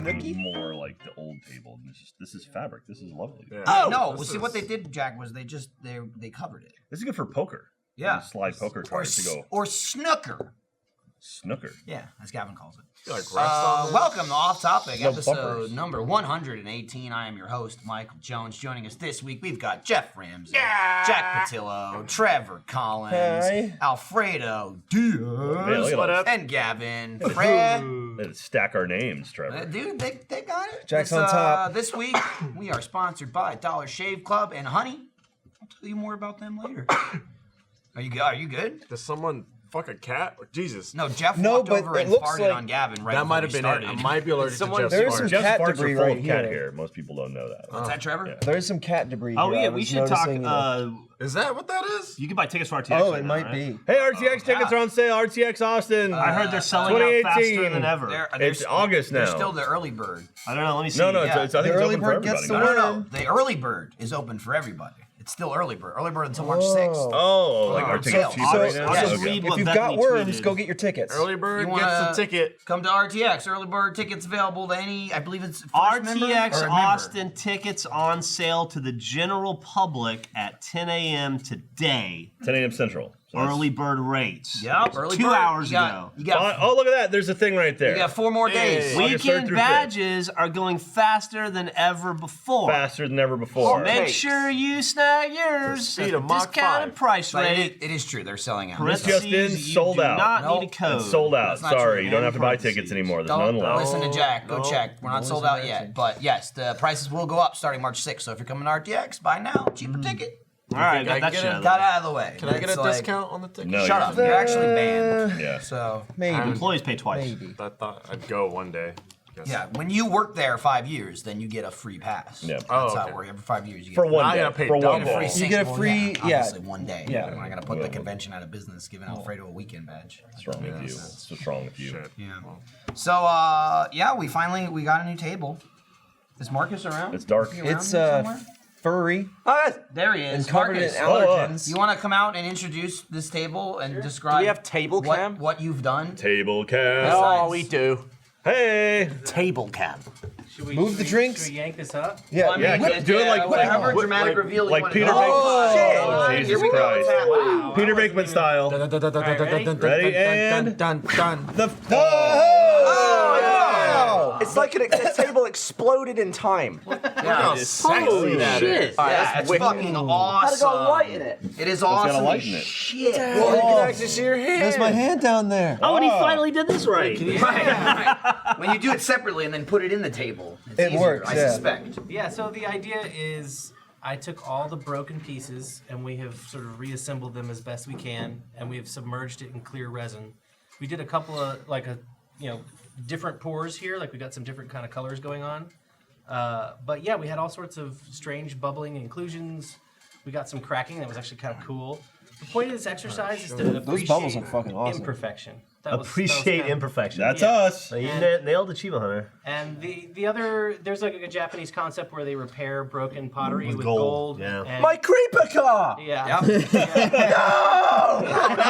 Snooki? More like the old table. This is fabric. This is lovely. Yeah. Oh no! Well, see what they did, Jack, was they covered it. This is good for poker. Yeah. You slide poker cards to go. Or snooker. Snooker. Yeah, as Gavin calls it. Welcome to Off Topic, No episode bumpers. number 118. I am your host, Michael Jones. Joining us this week, we've got Jeff Ramsey, Jack Patillo, Trevor Collins, Alfredo Diaz, What up? and Gavin Fred. Let's stack our names, Trevor. Dude, they got it. Jack's on top. This week, we are sponsored by Dollar Shave Club and Honey. I'll tell you more about them later. Are you good? Does someone fuck a cat? Jesus. No, Jeff No, walked but over it and looks farted like- on Gavin right That before might have we been started. it. I might be allergic to Jeff's There's some farts. Jeff's cat farts debris are full right of cat here. hair. Most people don't know that. What's that, Trevor? Yeah. There's some cat debris Oh here. I yeah, was we should talk. noticing, Is that what that is? You can buy tickets for RTX. oh, right it now, might right? be. Hey, RTX tickets are on sale. RTX Austin. I heard they're selling out 2018. faster than ever. It's August They're now. still the early bird. I don't know. Let me see. No, I Yeah. think The it's early open for bird gets everybody. the man. win. The early bird is open for everybody. It's still early bird. Early bird until March 6th. Oh, like Oh, our tickets so- cheaper so- right now? I'll just Okay. read If what you've Bethany got worms, tweeted. go get your tickets. Early bird You gets wanna- a ticket. Come to RTX. Early bird tickets available to any, I believe it's first member RTX or a member. Austin tickets on sale to the general public at 10 a.m. today. 10 a.m. Central. So that's- Early bird rates. Yep, early 2 bird. hours You got- ago. You got, Oh, look at that. There's a thing right there. you got 4 more days. Hey. August 3rd Weekend through 5th. badges are going faster than ever before. Faster than ever before. Make sure you snag yours speed at of the Mach discounted 5. price But rate. it is true. They're selling out. This just in, Parentheses, you sold do out. not Nope. need a code. It's sold out. That's not Sorry, true. you don't have to buy Parentheses. tickets anymore. There's Don't none left. listen to Jack. Go No. check. We're not sold out yet. But yes, the prices will go up starting March 6th. So if you're coming to RTX, buy now. Cheaper ticket. All right, I got that get shit it? out of Got the way. out of the way. Can I get It's a like- discount on the ticket? No, Shut up. You're actually banned. Yeah. So Maybe. Employees pay twice. Maybe. I thought I'd go one day. Guess. yeah, when you work there 5 years, then you get a free pass. Yeah. That's Oh, how okay. it works. Every 5 years, you get For a one Now I day. gotta pay For one double. day. free You get a well, free- yeah, obviously one day. Yeah. I'm not gonna put the Yeah. convention out of business giving Alfredo a weekend badge. What's wrong with you? What's wrong with you? Shit. Yeah. So yeah, we got a new table. Is Marcus around? It's dark. Is he around It's here somewhere? furry There he is. and covered in Marcus, allergens. you want to come out and introduce this table and describe? Do we have table cam? what you've done? Table cast. Oh, we do. Hey. Table cam. Move the drinks. Should we yank this up? Yeah, Well, I mean, Yeah, yeah, do it like- whatever like- dramatic reveal you like want Peter to do. Venkman. shit. Oh, Here Jesus we go. Christ. Wow. Peter Venkman style. Ready, and- dun. The It's like the table exploded in time. Yeah. Holy shit. Yeah, it's fucking awesome. Gotta go light in it. It is got a awesome light as in it. shit. Well, you can actually see your hand. There's my hand down there. Oh, and he finally did this right. Right. When you do it separately and then put it in the table, it's It easier, works, I yeah. suspect. Yeah, so the idea is I took all the broken pieces and we have sort of reassembled them as best we can, and we have submerged it in clear resin. We did a couple of different pours here, like we got some different kind of colors going on. But yeah, we had all sorts of strange bubbling inclusions. We got some cracking that was actually kind of cool. The point of this exercise is to appreciate bubbles are fucking awesome. imperfection. Appreciate kinda- imperfection. That's Yeah. us. So you And- nailed Achievement Hunter. And the other, there's like a Japanese concept where they repair broken pottery with gold, gold. yeah. And My creeper car! yeah. Now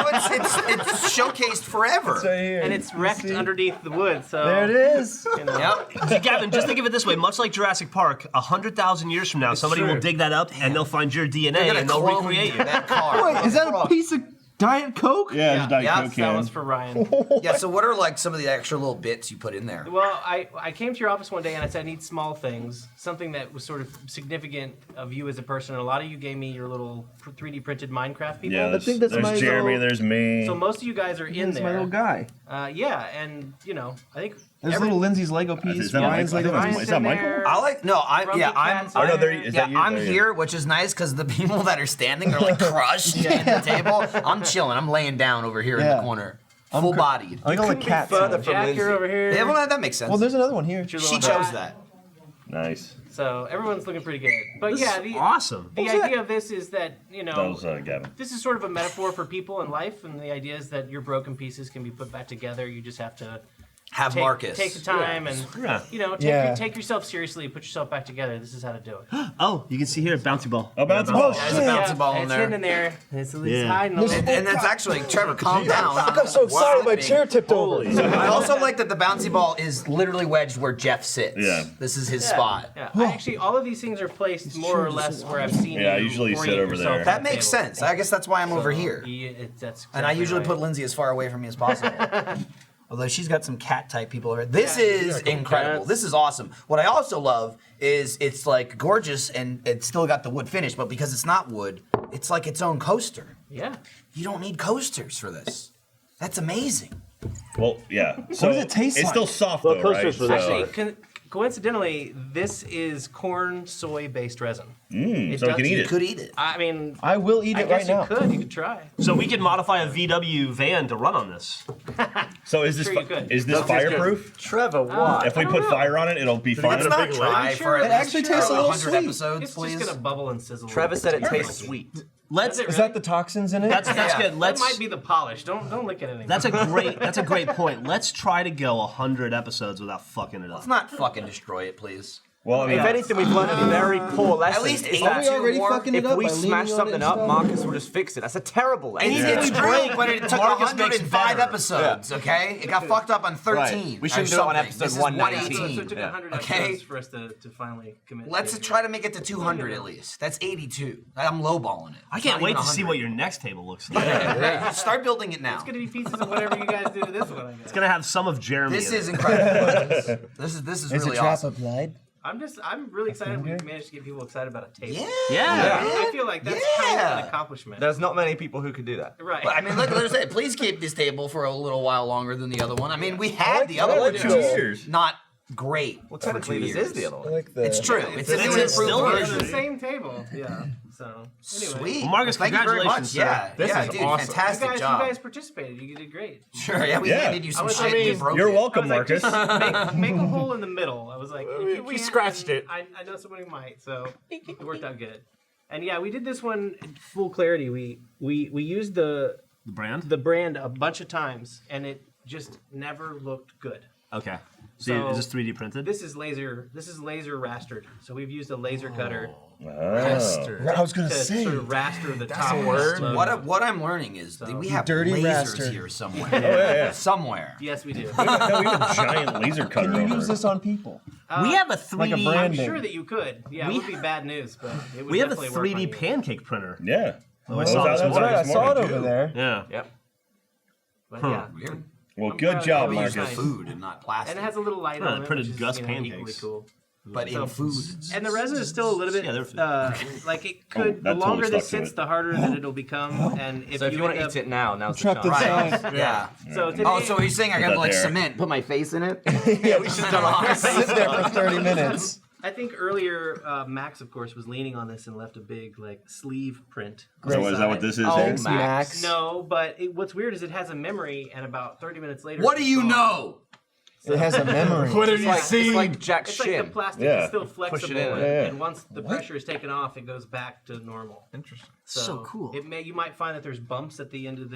it's showcased forever. Right here. And it's wrecked underneath the wood, so There it is. you know. Yep. Gavin, just think of it this way: much like Jurassic Park, 100,000 years from now, somebody true. will dig that up and they'll find your DNA They're gonna and they'll clone recreate you. that car. Wait, is that a piece of Diet Coke? Yeah, it's Diet Yeah, Coke That was can. for Ryan. Yeah. So what are like some of the extra little bits you put in there? Well, I came to your office one day and I said I need small things, something that was sort of significant of you as a person. And a lot of you gave me your little 3D printed Minecraft people. Yeah, think that's there's my Jeremy, little- there's me. So most of you guys are in That's there. my little guy. Yeah, and I think There's little Lindsay's Lego piece. Is that Ryan's Michael? Lego I think piece. Is that Michael? I like I'm Cat's Oh, no, there, Iron. is yeah, that you? I'm There you here, which is nice because the people that are standing are like crushed in the table. I'm chilling. I'm laying down over here in the Yeah. corner, full bodied. I think all the cats. further are- from Jack, Lindsay. you're over here. Yeah, well, that makes sense. Well, there's another one here. Your she little chose hat. that. Nice. So everyone's looking pretty good. But This yeah, is the awesome. the idea of this is that That was Gavin. this is sort of a metaphor for people in life, and the idea is that your broken pieces can be put back together. You just have to Have Marcus. Take the time and take yourself seriously. Put yourself back together. This is how to do it. Oh, you can see here, bouncy ball. Oh, bouncy ball. There's a bouncy ball in It's there. hidden in there. It's Yeah. hiding. And that's actually, Trevor, calm down. I got so excited my chair tipped over. I also like that the bouncy ball is literally wedged where Jeff sits. Yeah. This is his spot. Yeah. Actually, all of these things are placed more or less where I've seen. Yeah, I you usually sit orient over yourself there. at That the makes table. sense. I guess that's why I'm over here. That's And I exactly usually right. put Lindsay as far away from me as possible. Although she's got some cat type people over. This is incredible. cats. This is awesome. What I also love is it's like gorgeous and it's still got the wood finish, but because it's not wood, it's like its own coaster. Yeah. You don't need coasters for this. That's amazing. Well, yeah. So does it taste It's like? still soft Well, though, right? coasters for So, Actually, coincidentally, this is corn soy based resin. so we can eat You it. could eat it. I mean, I will eat I it guess right now. you could try. So we could modify a VW van to run on this. So is this Sure you could. is this fireproof? Trevor, why? If we put fire on it, it'll be fine. Let's not big try lake? for at It least actually tastes a little 100 sweet. episodes, It's please. just gonna bubble and sizzle. Trevor said it tastes sweet. Let's. Is it Is that the toxins in it? That's Yeah. good. That Let's. might be the polish. Don't look at it anymore. That's a great point. Let's try to go 100 episodes without fucking it up. Let's not fucking destroy it, please. Well, I mean, If anything, we've learned a very poor lesson. At least is 82 that we already more. fucking it if up we by leaning smash on it something and up, stuff? Marcus will just fix it. That's a terrible lesson. It's true, but it took Marcus makes 105 better. episodes, okay? It got fucked up on 13. We should or do it on something. episode This is 119. So 118. it took Yeah. 100 Okay. episodes for us to finally commit. Let's to it. try to make it to 200 at least. That's 82. I'm lowballing it. I It's can't not wait even to see 100. what your next table looks like. Start building it now. It's gonna be pieces of whatever you guys do to this one. I guess. It's gonna have some of Jeremy. This in is it. incredible. This is Is really the trap awesome. applied? I'm really excited we managed to get people excited about a table. Yeah. I feel like that's kind of an accomplishment. There's not many people who can do that. Right. But, I mean, look, there's it. Please keep this table for a little while longer than the other one. I mean, we had the other one. like 2 years. Not great. Well, for 2 technically, this years. is the other I one. like the. It's true. It's a new it's improved still It's the version. same table. Yeah. So anyway. Sweet. Well, Marcus, thank you very much. congratulations, sir. Yeah, This yeah, is dude, awesome. fantastic You job. guys participated. You did great. Sure, yeah, we Yeah. handed you some was- shit. I and you mean, broke You're it. welcome, I was like, Marcus. just make a hole in the middle. I was like, if you we can't, scratched then it. I know somebody might, so it worked out good. And yeah, we did this one in full clarity. We used the brand. brand a bunch of times, and it just never looked good. Okay. So- So is this 3D printed? This is laser rastered. So we've used a laser cutter Oh. I was gonna to say. sort of raster the top. a word. of- What I'm learning is that we have dirty lasers raster. here somewhere. yeah. Somewhere. Yes, we do. No, we have a giant laser cutter. Can you over use it. this on people? we have a 3D. Like a I'm branding. sure that you could. Yeah, it would be bad news, but it would We have a definitely work on 3D you. pancake printer. Yeah. Oh, I saw this That's morning. Right, I this saw it morning. over there. Yeah. Yep. But yeah. Weird. Well, I'm good proud job, of We it. use Marcus. food and not plastic. And it has a little light Huh, on it, printed which is, Gus equally pancakes. cool. but in So- food. And the resin is still a little bit, Yeah, they're- like it could. that The longer totally this stuck to sits, it. the harder that it'll become. And if So if you want to end eat up- it now, now's the Trapped chance. inside. Right. Yeah. So today, Oh, so he's saying I Put gotta that like there. cement, put my face in it? Yeah, we should sit there for 30 minutes. I think earlier Max, of course, was leaning on this and left a big like sleeve print. So is that what this is? Oh, here? Max. No, but what's weird is it has a memory, and about 30 minutes later. What do it's you gone. know? It has a memory. What have It's you like, seen? it's like Jack's It's like the shin. plastic Yeah. is still flexible, in. and once the pressure is taken off, it goes back to normal. Interesting. So cool. You might find that there's bumps at the end of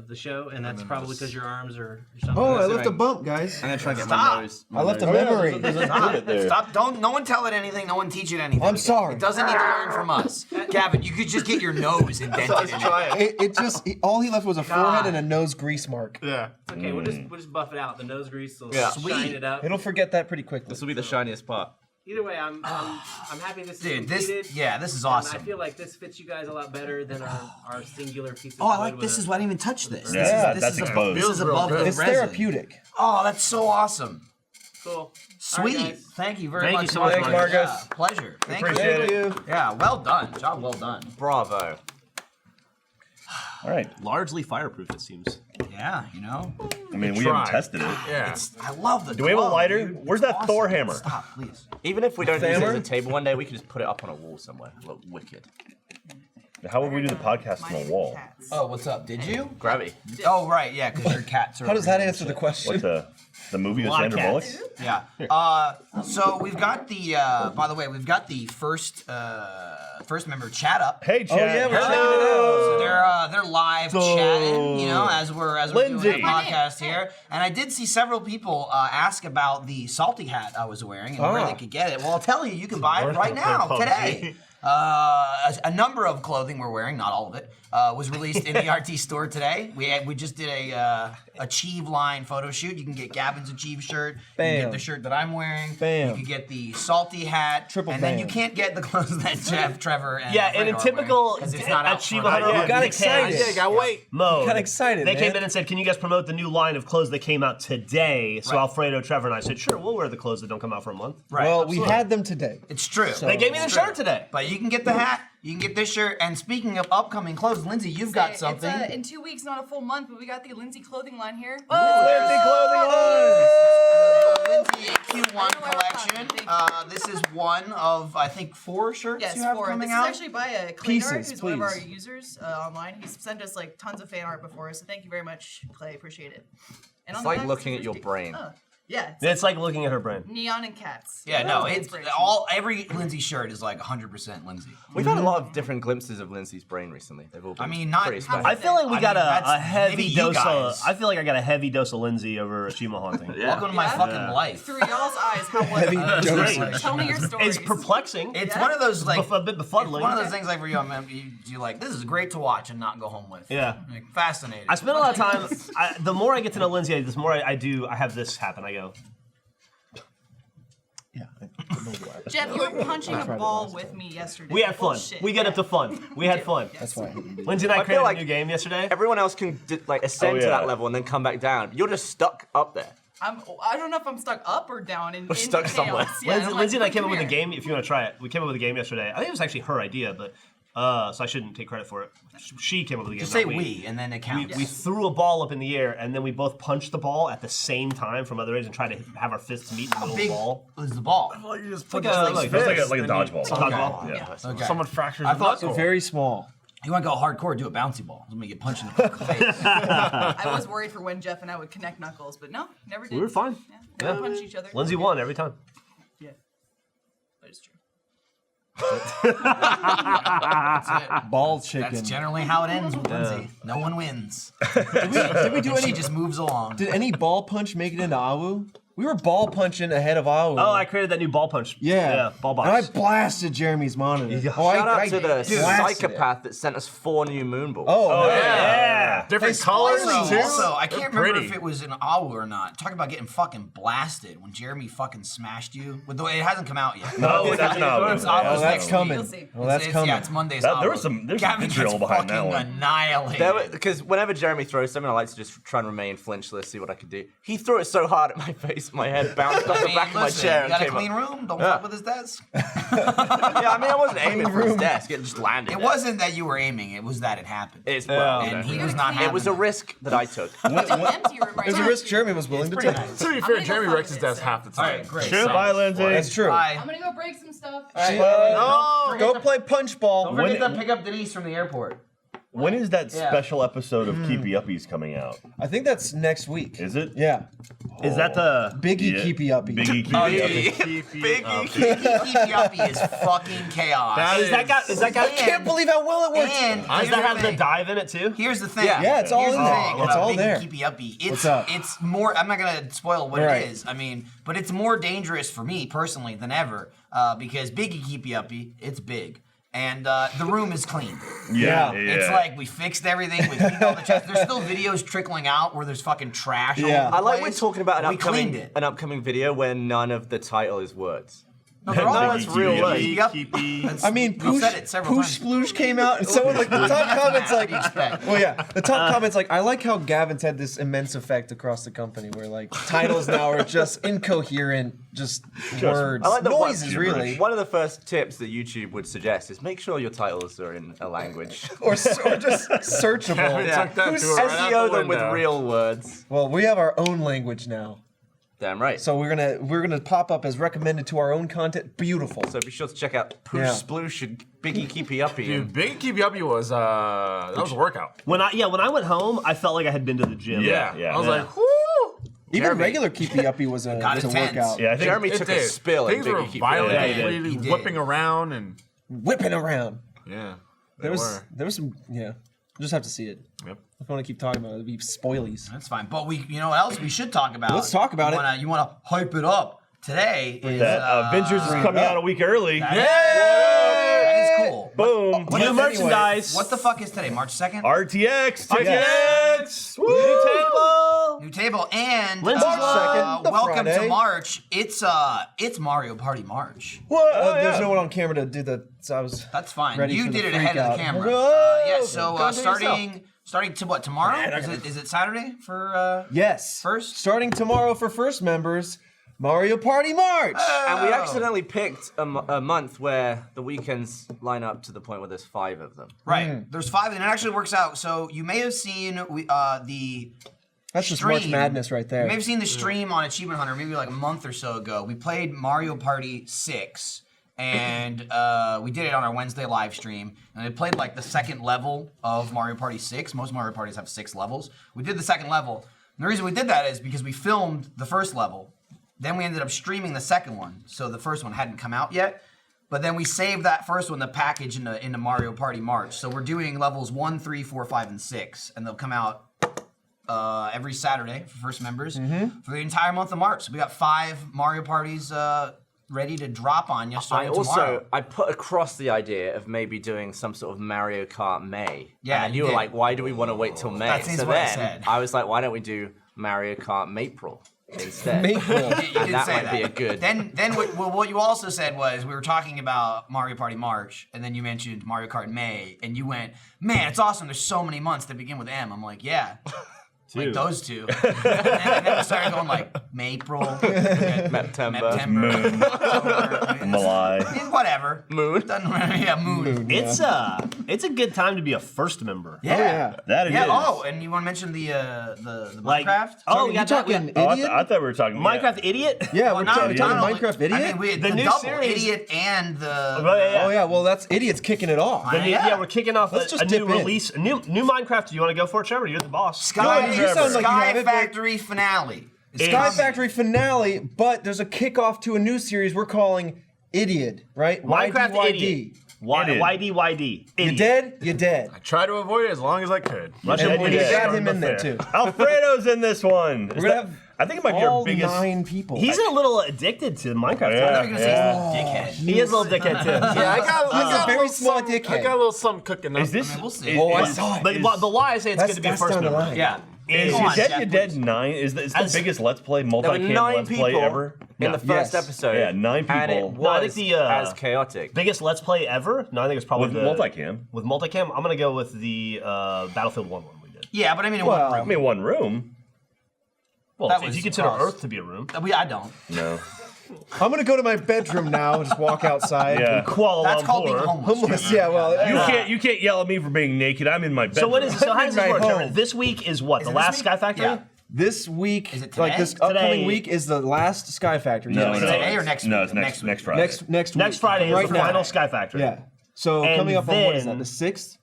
the show, and that's probably because your arms are or something. Oh, I left a bump, guys. I'm gonna try to get Stop. my nose. I left a Oh, yeah, memory. there's a divot there. Stop! Don't. No one tell it anything. No one teach it anything. I'm sorry. It doesn't need to learn from us. Gavin, you could just get your nose indented in it. It just all he left was a forehead and a nose grease mark. Yeah. Okay, we'll just buff it out. The nose grease will Yeah. shine Sweet. it up. It'll forget that pretty quickly. This will be the shiniest part. Either way, I'm happy this is Dude, completed. this is And awesome. I feel like this fits you guys a lot better than our singular piece of Oh, I wood like with this. a- Is why I didn't even touch this. Yeah, this that's is exposed. This is Feels real above good. the It's resin. therapeutic. Oh, that's so awesome. Cool. Sweet. All right, guys. Thank you very Thank much. you so much, Thanks, Marcus. Yeah, pleasure. Thank Appreciate you. it. Yeah, well done. Job well done. Bravo. All right. Largely fireproof, it seems. Yeah, you know. I mean, we Try. haven't tested it. Yeah. I love the. Do we have a glow, lighter? dude. Where's It's that Thor hammer? Stop, please. Even if we don't use it as Hammer? a table one day, we could just put it up on a wall somewhere. Look wicked. How would we do the podcast on the wall? Oh, what's up? Did you? Gravity. Oh, right. Yeah, because your cats are. How does that over here answer and the shit. question? What the? The movie with Lot of Sandra Bullock. cats. Yeah. So we've got the. By the way, we've got the first member chat up. Hey, Chad. Oh yeah, we're checking it So out. they're live chatting, as we're Lindsay. doing a podcast here. And I did see several people ask about the salty hat I was wearing and where they could get it. Well, I'll tell you, you can buy it right now today. A number of clothing we're wearing, not all of it, was released in the RT store today. We just did a Achieve line photo shoot. You can get Gavin's Achieve shirt. You can Bam. get the shirt that I'm wearing. Bam. You can get the salty hat. Triple and then bam. you can't get the clothes that Jeff, Trevor, and Yeah, and in Alfredo are typical wearing, 'cause it's not out Achieve front. 100 got excited. Yeah, you gotta wait. mode. Got excited, They man. came in and said, "Can you guys promote the new line of clothes that came out today?" So Right. Alfredo, Trevor, and I said, "Sure, we'll wear the clothes that don't come out for a month." Right. Well, absolutely. we had them today. It's true. They gave me the shirt today. But you can get the hat, you can get this shirt, and speaking of upcoming clothes, Lindsay, you've got something. It's in 2 weeks, not a full month, but we got the Lindsay clothing line here. Lindsay clothing Lindsay Q1 collection. This is one of, I think, 4 shirts Yes, you have 4. coming This out. is actually by a Clay Pieces, Art, who's one of our please. users online. He's sent us like tons of fan art before, so thank you very much, Clay. Appreciate it. And on It's the like back, looking some at your stickers. brain. Oh, yeah, It's like looking at her brain. neon and cats. Yeah, no, That's it's inspiration. every Lindsay shirt is like 100% Lindsay. We've had a lot of different glimpses of Lindsay's brain recently. They've all been I mean, not- pretty how- special. I feel like we I got mean, a that's maybe heavy you dose of. guys. I feel like I got a heavy dose of Lindsay over Ashima Haunting. Welcome to my Yeah. fucking life. Through y'all's eyes, how was Heavy it? dosage. Tell me your stories. It's perplexing. It's Yeah. one of those like a bit befuddling. It's one of those things like where you're like, this is great to watch and not go home with. Yeah. Like, fascinating. I spend a lot of time. The more I get to know Lindsay, the more I have this happen. I go, Jeff, you were punching a ball with me yesterday. we had fun. Bullshit. We get up to fun. We had fun. That's why. Lindsay and I I feel created like a new game yesterday. Everyone else can ascend Oh, to yeah. that level and then come back down. You're just stuck up there. I don't know if I'm stuck up or down in stuck chaos. somewhere. Yeah, Lindsay, I'm Lindsay and I like, came up come with a here. game. If you want to try it, we came up with a game yesterday. I think it was actually her idea, but so I shouldn't take credit for it. She came up with the game. Just say not we, and then it counts. We threw a ball up in the air, and then we both punched the ball at the same time from other ends and tried to have our fists meet in the How middle of big the ball. was the ball? You just It's like a It's like a dodgeball. dodgeball. Yeah. Okay. Someone fractures I a thought knuckle. Very small. You want to go hardcore? Do a bouncy ball. Let me get punched in the fucking face. I was worried for when Jeff and I would connect knuckles, but no, never did. We were fine. Yeah, never punched each other. Lindsay won every time. Yeah, that is true. Ball chicken. That's generally how it ends with Lindsay. No one wins. Did we do She any? just moves along. Did any ball punch make it into AWU? We were ball punching ahead of AWU. Oh, I created that new ball punch. yeah. Ball And I box. blasted Jeremy's monitor. Oh, Shout out I to the blasted it. psychopath that sent us 4 new moon balls. Oh, Yeah. Different colors Also, too. I can't remember pretty. if it was an AWU or not. Talk about getting fucking blasted when Jeremy fucking smashed you. With the way it hasn't come out yet. No, that's not. It's Oh, AWU's that's next week. coming. You'll see. Well, that's coming. Yeah, it's Monday's That- there AWU. was some- there's Gavin some vitriol gets behind that fucking one. annihilated. Because whenever Jeremy throws something, I like to just try and remain flinchless, see what I can do. He threw it so hard at my face, my head bounced off the back of my listen, chair you and got a came clean up. room? Don't Yeah. fuck with his desk. Yeah, I mean, I wasn't aiming for his desk. It just landed. It there. wasn't that you were aiming, it was that it happened. It's well, And he was not It having it was a risk that I took. It's an empty room right It was a now. risk Jeremy was willing to Pretty take. nice. To be I'm fair, gonna go Jeremy fuck wrecks his with it, desk so- half the time. Alright, great. Sure. Bye, Lindsay. That's true. Bye. I'm gonna go break some stuff. Go play punch ball. Don't forget to pick up Denise from the airport. When is that Yeah. special episode of Keepy-Uppy's coming out? I think that's next week. Is it? Yeah. Is that the? Biggie Yeah. keepy-uppy. Biggie Keepy-Uppy. Keepy-uppy is fucking chaos. Is that guy? I can't believe how well it worked. And Does here's that have the thing. dive in it too? Here's the thing. Yeah, it's all Here's in the there. thing It's about all Big there. Keepy-uppy. What's up? It's more. I'm not gonna spoil what Right. it is. I mean, but it's more dangerous for me personally than ever because Biggie Keepy-uppy, it's big. And the room is clean. Yeah. It's like we fixed everything. We cleaned all the chests. There's still videos trickling out where there's fucking trash. all Yeah. over the I like we're place. talking about We cleaned it. an upcoming video where none of the title is words. No, they're all Biggie it's real Keepy-uppy. words. Keepy. I mean, We've said it several Poosh times. Sploosh came out, and someone like the top comments like, What do you expect? well, yeah, the top comments like, I like how Gavin's had this immense effect across the company, where like titles now are just incoherent, just words, I like the noises, really, One of the first tips that YouTube would suggest is make sure your titles are in a language. or just searchable. Yeah. Took that to her right out SEO the them with window. real words. Well, we have our own language now, Damn right. so we're gonna pop up as recommended to our own content. Beautiful. So be sure to check out Poosh Yeah. Sploosh and Biggie Keepy-uppy. Dude, Big Keepy-uppy was that was a workout. When I went home, I felt like I had been to the gym. Yeah. I was like, whoo! Even Jeremy- regular keepy-uppy was a Got intense. workout. Yeah, I think Jeremy took a spill. Things in were Biggie Keep violently Yeah, he did. whipping around and Whipping around. yeah. There was some, yeah. You just have to see it. Yep. If I want to keep talking about it, it'd be spoilies. That's fine. But you know what else we should talk about? Let's talk about it. You want to hype it up. Today is that Avengers is coming out a week early. That is cool. Boom. New merchandise. What the fuck is today? March 2nd? RTX. RTX. Woo! New table. New table and Lindsay's March 2nd, the welcome to Friday. March. It's Mario Party March. What? There's no one on camera to do the. So I was. That's fine. Ready You for did the it ahead of the freak out. camera. Whoa! Yeah. So Go do it starting to what tomorrow? Is it Saturday for? Yes. First? Starting tomorrow for first members, Mario Party March. And we accidentally picked a month where the weekends line up to the point where there's 5 of them. Right. There's 5, and it actually works out. So you may have seen the. That's just March stream. Madness right there. You may have seen the stream on Achievement Hunter maybe like a month or so ago. We played Mario Party 6, and we did it on our Wednesday live stream. And it played like the second level of Mario Party 6. Most Mario Parties have 6 levels. We did the second level. And the reason we did that is because we filmed the first level. Then we ended up streaming the second one. So the first one hadn't come out yet. But then we saved that first one, the package, into Mario Party March. So we're doing levels 1, 3, 4, 5, and 6. And they'll come out every Saturday for first members for the entire month of March. So we got 5 Mario Parties ready to drop on you starting tomorrow. I put across the idea of maybe doing some sort of Mario Kart May. Yeah, and you you were did. like, why do we want to wait till May? That seems so what I then said. I was like, why don't we do Mario Kart April instead? Maple. You did and that say might be a good. Then what you also said was we were talking about Mario Party March, and then you mentioned Mario Kart May, and you went, man, it's awesome. There's so many months that begin with M. I'm like, yeah. Like those two. and then we started going like April, September. Moon. October, Malai. whatever. Moon. Doesn't matter. Yeah, moon. It's a good time to be a first member. Yeah. Oh, yeah. That it Yeah. is. Oh, and you want to mention the Like, Minecraft? oh, we You got that. talking Oh, idiot? I thought we were talking Minecraft Idiot. Yeah, Well, we're not talking only- Minecraft Idiot. I mean, we had The the new double series. Idiot and the. Yeah. Oh yeah, well that's Idiot's kicking it off. The new- Yeah. yeah, we're kicking off Let's just a new dip in. release, a new Minecraft. Do you want to go for it, Trevor? You're the boss. Sky, You sound like you have Sky it, but- Factory finale. It's Sky coming. Factory finale, but there's a kickoff to a new series we're calling Idiot, right? Minecraft YDYD. Idiot. Idiot. YDYD. You Idiot. dead? You dead. I tried to avoid it as long as I could. Russian And we Idiot. got him in there too. Alfredo's in this one. We're gonna have I think it might be our all biggest. 9 people. He's a little addicted to Minecraft. Yeah. I thought you were gonna say dickhead. He is a little dickhead too. Yeah, I got He's a a very little small something- dickhead. I got a little something cooking up. Is this? We'll see. Oh, I saw it. But why I say it's That's- good to be a that's first down the member. line. Yeah. Is Go on, Dead Jeff, You Dead please. 9? Is the As- biggest Let's Play, There were multi-cam 9 Let's people Play ever? in the first Yes. episode. Yeah, 9 And it people. was No, I think the, as chaotic. Biggest Let's Play ever? No, I think it's probably With the multicam. With multicam, I'm gonna go with the Battlefield 1 one we did. Yeah, but I mean, in Well, one I room. mean, one room. Well, That if was you consider across. Earth to be a room, I don't. No. I'm gonna go to my bedroom now and just walk outside. Yeah. Kuala That's called being Lumpur. homeless. Homeless, yeah, well, You can't yell at me for being naked. I'm in my bedroom. So what is so how does this Midnight work? Trevor? home. This week is what? The it last this Sky week? Factory? Yeah. This week, Is it like today? this upcoming Today- week, is the last Sky Factory. No, Yes. no. Today or next No, week? it's next week. Friday. Next week. Next Friday Right is the now. final Sky Factory. Yeah. So And coming up on what is that? then- The 6th,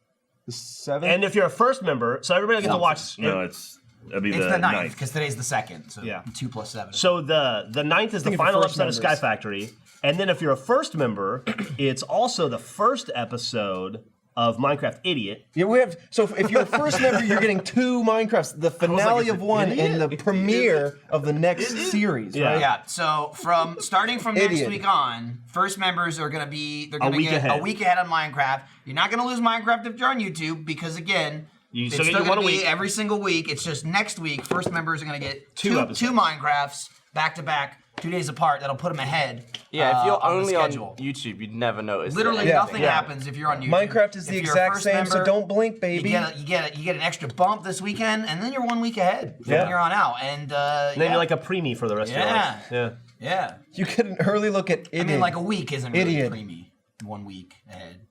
the 7th. And if you're a first member, so everybody will get to watch. No, that'd be It's the the 9th, 9th. because today's the 2nd. So Yeah. 2 plus 7. So the 9th is the Think of final first episode of Sky members. Factory, and then if you're a first member, it's also the first episode of Minecraft Idiot. Yeah, we have. So if you're a first member, you're getting 2 Minecrafts, the finale of one and the premiere of the next series. Yeah. Right? Yeah, so starting from next Idiot. week on, first members are gonna week get ahead. a week ahead on Minecraft. You're not gonna lose Minecraft if you're on YouTube because again, You it's still get still your one gonna a be week. every single week. It's just next week, first members are gonna get Two two episodes. Minecrafts back to back, 2 days apart. That'll put them ahead. Yeah, if you're on the only on schedule. YouTube, you'd never notice. Literally Yeah. nothing Yeah. happens if you're on YouTube. Minecraft is the If you're a exact first same, so member, don't blink, baby. You get an extra bump this weekend, and then you're 1 week ahead from Yeah. here on out. And And then yeah. you're like a preemie for the rest of your Yeah. life. Yeah. yeah. You get an early look at Idiot. I mean, like a week isn't really Idiot. preemie. 1 week ahead.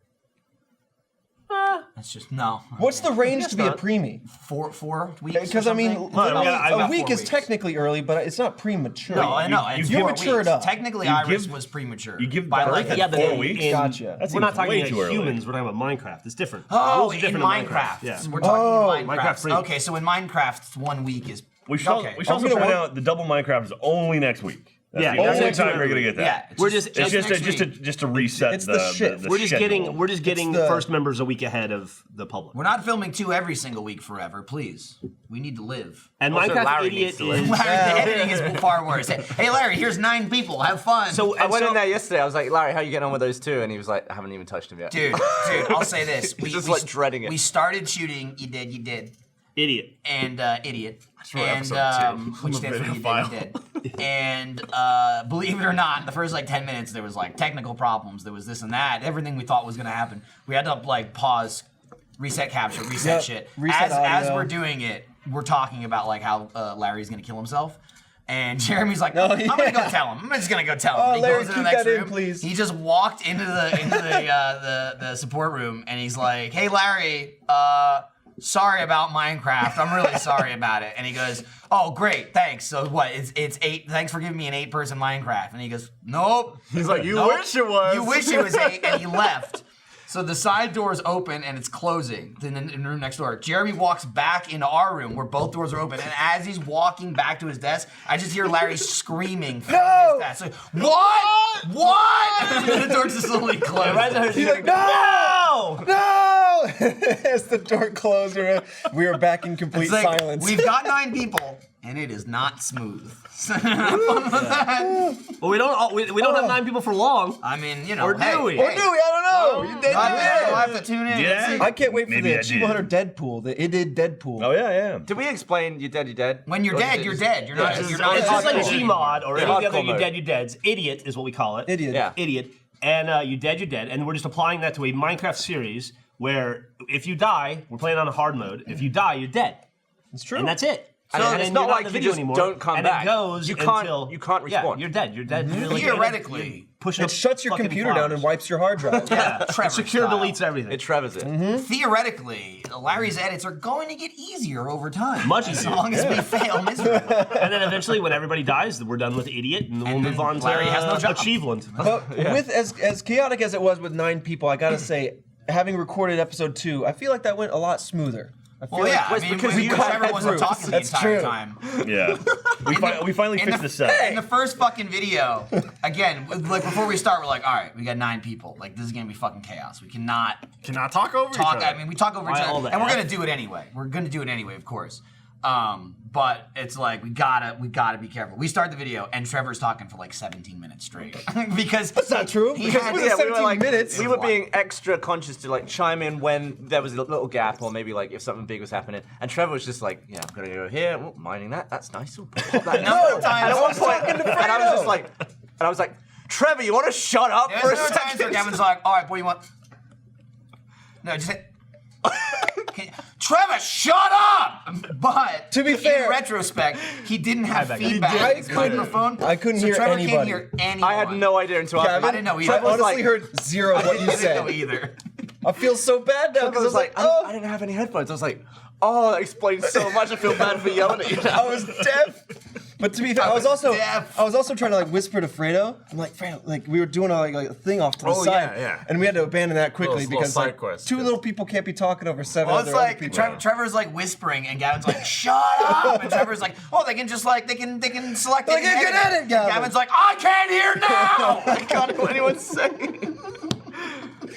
That's just no. What's the range to be a not. preemie? 4 weeks? Because I mean, something? I've a got week 4 is weeks. technically early, but it's not premature. No, I know. It's you 4 mature weeks. it up. Technically, You Iris give- was premature. you give by birth like at Yeah, but 4 in- weeks? in- Gotcha. That We're not seems talking way about too early. humans. We're talking about Minecraft. It's different. Oh, Rules are in different Minecraft. Yeah. We're talking Oh. in Minecraft. Minecraft free. Okay, so in Minecraft, 1 week is We should Okay. also point out the double Minecraft is only next week. That's the only time we're gonna get that. Yeah, It's just to reset It's the shit. the We're just schedule. getting the- first members a week ahead of the public. We're not filming 2 every single week forever, please. We need to live. And Also, Minecraft Larry Idiot needs to live. is. Larry, the editing is far worse. Hey, Larry, here's 9 people. Have fun. I went in there yesterday. I was like, Larry, how you getting on with those 2? And he was like, I haven't even touched them yet. Dude, I'll say this. He's just like dreading it. We started shooting You Did, Idiot. and Idiot. for And episode 2. which I'm a stands for video You Did. And believe it or not, the first like 10 minutes there was like technical problems. There was this and that. Everything we thought was gonna happen. We had to like pause, reset capture, reset shit. Reset as audio. we're doing it, we're talking about like how Larry's gonna kill himself. And Jeremy's like, Oh, I'm gonna go yeah. tell him. I'm just gonna go tell him. Oh, He Larry, goes into keep the next that in, room. please. He just walked into the support room and he's like, hey Larry, sorry about Minecraft. I'm really sorry about it. And he goes, oh great, thanks. So what? It's 8. Thanks for giving me an 8-person Minecraft. And he goes, nope. He's like, you Nope. wish it was. You wish it was 8, and he left. So the side door is open and it's closing in the room next door. Jeremy walks back into our room where both doors are open, and as he's walking back to his desk, I just hear Larry screaming from his desk. Like, what? What? And the door just slowly closes. He's like, no! No! As the door closed, we were back in complete It's like, silence. we've got 9 people, and it is not smooth. Have fun with that. Well, we don't have 9 people for long. I mean, you know, Or do hey, we? hey, Or do we? I don't know. You did. I have to tune in. Yeah. and see. I can't wait for Maybe the I Achievement did. Hunter Deadpool. It did Deadpool. Oh yeah. Did we explain you're dead? When you're Or dead, did you're it dead. You're not. Yeah. You're not. It's just like hardcore. Gmod or Yeah. any other Hardcore you mode. dead, you deads. Idiot is what we call it. Idiot. Yeah. Idiot. And you dead, and we're just applying that to a Minecraft series where if you die, we're playing on a hard mode. If you die, you're dead. It's true. And that's it. And And it's then not you're not like in the you video just anymore. don't come and back. It goes You can't until respawn. Yeah, you're dead. You're dead. You're like, Theoretically, pushing It shuts your fucking computer down and flowers. wipes your hard drive. Yeah, Trevor secure style. deletes everything. It Trevor's it. theoretically, Larry's edits are going to get easier over time. Much as easier. long as we fail miserably. And then eventually, when everybody dies, we're done with Idiot, and we'll then move on to Larry has no job. Achievement. But with as chaotic as it was with 9 people, I gotta say, having recorded episode 2, I feel like that went a lot smoother. I feel Well, yeah, like I mean, because because you Trevor got wasn't through. talking the That's entire true. time. Yeah. We finally In fixed the, the set. in the first fucking video, again, like before we start, we're like, all right, we got 9 people. Like, this is gonna be fucking chaos. We cannot Cannot talk over each talk. other. I mean, we talk over each Why all other, the and we're F? gonna do it anyway. We're gonna do it anyway, of course. But it's like we gotta be careful. We start the video, and Trevor's talking for like 17 minutes straight because That's not true. He Because had- it was Yeah, 17 minutes. We were being extra conscious to like chime in when there was a little gap, or maybe like if something big was happening. And Trevor was just like, "Yeah, I'm gonna go here, oh, mining that. That's nice. Ooh, pop that in." No, And at one point, and I was like, Trevor, you want to shut up for a There's no times where second? Gavin's like, all right, boy, you want? No, just say, Trevor, shut up! But To be fair- in retrospect, he didn't have feedback I in his couldn't- microphone. I couldn't so hear Trevor anybody. can't hear anyone. I had no idea until Gavin, after. I didn't know either. I Trevor's honestly like- heard zero of what you I didn't know said. either. I feel so bad now Trevor because I was like, oh, I didn't have any headphones. I was like, oh, that explains so much. I feel bad for yelling at you. I was deaf. But to be fair, I was deaf. also trying to like whisper to Fredo. I'm like, Fredo, like we were doing a thing off to the Oh, side, yeah. and we had to abandon that quickly Little because side like, quest. 2 little people can't be talking over 7 Well, other it's like people. Trevor's like whispering, and Gavin's like, "Shut up!" And Trevor's like, "Oh, they can just like they can select Like, it." and you can edit edit, And Gavin. Gavin's like, "I can't hear now." I can't hear what anyone's saying.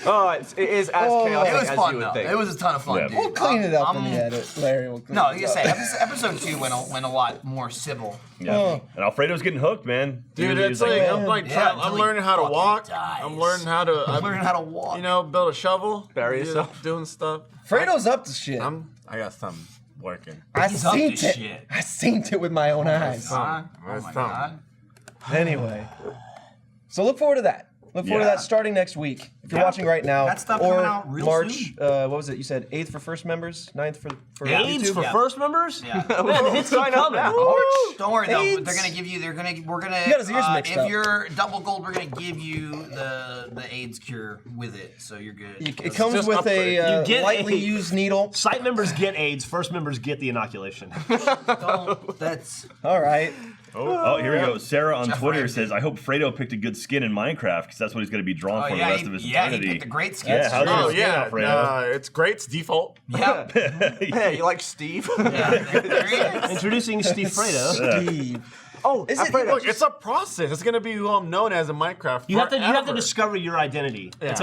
Oh, it is as chaotic It was as fun you would though. think. It was a ton of fun, Yeah. dude. We'll clean it up I'm- in the edit. Larry will clean No, it you up. say episode 2 went a lot more civil. Yeah. Oh. And Alfredo's getting hooked, man. Dude, He it's was like, yeah. I'm like, Yeah, I'm until he learning how to fucking walk. dies. I'm learning how to, I'm learning how to walk. you know, build a shovel. Bury just yourself. Doing stuff. Fredo's up to shit. I got something working. I He's up to seen it. shit. I seen it with my own eyes. Huh? Where's Oh my Tom? god. Anyway, so look forward to that. Look forward to Yeah. that starting next week. If you're watching right now, That stuff or coming out real March. soon. What was it? You said 8th for first members, 9th for AIDS YouTube. for Yeah. first members? Yeah. Man, the hits Sign keep up coming. now. Woo! Don't worry though. AIDS. They're gonna give you. We're gonna. He got his ears mixed if up. you're double gold, we're gonna give you the AIDS cure with it, so you're good. It comes just with upgrade. a You get lightly AIDS. used needle. Site members get AIDS. First members get the inoculation. Don't. That's. All right. Oh, here we go. Sarah on Jeff Twitter Ramsey. says, I hope Fredo picked a good skin in Minecraft because that's what he's going to be drawn for the rest of his eternity. He picked a great skin. Yeah, how's Oh your skin, yeah, Alfredo? it's great. It's default. Yeah. Hey, you like Steve? Yeah, there he is. Introducing Steve Fredo. Steve. Oh, Is it- Alfredo, Look, it's a process. It's gonna be who I'm known as in Minecraft. You have to forever. discover your identity. It is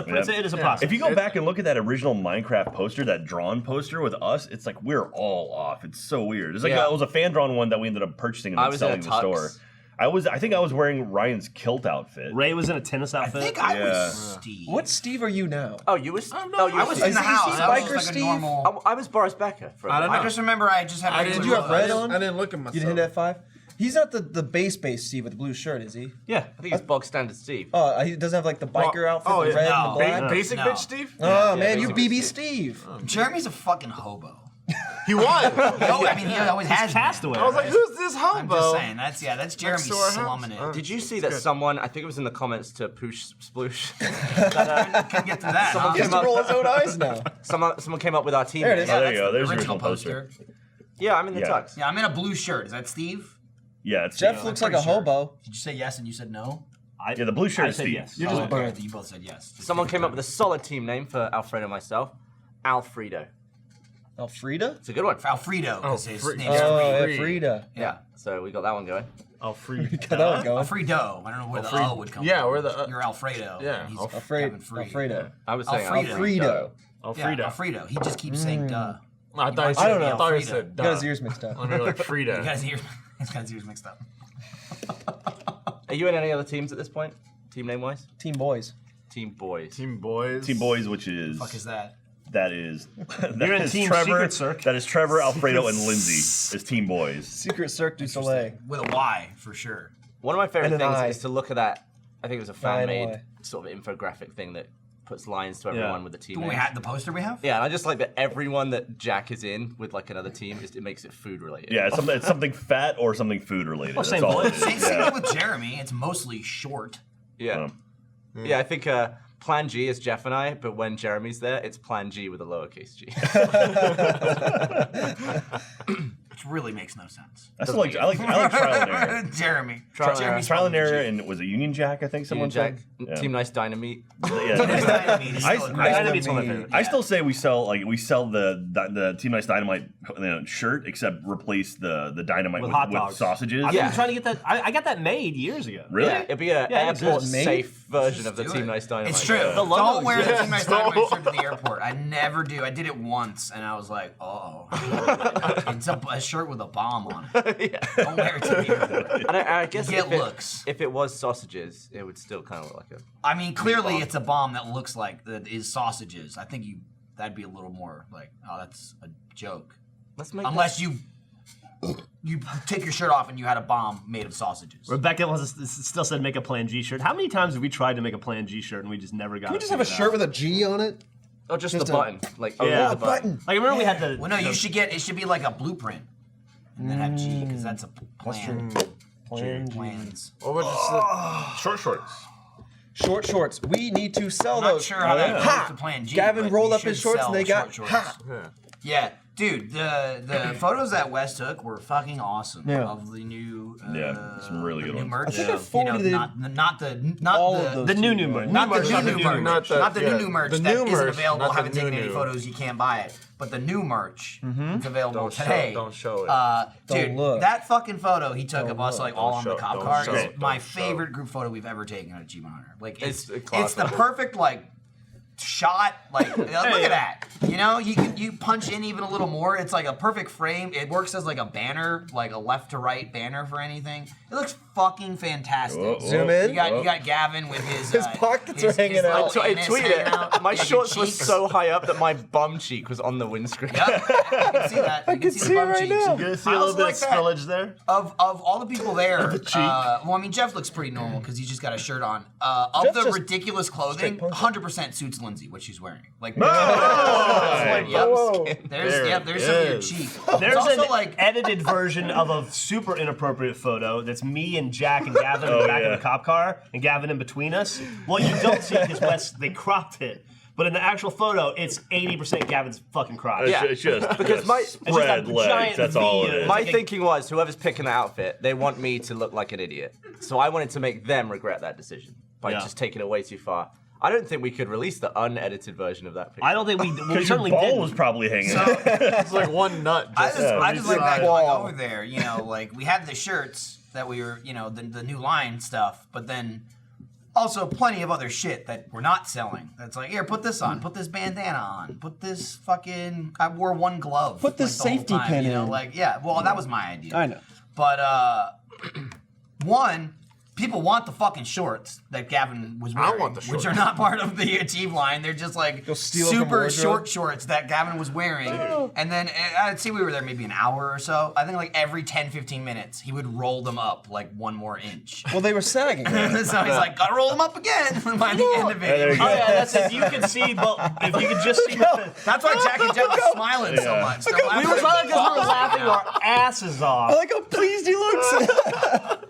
a process. If you go back and look at that original Minecraft poster, that drawn poster with us, it's like we're all off. It's so weird. It's like Yeah. it was a fan drawn one that we ended up purchasing and I then was in a selling in the store. tux. I think I was wearing Ryan's kilt outfit. Ray was in a tennis I outfit. think I Yeah. was Steve. What Steve are you now? Oh, you was? no, Oh, you I I was Steve. in the Is he house. I was Biker just like Steve? a normal. I was Boris Becker. For a I don't bit. know. I just remember I just had. I didn't. regular you have red clothes. on? I didn't look at myself. You didn't hit F5? He's not the base Steve with the blue shirt, is he? Yeah. I think he's bog standard Steve. Oh, he doesn't have like the biker outfit, oh, the yeah. red No. and the black? Basic No. bitch, Steve. Oh man, you basic BB bitch Steve. Jeremy's a fucking hobo. He was. No, I mean he always has. been. Castaway. I was like, who's this hobo? I'm just saying. That's Jeremy Next to our house? slumming it. Did you see that someone, I think it was in the comments to Poosh Sploosh, Couldn't get to that. Someone He has came to roll his own eyes now. someone came up with our team. There it is. Oh, there that's you go. the There's the original original poster. Yeah, I'm in the Yeah. tux. Yeah, I'm in a blue shirt. Is that Steve? Yeah, it's Jeff looks like a pretty sure. hobo. Did you say yes and you said no? Yeah, the blue shirt I is said Steve. yes. You're just Okay, burned. you both said yes. Just Someone give came it up with a solid team name for Alfredo and myself. Alfredo. Alfreda? It's a good one. Alfredo, because his Alfre- name's Oh, Alfredo. Alfreda. Yeah, so we got that one going. Oh, free. Got that one going. Alfredo. I don't know where the O would come Yeah, from. where the You're Alfredo. yeah, and he's Kevin Alfredo. Free. Alfredo. I was saying Alfredo. Alfredo. Alfredo. Yeah, Alfredo. He just keeps saying duh. I thought you I said, don't know. I thought you Alfredo. said, He got his duh. ears mixed up. I'm gonna be like He Frida. got his ears, he's got his ears mixed up. Are you in any other teams at this point? Team name wise? Team boys. Team boys. Team boys. Team Boys, which is Fuck is that? that is You're in is Team Trevor. Secret Circ. That is Trevor, Alfredo, and Lindsay is Team Boys. Secret Cirque du Soleil. With a Y, for sure. One of my favorite And an things eye. is to look at that. I think it was a Eye and fan-made eye. sort of infographic thing that puts lines to everyone with the team Do we names. have the poster we have? Yeah, and I just like that everyone that Jack is in with like another team, it makes it food related. Yeah, it's something fat or something food related. That's same all boys. it is. Same thing Yeah. with Jeremy. It's mostly short. Yeah. Yeah, I think Plan G is Jeff and I, but when Jeremy's there, it's Plan G with a lowercase g. Which really makes no sense. I still like I like Trial and Error. Jeremy. Trial and Jeremy's Trial and probably Error G. and was it Union Jack? I think someone Jack, said. Yeah. Team Nice Dynamite. Yeah. Dynamite is I- still a I- great Dynamite's one of my movie. favorites. I still say we sell the Team Nice Dynamite shirt, except replace the dynamite With with, hot with dogs. sausages. I've Yeah. been trying to get that. I got that made years ago. Really? Yeah, it'd be an Yeah, it airport exists. safe version of the Do Team it. Nice Dynamite. It's true. The logo Don't wear the exists. Team Nice Dynamite shirt to the airport. I never do. I did it once, and I was like, oh. It's a shirt with a bomb on it. Don't wear it to the airport. And I guess Get if it, looks. if it was sausages, it would still kind of look like a. I mean, clearly bomb. it's a bomb that looks like that is sausages. I think that'd be a little more like, oh, that's a joke. Let's make Unless you take your shirt off and you had a bomb made of sausages. Rebecca still said make a Plan G shirt. How many times have we tried to make a Plan G shirt and we just never got Can we it just have a figured shirt out? with a G on it? Oh, just Just the a- button. Like, Yeah. the button. Like, I remember we had the. Well, no, the- it should be like a blueprint, and then have G because that's a plan. Plan G. Plans. What was just short shorts? Short shorts. We need to sell I'm not those. sure how that Ha! goes to Plan G. Gavin but rolled you up his should shorts sell and they got short ha! shorts. Yeah, dude, the photos that Wes took were fucking awesome. Yeah. of the new some really the good new ones. merch. I think I You know, forwarded not all the of those the to new you, merch. not the merch, new merch, Not not the- the yeah, new merch the that new isn't merch, available. not the Haven't taken any new. photos. You can't buy it. But the new merch is available Don't show- today. don't show it. Dude, Don't look. that fucking photo he took of us look. like all on the show- cop don't car show is it, my don't show. favorite group photo we've ever taken at Achievement Hunter. Like It's a it's classic. the perfect like shot. Like look at that. You know, you punch in even a little more. It's like a perfect frame. It works as like a banner, like a left to right banner for anything. It looks fucking fantastic. Whoa, whoa. Zoom in. You got Gavin with his His pockets are hanging little out. I anus tweeted hanging it. out, My and your shorts were cheeks. so high up that my bum cheek was on the windscreen. Yep, I can see that. I can see the it bum right cheeks. now. You gonna see I a little also bit like of that. spillage there? Of all the people there, The cheek. well, I mean, Jeff looks pretty normal because he's just got a shirt on. Of Jeff the just ridiculous clothing, straight punch. 100% suits Lindsay what she's wearing. Like, Right. yep, Whoa. there's some of your cheek. There's It's also an like edited version of a super inappropriate photo that's me and Jack and Gavin in the Oh, back yeah. of the cop car and Gavin in between us. Well, you don't see it because Wes, they cropped it. But in the actual photo, it's 80% Gavin's fucking crotch. Yeah. It's just Because my- It's just a spread legs. giant That's V. all it is. My thinking was, whoever's picking the outfit, they want me to look like an idiot. So I wanted to make them regret that decision by just taking it way too far. I don't think we could release the unedited version of that picture. I don't think we Because certainly your ball didn't. was probably hanging. It's like one nut. I Just just like that Wall. going over there. You know, like we had the shirts that we were, you know, the new line stuff, but then also plenty of other shit that we're not selling. That's like, here, put this on, put this bandana on, put this fucking. I wore one glove. Put this like, the whole safety time, pin you know, in. like yeah. Well, that was my idea. I know. But one, people want the fucking shorts that Gavin was wearing, want the which shorts. are not part of the Achieve line. They're just like steal from super wardrobe? short shorts that Gavin was wearing. And then I'd say we were there maybe an hour or so. I think like every 10-15 minutes, he would roll them up like 1 more inch. Well, they were sagging. So he's like, gotta roll them up again by the end of there it. you go. Oh yeah, that's if you could see, but if you could just see. That's why Jack and Jet was smiling so Yeah. much. They're We laughing. were smiling because we were laughing our asses off. I like how pleased he looks.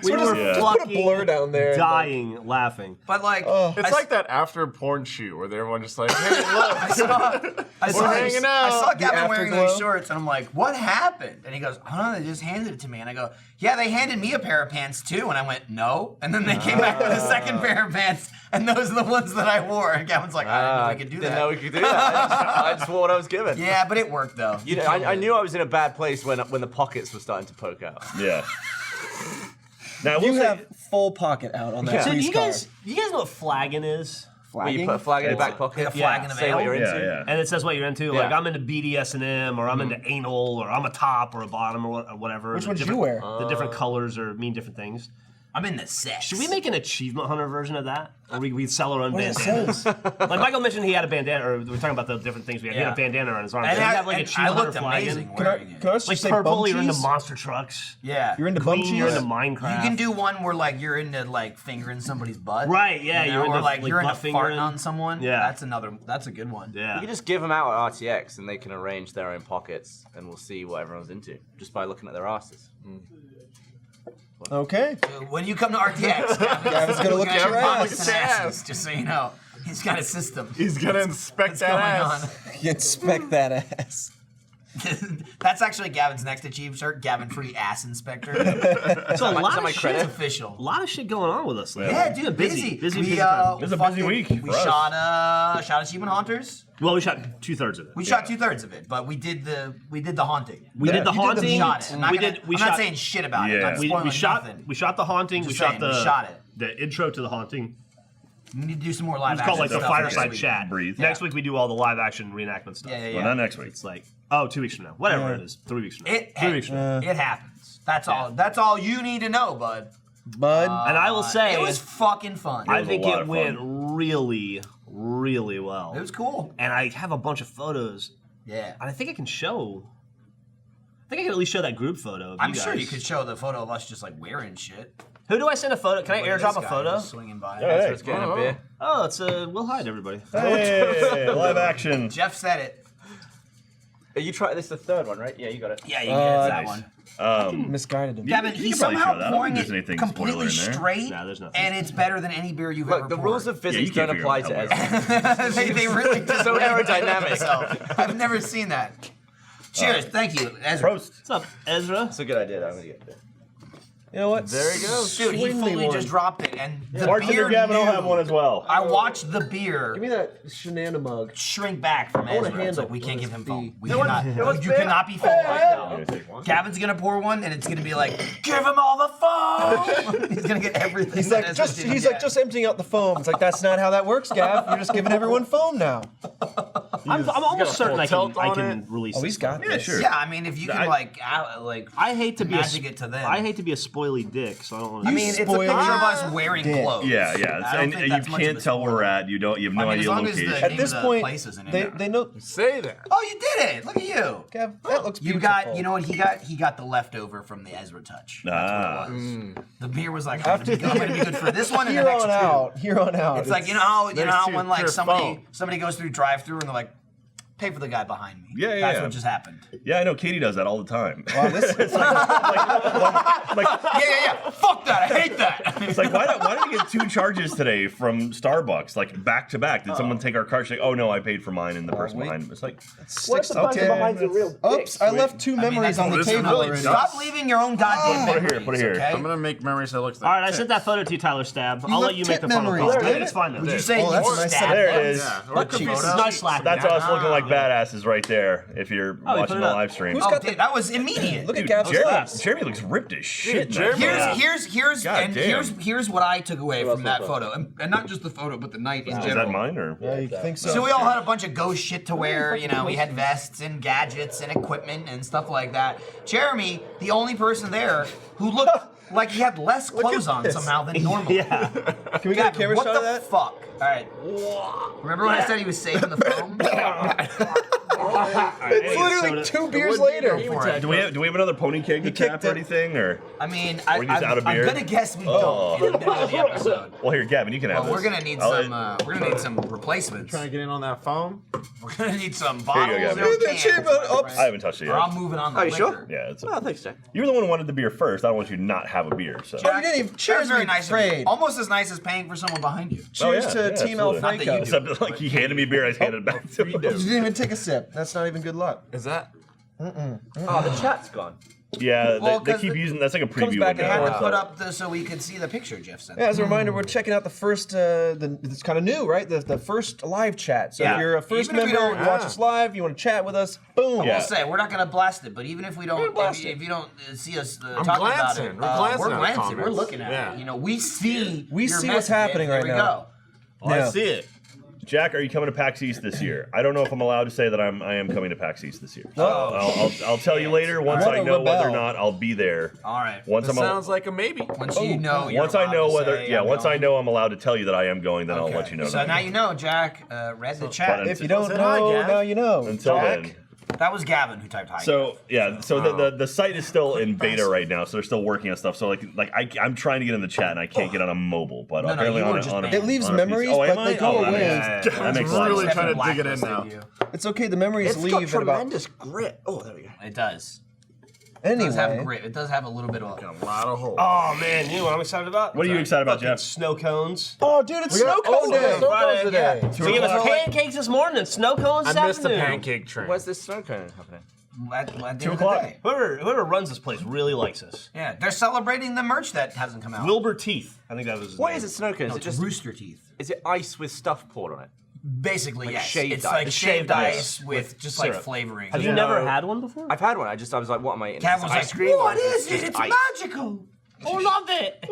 We just were put a blur down there. dying laughing. But like, It's like that after porn shoot where they're everyone just like, hey, look. I saw hanging out. I saw Gavin wearing those afterglow. shorts, and I'm like, "What happened?" And he goes, "I don't know. They just handed it to me." And I go, "Yeah, they handed me a pair of pants too." And I went, "No." And then they came back with a second pair of pants, and those are the ones that I wore. And Gavin's like, "I didn't know we could do Didn't that." know we could do that. I just wore what I was given. Yeah, but it worked though. You know, I knew I was in a bad place when the pockets were starting to poke out. Yeah. Now You we'll say, have full pocket out on that. Yeah. So do police you guys know what flagging is? Where you put a flag in your back pocket. Like a flag in the Say what mail. you're into. yeah. And it says what you're into. Like Yeah. I'm into BDSM, or I'm into anal, or I'm a top or a bottom or whatever. Which The one did you different- wear? The different colors or mean different things. I'm in the sex. Should we make an achievement hunter version of that? Or we sell our own What does it bandanas? say? Like Michael mentioned he had a bandana, or we were talking about the different things we had. He had a bandana on his arm. And Does he I, have like and achievement I looked hunter flagging? amazing Can I, wearing it. can I also Like say purple, bum you're into cheese? monster trucks. Yeah. You're into bum Green, you're cheese? into Minecraft. You can do one where like you're into like fingering somebody's butt. Right, yeah, You know, you're into or like you're into butt fingering. farting on someone. Yeah. That's a good one. Yeah. You can just give them out at RTX and they can arrange their own pockets and we'll see what everyone's into just by looking at their asses. Okay. When you come to RTX, Gavin's gonna look at your pockets ass. and asses, just so you know. He's got a system. He's gonna inspect What's that going ass. You inspect that ass. on? That's actually Gavin's next Achieve shirt, Gavin Free Ass Inspector. So a Is lot that of my shit. credit? It's official. A lot of shit going on with us lately. Yeah, dude, busy we, time. It was a busy week We for us. shot Achievement Hunters. Well, we shot 2/3 of it. We shot 2/3 of it, but we did the haunting. We did the haunting. Shot it. I'm not, we gonna, did. We I'm shot. not saying shit about it. I'm Yeah. not we spoiling shot. nothing. We shot the haunting. Just we shot saying, the. we shot it. The intro to the haunting. We need to do some more live It's action called like the stuff next fireside week. chat. Breathe. Next week we do all the live action reenactment stuff. Yeah, yeah, Well, yeah. not next week. It's like 2 weeks from now. Whatever it is. 3 weeks from now. 3 weeks from now. It happens. That's all. That's all you need to know, bud. Bud. And I will say, It was fucking fun. I was a think lot it of went fun. really, really well. It was cool. And I have a bunch of photos. Yeah. And I think I can show. I think I can at least show that group photo. Of I'm you sure guys. you could show the photo of us just like wearing shit. Who do I send a photo? Can I Look at airdrop this a guy photo? just swinging by. Hey. So it's getting a beer. Oh, it's Will Hyde, everybody. Hey, live action. Jeff said it. You tried this is the third one, right? Yeah, you got it. Yeah, you can get that nice. one. Misguided him. Gavin, you he's can probably show somehow that. I don't pouring think it there's anything completely spoiler in there. straight, Nah, there's nothing. and it's better than any beer you've ever Look, the poured. rules of physics you can't don't figure apply out to how it Ezra. they really do. So aerodynamic. So, I've never seen that. Cheers, thank you, Ezra. Prost. What's up, Ezra? That's a good idea. I'm gonna get it. You know what? There he goes. Dude, he Swing me fully one. just dropped it, and the Bartender beer Gavin will knew. have one as well. I watched the beer Give me that shenana mug. shrink back from want a Ezra. It's handle. like, we can't give him foam. Be- We cannot. You cannot be full right now. Gavin's gonna pour one, and it's gonna be like, give him all the foam. He's gonna get everything. He's that like Ezra just didn't he's get. like just emptying out the foam. It's like that's not how that works, Gav. You're just giving everyone foam now. I'm almost certain I tilt can on release Oh, this. he's got this. Sure. Yeah, I mean, if you can like I hate to be magic it to them. I hate to be a spoily dick, so I don't want to. I mean, it's a spoiled picture of us wearing dick. clothes. Yeah, yeah. I don't And think you that's much of can't a tell where we're spoiler. at. You have no I mean, as idea long as the location. At name this of the point, place isn't in they there. know. Say that. Oh, you did it! Look at you. Gav, that looks You beautiful. got, you know what he got? He got the leftover from the Ezra touch. That's what it was. The beer was like, I'm gonna be good for this one and the Here next on two. out. Here on out. It's like you know how There's two when like pure somebody foam. somebody goes through drive-through and they're like, pay for the guy behind me. Yeah, yeah, That's yeah. what just happened. Yeah, I know. Katie does that all the time. Wow, this It's like, Yeah. Fuck that. I hate that. it's like why did we get 2 charges today from Starbucks, like back to back? Did someone take our car? She's like, oh no, I paid for mine, and the person behind me. It's like, What if the person behind's a real dick? Oops, I left 2 memories on the this is table really already. Stop leaving your own goddamn Put it memories. here, put it here. Okay? I'm gonna make memories that looks like All right, I sent that photo to you, Tyler Stab. I'll let left you make tit the final memories, call. damn it. It's fine though. Would you say Oh, that's you a nice stabbed there it them? is. Yeah, or Butt cookies. cheeks. Nice slap. That's us looking like badasses right there. If you're put watching it the up. live stream. Who's Oh, got dude, the- that was immediate. Look at Dude, Gav's face. Jeremy looks ripped as shit. Jeremy- Here's God and damn. here's what I took away from that photo, and not just the photo, but the night in Is general. that mine or? Yeah, you think so? So we all had a bunch of ghost shit to wear, you know, we had vests and gadgets and equipment and stuff like that. Jeremy, the only person there who looked like he had less clothes on this. somehow than normal. Yeah. Can we get a camera what shot the of that? fuck? All right. Remember when I said he was saving the foam? It's literally 2 beers later. Do we have another pony keg to kicked tap or it. anything or? I mean, Or you just out of I'm beer? gonna guess we Oh. don't in the middle of the episode. Well, here, Gavin, you can have Well, this. we're gonna need some replacements. Trying to get in on that foam. We're gonna need some Here bottles you go, or Gavin. cans. Oops. I haven't touched it Or I'm yet. moving on the Are you liquor. sure? Yeah, it's. Oh, thanks, Jack. You were the one who wanted the beer first. I don't want you to not have a beer. So. Oh, you didn't even That was cheers. very nice of you. Afraid. Almost as nice as paying for someone behind you. Cheers Oh, to yeah, Team absolutely. Not that you Alfredo. do. Except like he handed me beer, I just handed it back to him. You didn't even take a sip. That's not even good luck. Is that? Oh, the chat's gone. Yeah, Well, they 'cause keep using that's like a comes preview back They and window. had to forth. put up so we could see the picture Jeff sent. Yeah, as a reminder, we're checking out the first, it's kind of new, right? The first live chat. So Yeah. if you're a first Even if we member, don't- you watch us live, you want to chat with us, boom. Yeah. We'll say we're not gonna blast it, but even if we don't, blast if you don't see us I'm talking glancing. about it, We're glancing we're at glancing. comments. We're looking at Yeah. it. You know, we see. We your see what's messages. happening There right we now. go. Oh, Yeah. I see it. Jack, are you coming to PAX East this year? I don't know if I'm allowed to say that I am coming to PAX East this year. So I'll tell you later. Once What I a know whether or rebel. not I'll be there. All right. Once That I'm sounds like a maybe. Once you know. you're once I allowed know to whether say, I'm once I going. know I'm allowed to tell you that I am going, then I'll Okay. let you know. So that. now you know, Jack. Read the but chat. If you don't Say hi, know, Gav. now you know. Until Jack. then. That was Gavin who typed hi. So yeah, so the site is still in beta right now, so they're still working on stuff. So I'm trying to get in the chat and I can't get on a mobile, but No, apparently you on were a, just on a banned. It leaves on a piece- memories, oh, am but I? they go Oh, away. That makes a lot of really sense. trying to dig it in Blacklisted now. you. It's okay, the memories It's got leave in about. tremendous grit. Oh, there we go. It does. It does have Anyway. grit. It does have a little bit of. Got a lot of holes. Oh man, you know what I'm excited about? What are you excited about, Fucking Jeff? Snow cones. Oh, dude, it's snow cone day. Snow cones today. So we gave us pancakes this morning and snow cones this I missed the afternoon. pancake train. Where's this snow cone happening? At the end 2 of the o'clock. day. Whoever runs this place really likes us. Yeah, they're celebrating the merch that hasn't come out. Wilbur Teeth. I think that was his What name. is it, snow cone? No, Is it it's just Rooster Teeth. is it ice with stuff poured on it? Basically, yes. shaved It's ice. like It's shaved shaved ice ice with just like syrup. flavoring. Have you never had one before? I've had one. I was like, what am I eating? Cav Is was it like, ice cream? what or is just it? It's ice? magical. Oh, love it.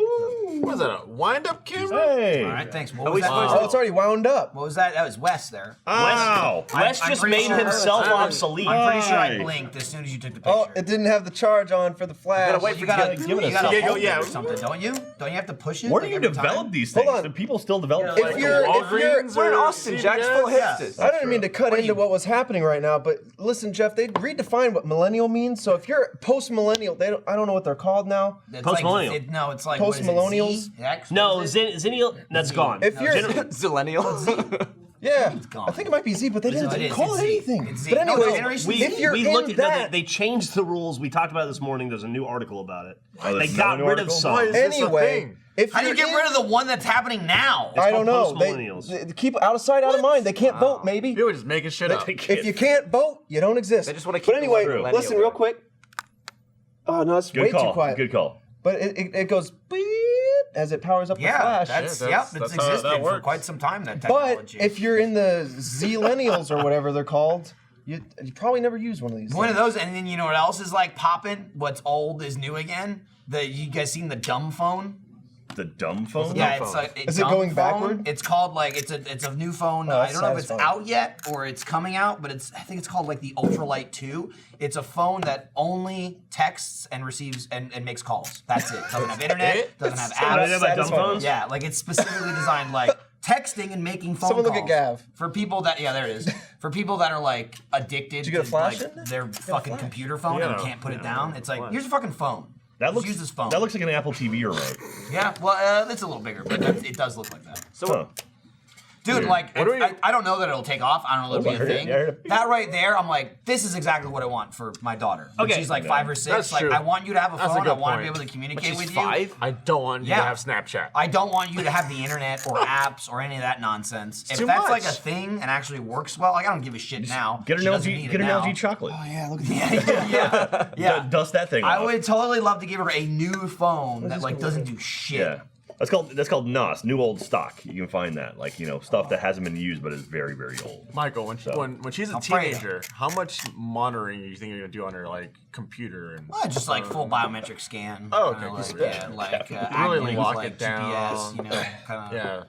What is that, a wind-up camera? Hey! All right, thanks. What Are was we that? supposed Oh, it's already wound up. What was that? That was Wes there. Ow! Wes I'm just pretty made sure- himself I'm obsolete. I'm pretty sure I Hi. blinked as soon as you took the picture. Oh, it didn't have the charge on for the flash. gotta wait for you gotta, give you it a gotta second. hold it Yeah. or something, don't you? Don't you have to push it? Where do like you every develop time? these Hold things? on. Do people still develop? If you're, We're in Austin, Jack. It's full of hipsters. I didn't mean to cut into what was happening right now, but listen, Jeff, they redefined what millennial means. So if you're post-millennial, I don't know what they're called now. It's Post-millennial. Like, no, it's like what is it, Post-millennials? Z? X? No, What is it? Zennial, that's gone. If you're, Zillennial. yeah, gone. I think it might be Z, but they No, it didn't is. call It's it Z. anything. It's Z. But No, anyway, Generation we, if you're we in looked at that, they changed the rules. We talked about it this morning. There's a new article about it. Oh, They there's got another rid of article? some. Why is this a anyway, thing? if How do you you're get rid of the one that's happening now? I don't know. called post-millennials. They keep out of sight, out of mind. They can't vote. Maybe You were just making shit up. if you can't vote, you don't exist. They just wanna But keep the anyway, word millennial listen real going. quick. Oh no, it's Good way call. too quiet. Good call. But it goes beep as it powers up the Yeah, flash. that's Yeah, yep. that's It's how that existed for works. quite some time. That But technology. if you're in the Z-lennials or whatever they're called, you probably never use one of these. one of things. those, and then you know what else is like popping? What's old is new again. You guys seen the dumb phone? The dumb phone? Yeah, it's like Is it dumb going phone. backward? It's called like it's a new phone. Oh, I that's don't know if it's satisfying. out yet or it's coming out, but I think it's called like the Ultralight 2. It's a phone that only texts and receives and makes calls. That's it. Doesn't have internet. Doesn't have I know apps. about dumb satisfying. phones. Yeah, like it's specifically designed like texting and making phone Someone look calls. at Gav. For people that there it is. For people that are like addicted you get a to flash like in there? their fucking computer phone and Yeah, can't put it yeah, down. It's like flash. here's a fucking phone. That Just looks. use this phone. That looks like an Apple TV remote. Yeah, well, it's a little bigger, but it does look like that. So Huh. Dude, like, I don't know that it'll take off. I don't know if it'll be a thing. That right there, I'm like, this is exactly what I want for my daughter. When she's like 5 or 6. That's like, true. I want you to have a phone. I want to point. be able to communicate with you. 5? I don't want you to have Snapchat. I don't want you to have the internet or apps or any of that nonsense. If that's like a thing and actually works well, like I don't give a shit now. Get an LG chocolate. Oh yeah, look at yeah. Dust that thing I off. would totally love to give her a new phone that like doesn't do shit. Yeah. That's called NOS, new old stock. You can find that, like, you know, stuff that hasn't been used but is very, very old. Michael, when she's a teenager, how much monitoring do you think you're gonna do on her like computer and? Well, just like full biometric scan. Oh, okay. Really lock like it down. GPS, you know, kind of.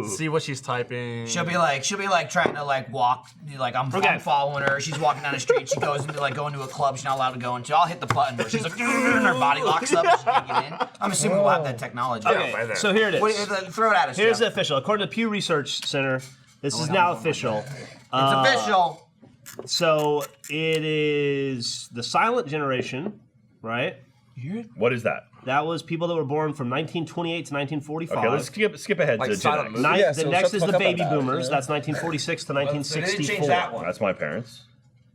Yeah. See what she's typing. She'll be like trying to like walk, like I'm following her. She's walking down the street. She goes into like going to a club she's not allowed to go into. I'll hit the button where she's like, and her body locks up. And she can't get in. I'm assuming we'll have that technology. Okay, so here it is. Throw it at us. Here's the Jeff. official. According to Pew Research Center, this is now official. It's official. So it is the silent generation, right? What is that? That was people that were born from 1928 to 1945. Okay, let's skip ahead to silent Gen X. The next is the baby boomers. That's 1946 to 1964. They didn't change that one. That's my parents.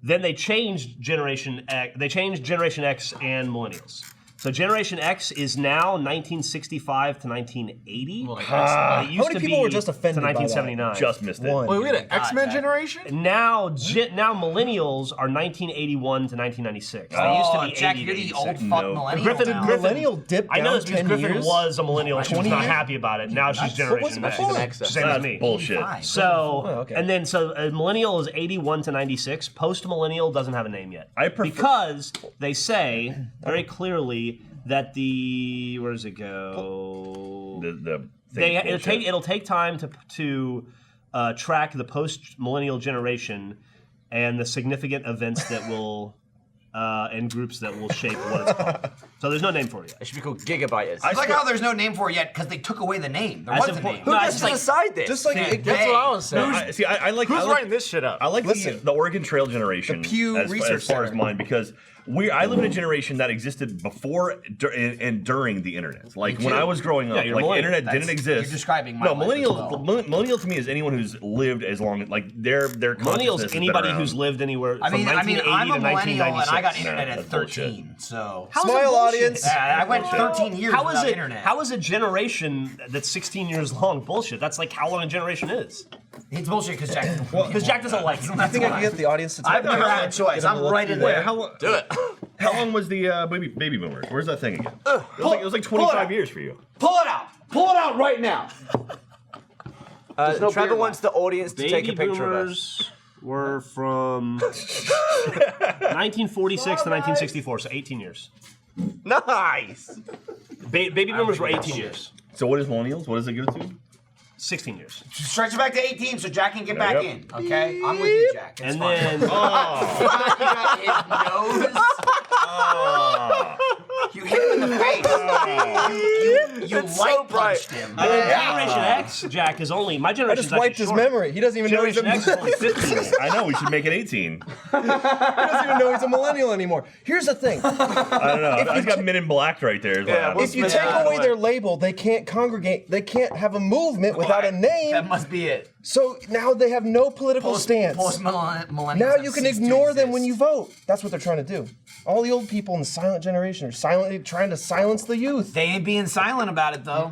Then they changed Generation X. They changed Generation X and Millennials. So Generation X is now 1965 to 1980. How many people were just offended to 1979. Just missed it. One. Wait, we had an X-Men generation? Now Millennials are 1981 to 1996. They used to be Jack, 80 you're to the 86. old fuck No. millennial Griffin, now. Griffin, Millennial dipped I know down this because 10 Griffin years? was a millennial and she was 20 not years? happy about it. Now she's Generation X. She's an X. Same as That's me. bullshit. So, okay. and then so a millennial is 81 to 96. Post-millennial doesn't have a name yet. Because they say very clearly that where does it go? It'll take time to track the post-millennial generation and the significant events that will and groups that will shape what it's called. So there's no name for it yet. It should be called gigabytes. I like how there's no name for it yet because they took away the name. There was a name. Who gets to decide this? Just like That's what I was saying. I like. Who's writing this shit up? I like the Oregon Trail generation The Pew as Research far as Center. mine because I live in a generation that existed before and during the internet. Like when I was growing up, you're like millennial. internet didn't exist. You're describing my no life as millennial. well. Millennial to me is anyone who's lived as long. Like their Millennials, consciousness anybody has been who's around. lived anywhere from I mean, 1980 I'm a to millennial and I got 1996. internet Nah, at that's 13, so. Smile, audience. I went 13 years How is without it? internet. How is a generation that's 16 years long bullshit? That's like how long a generation is. It's bullshit because Jack. Because Jack doesn't like it. I think I can get the audience to I've never had a choice. I'm right in there. Do it. How long was the baby boomers? Where's that thing again? It was like 25 years for you. Pull it out. Pull it out right now. Trevor wants the audience to take a picture of us. Boomers were from 1946 to 1964, so 18 years. Nice. Baby boomers were 18 years. So what is millennials? What does it go to? 16 years. Stretch it back to 18 so Jack can get back Yep. in. Okay? I'm with you, Jack. It's And fine. then You got his nose. You hit him in the face. You It's so light bright. punched him. Generation X, Jack, is only my I generation. just wiped his memory. He doesn't even know he's Generation X is a only 15. I know we should make it 18. he doesn't even know he's a millennial anymore. Here's the thing: I don't know. I just got Men in Black right there. Is what happened. if you take away their label, they can't congregate. They can't have a movement without a That name. must be it. So now they have no political stance. Post-millennials. Now you can ignore them when you vote. That's what they're trying to do. All the old people in the silent generation are silently trying to silence the youth. They ain't being silent about it though.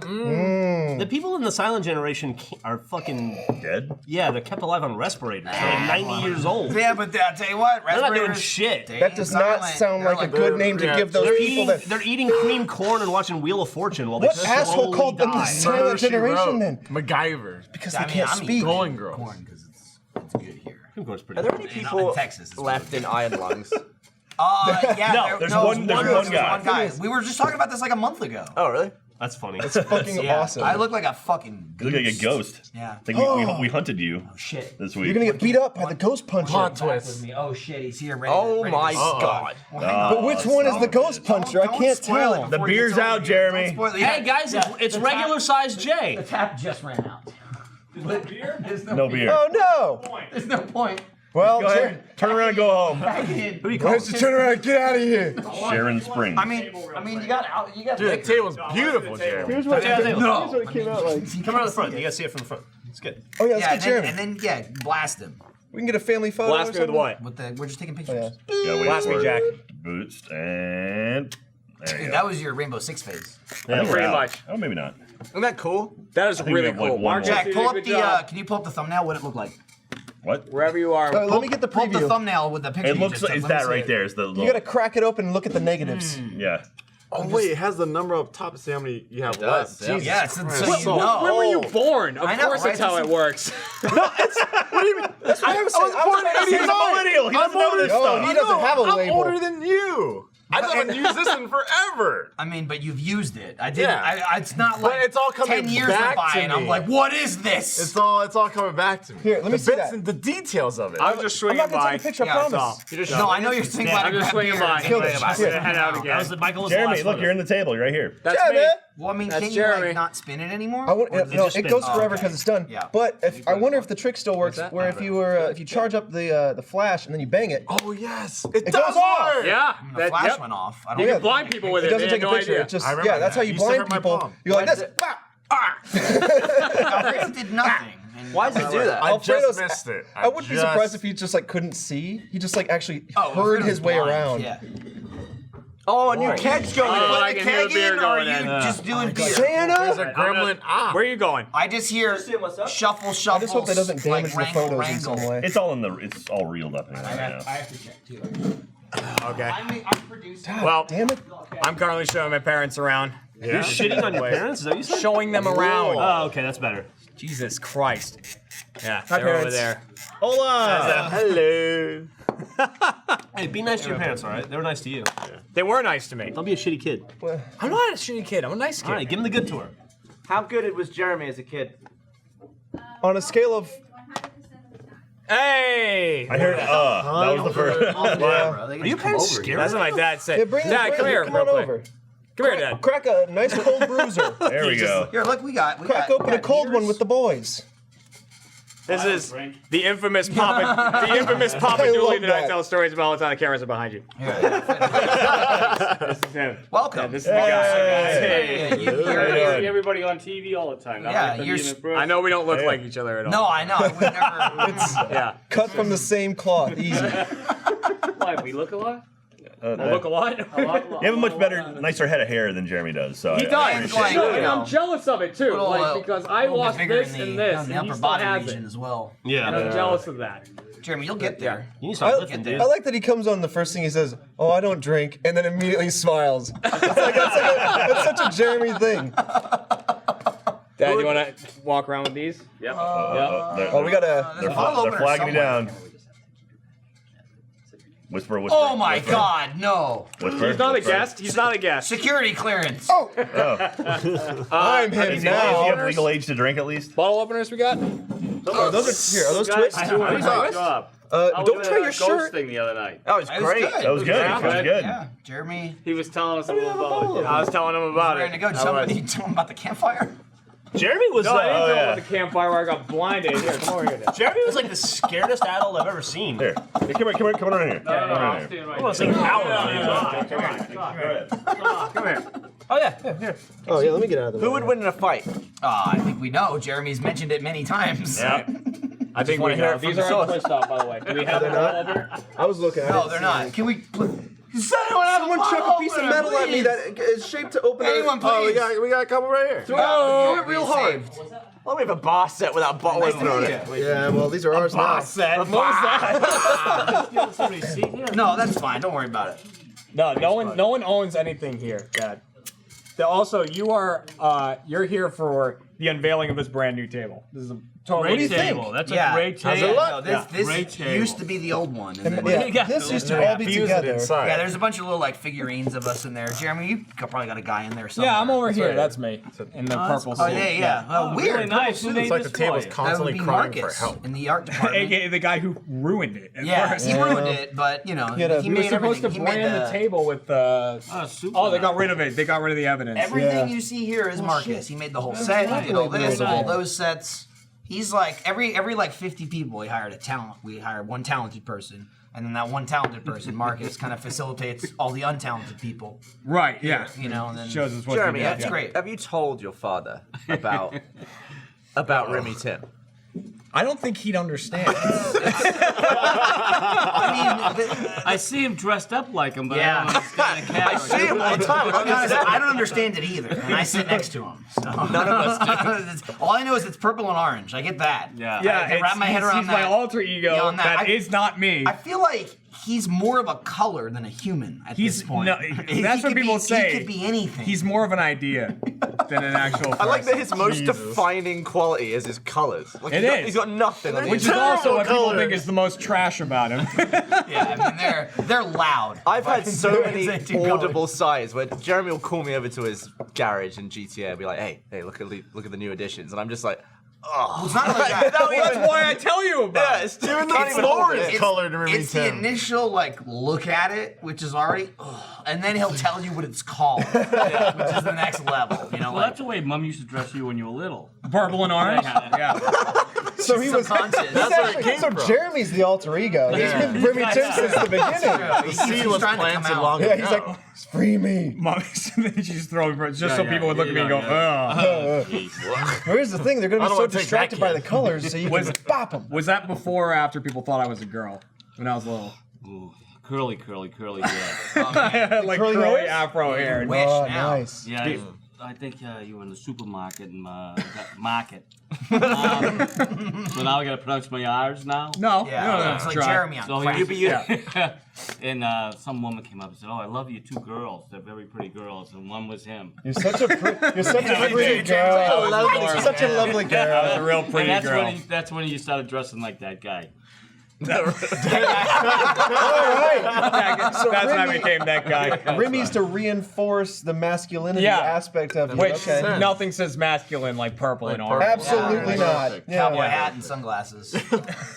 The people in the silent generation are fucking Dead? yeah. They're kept alive on respirators. They're like 90 years old. Yeah, but I'll tell you what, They're not doing respirators, shit. they That ain't does not silent. sound They're like a good name to give those They're people eating, that. they're eating cream corn and watching Wheel of Fortune while they What asshole slowly called them the die. silent Murder, She generation Wrote, then? MacGyver. Because I they mean, can't I'm speak. eating Golden Girls. corn because it's good here. Cream corn's pretty Are there good. any Not people in Texas, it's left in Iron Lungs? Yeah, No, there's one guy. We were just talking about this like a month ago. Oh, really? That's funny. Fucking Yeah, awesome. I look like a fucking You look like a ghost. Yeah. I think we hunted you Shit. this week. You're gonna get beat up by the ghost puncher. Plot Back with twist. me. Oh shit, he's here. Ready Oh ready to my go. God. But which one is the ghost puncher? I can't spoil it tell. The before you beer's tell out, me. Jeremy. Don't spoil it. Hey guys, it's regular size J. The tap just ran out. There's No beer. Oh no! There's no point. Well, Go ahead. Turn around and go home. Back in. why don't you turn around and get out of here? Sharon Springs. I mean, you got. Dude, that table's beautiful, Jeremy. Here's what Yeah, it came out like. Come around the front. You gotta see it from the front. It's good. Oh yeah, let's get and Jeremy. then yeah, blast him. We can get a family photo. Blast me with what? We're just taking pictures. Blast me, Jack. Boost and there you Dude, go. that was your Rainbow Six phase. Yeah, we're Pretty out. much. Oh, maybe not. Isn't that cool? That is think really we have, like, cool. one Mark, more. Jack, you pull did a up good the. job. Can you pull up the thumbnail? What it looked like? What? Wherever you are. Let me get the Pull up the preview. thumbnail with the picture. It you looks just like took. it's Let me that see right it. there. Is the You gotta crack it open and look at the negatives. yeah. Oh wait, it has the number up top to say how many you have left. yeah. Jesus Yeah, so Christ. you know. When were you born? Of I know, course right? that's how it works. I was born in He's a millennial. He doesn't know this No, stuff. he doesn't have a I'm label. older than you. I haven't used this in forever. I mean, but you've used it. I didn't. Yeah. It's not But like it's all coming 10 years back went by to and I'm me. like, what is this? It's all coming back to me. Here, let me the see bits that. and the details of it. I'm just I'm swinging not gonna by. take a picture. Yeah, I promise. no, I know you're thinking about I'm just swinging by. Kill this. I'm Here. gonna head out That again. was the Michael was the Jeremy, last look, photo. you're in the table. You're right here. That's Yeah, me. man. Well, I mean, That's can you Jeremy. like not spin it anymore? I wouldn't, Or does no, just it spin? goes Oh, forever okay. because it's done. Yeah. But I wonder if the trick still works. Where if you charge up the flash and then you bang it, Oh yes, it does goes off. work. Yeah. The flash went off. I don't You know. can blind people with It it. doesn't They take a have no picture. idea. It just I remember that's how that. you Used to blind hurt my people. palm. You go like Why this. does it- It did nothing. And Why does it do that? I Alfredo's- just missed it. I wouldn't be surprised if he just like couldn't see. He just like actually heard Alfredo's his way blind, around. Yeah. Oh, a new keg's going Oh, in. I can hear the beer Or are going in. you just doing beer? There's Santa. a gremlin. Where are you going? I just hear shuffle, shuffle. I just hope that doesn't damage like, the wrangle, photos in some wrangle. way. It's all in the. It's all reeled up anyway. Right now. have to check too. Okay. I'm producing. Well, Damn it. I'm currently showing my parents around. You're shitting on your parents? Is that what you said? Showing them around. Oh, okay, that's better. Jesus Christ. Yeah, Hi, they're over parents. there. Hola. Hello. Hey, be nice to your parents, all right? They were nice to you. They were nice to me. Don't be a shitty kid. I'm not a shitty kid. I'm a nice kid. All right, give him the good tour. How good was Jeremy as a kid? On a scale of Hey! I heard. That was the first. Are your parents scared? That's what my dad said. yeah, bring Dad, come here, come real on quick. over. Come here, Dad. Crack a nice cold bruiser. There we go. Here, look, we got. Crack open a cold one with the boys. This is the infamous Papa, the infamous Papa I Dooley love that I that. tell stories about all the time. The cameras are behind you. This is him. Welcome. Yeah, this is the guy. Hey, How you doing? everybody on TV all the time. Yeah, you're. I know we don't look like each other at all. No, I know. We never. Yeah. Cut from the same cloth. Easy. Why, we look a lot? Look a lot. A lot. You have a much better, nicer head of hair than Jeremy does. So He I does. appreciate Like, it. And I'm jealous of it too, Little, like because I little bit lost bigger this in and the, this, on the and he upper still body has region it. as well. And Yeah. I'm jealous of that. Jeremy, you'll get there. You need to start I, looking, dude. I like that he comes on the first thing he says, "Oh, I don't drink," and then immediately smiles. That's such a Jeremy thing. Dad, you want to walk around with these? Yep. Oh, we gotta. There's a bottle They're opener flagging me somewhere. down. Whisper, whisper. Oh my whisper, God, no! Whisper, He's not a whisper. guest. He's not a guest. Security clearance. Oh. I'm Is him he, is he now. of legal age to drink at least? Bottle openers we got? Are those here? Are those twists? I do a good job. Don't try your shirt. thing the other night. That was That was great. good. That was good. That was good. Yeah, Jeremy. He was telling us a little about it. I was telling him about Ready to it. go. Somebody tell him about the campfire. Jeremy was No, I didn't tell him yeah. about the campfire where I got blinded. Here, come over here, Dad. Jeremy was like the scaredest adult I've ever seen. Here. Hey, come on in here. No, Come on in I'm here. staying I right want to here. say power. Come here. Oh yeah, here. Oh yeah, let me get out of the way. Who would win in a fight? I think we know. Jeremy's mentioned it many times. Yep. I think wanna we hear have. it from These the are source. Twist off, by the way. Do we have them all over? I was looking. No, they're not. Can we? Someone chuck a piece of metal at me that is shaped to open Anyone, it. please. Oh, we got a couple right here. Do it real hard. Well, we have a bar set without a bottle opener on it. Yeah, well, these are ours now. What was that? No, that's fine. Don't worry about it. No one owns anything here, Dad. Also, you're here for the unveiling of this brand new table. This is a totally Great table. That's a Yeah. great How's it table. look? No, this Great table. used to be the old one. And then, Yeah, this used to all be Fuse it together. inside. yeah, there's a bunch of little like figurines of us in there. Jeremy, you probably got a guy in there somewhere. Yeah, I'm over here. That's me. In the purple Oh suit. yeah. Oh, weird. Really nice. Who It's made like this the table's for you? That would constantly be crying for Marcus help. in the art department. AKA the guy who ruined it. at Yeah, first. he ruined it, but you know, He had a- he we He was made supposed everything. to He made brand the table with super Oh, they nice. got rid of it. They got rid of the evidence. Everything Yeah. you see here is Marcus. He made the whole set. He did all this, all those sets. He's like every like 50 people. He hired a talent. We hired one talented person, and then that one talented person, Marcus, kind of facilitates all the untalented people. Right. Yeah. You know, and then Shows us what Jeremy, to do. that's great. have you told your father about Remy Tim? I don't think he'd understand. I see him dressed up like him, but I don't understand the character. I see him all the time. I don't understand it either, and I sit next to him. So. None of us do. All I know is it's purple and orange. I get that. Yeah. I can wrap my head around he's that. my alter ego. Beyond That is not me. I feel like he's more of a color than a human at this point. No, that's what people say. He could be anything. He's more of an idea than an actual person. I like that his most defining quality is his colors. Like he's got nothing on Which is also what people think is the most trash about him. Yeah, I mean they're loud. I've had so many audible sighs where Jeremy will call me over to his garage in GTA and be like, hey, look at the new additions, and I'm just like, oh, it's not like that. That's why I tell you about. Yeah, it's Even the floor is colored in It's the initial look at it, which is already, and then he'll tell you what it's called, which is the next level. You know, Well, that's the way Mum used to dress you when you were little. Purple and orange. Yeah. So he was. subconscious. That's where it came So from. Jeremy's the alter ego. He's been Remy Tim since the beginning. The seed was planted long Yeah, ago. he's like, free me. Mom, she just throw me just so people would look at me and go, ugh. Here's the thing: they're gonna I be don't so wanna take that distracted by kid. the colors, so you can just bop them. Was that before or after people thought I was a girl when I was little? Ooh, curly hair. I had like Curly curly hairs? afro hair. Wish Oh, now. nice. Yeah, I think you were in the supermarket and market. So now I gotta pronounce my R's now. No, Yeah, no, no, it's like try. Jeremy on So crack. and some woman came up and said, "Oh, I love you, two girls. They're very pretty girls, and one was him." You're such a pretty Such girl. Such a lovely That was a girl. real pretty And girl. that's when you started dressing like that guy. All right. That's So how I Remy- became that guy. Remy's to reinforce the masculinity Yeah. aspect of you. Which Okay. nothing says masculine like purple and orange. Absolutely not. Cowboy Yeah. hat and sunglasses.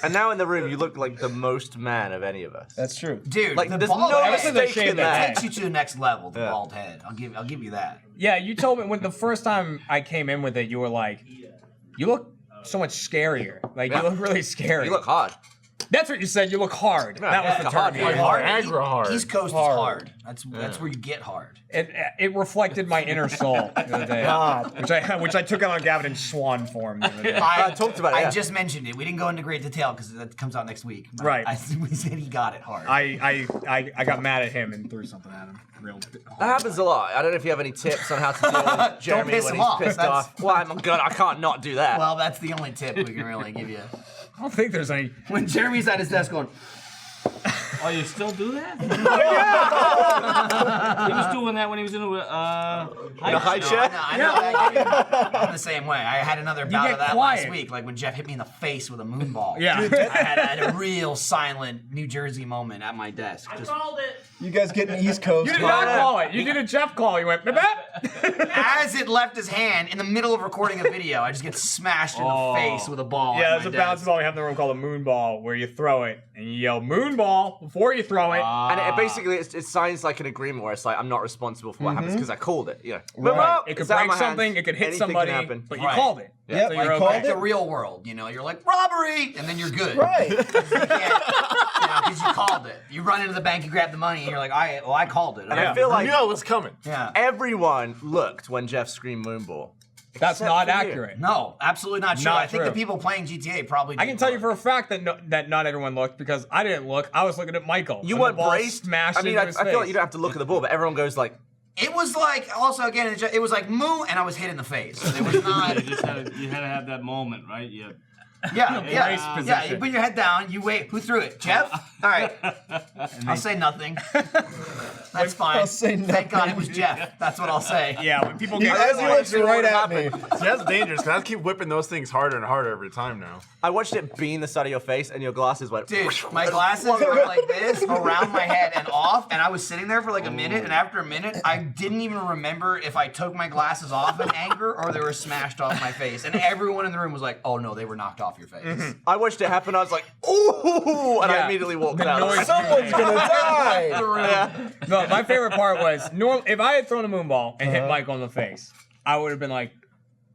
And now in the room, you look like the most man of any of us. That's true. Dude, Like, the there's bald no head mistake in that. takes you to the next level, the Yeah. bald head. I'll give you that. Yeah, you told me when the first time I came in with it, you were like, you look so much scarier. Like, you look really scary. You look hard. That's what you said. You look hard. That was the hard term. hard. Aggro hard. East Coast Hard. is hard. That's where you get hard. It reflected my inner soul the other day, God. which I took out on Gavin in swan form the other day. I talked about it, I yeah. just mentioned it. We didn't go into great detail because that comes out next week. But Right. we said he got it hard. I got mad at him and threw something at him. Real. That happens a lot. I don't know if you have any tips on how to deal with Jeremy piss when him he's off. pissed That's- off. Well, I'm good. I can't not do that. Well, that's the only tip we can really give you. I don't think there's any. When Jeremy's at his desk going, Oh, you still do that? He was doing that when he was in a high chair? I know. I'm the same way. I had another bout get of that quiet. last week, like when Jeff hit me in the face with a moonball. Yeah. I had a real silent New Jersey moment at my desk. Just You guys getting East Coast. You did not call it. You did a Jeff call. You went, as it left his hand in the middle of recording a video, I just get smashed in the face with a ball. Yeah, at there's my a bounce desk. ball we have in the room called a moon ball where you throw it and you yell moon ball before you throw it. And it basically it signs like an agreement where it's like I'm not responsible for what happens because I called it. You know, Right. It could It's out of break my something, hands. it could hit Anything somebody, can happen. but you Right. called it. Yep, So I you're called okay. it. The real world, you're like robbery, and then you're good. Right. Because you called it. You run into the bank, you grab the money, and you're like, I called it. And I feel I like knew it was coming. Yeah. everyone looked when Jeff screamed moonball. That's Except not for you. accurate. No, absolutely not true. Not I think true. the people playing GTA probably. I can tell you for a fact that not everyone looked because I didn't look. I was looking at Michael. You when weren't the ball braced. Smashed I mean, into I his feel like face. you don't have to look at the ball, but everyone goes like, It was like also again, it was like moo, and I was hit in the face. It was not. You had to have that moment, right? You Yeah, Brace yeah. You position. put your head down. You wait. Who threw it? Jeff. All right. I'll say nothing. That's fine. I'll say Thank God it nothing. was Jeff. That's what I'll say. Yeah, when people get As he looks right at me. See, that's dangerous because I keep whipping those things harder and harder every time now. I watched it beam the side of your face, and your glasses went. Dude, my glasses were like this around my head and off, and I was sitting there for like a minute, and after a minute, I didn't even remember if I took my glasses off in anger or they were smashed off my face. And everyone in the room was like, oh no, they were knocked off your face. I watched it happen. I was like, ooh, and I Yeah. immediately walked The out. noise- Someone's gonna die. Yeah. No, my favorite part was if I had thrown a moonball and hit Michael in the face, I would have been like,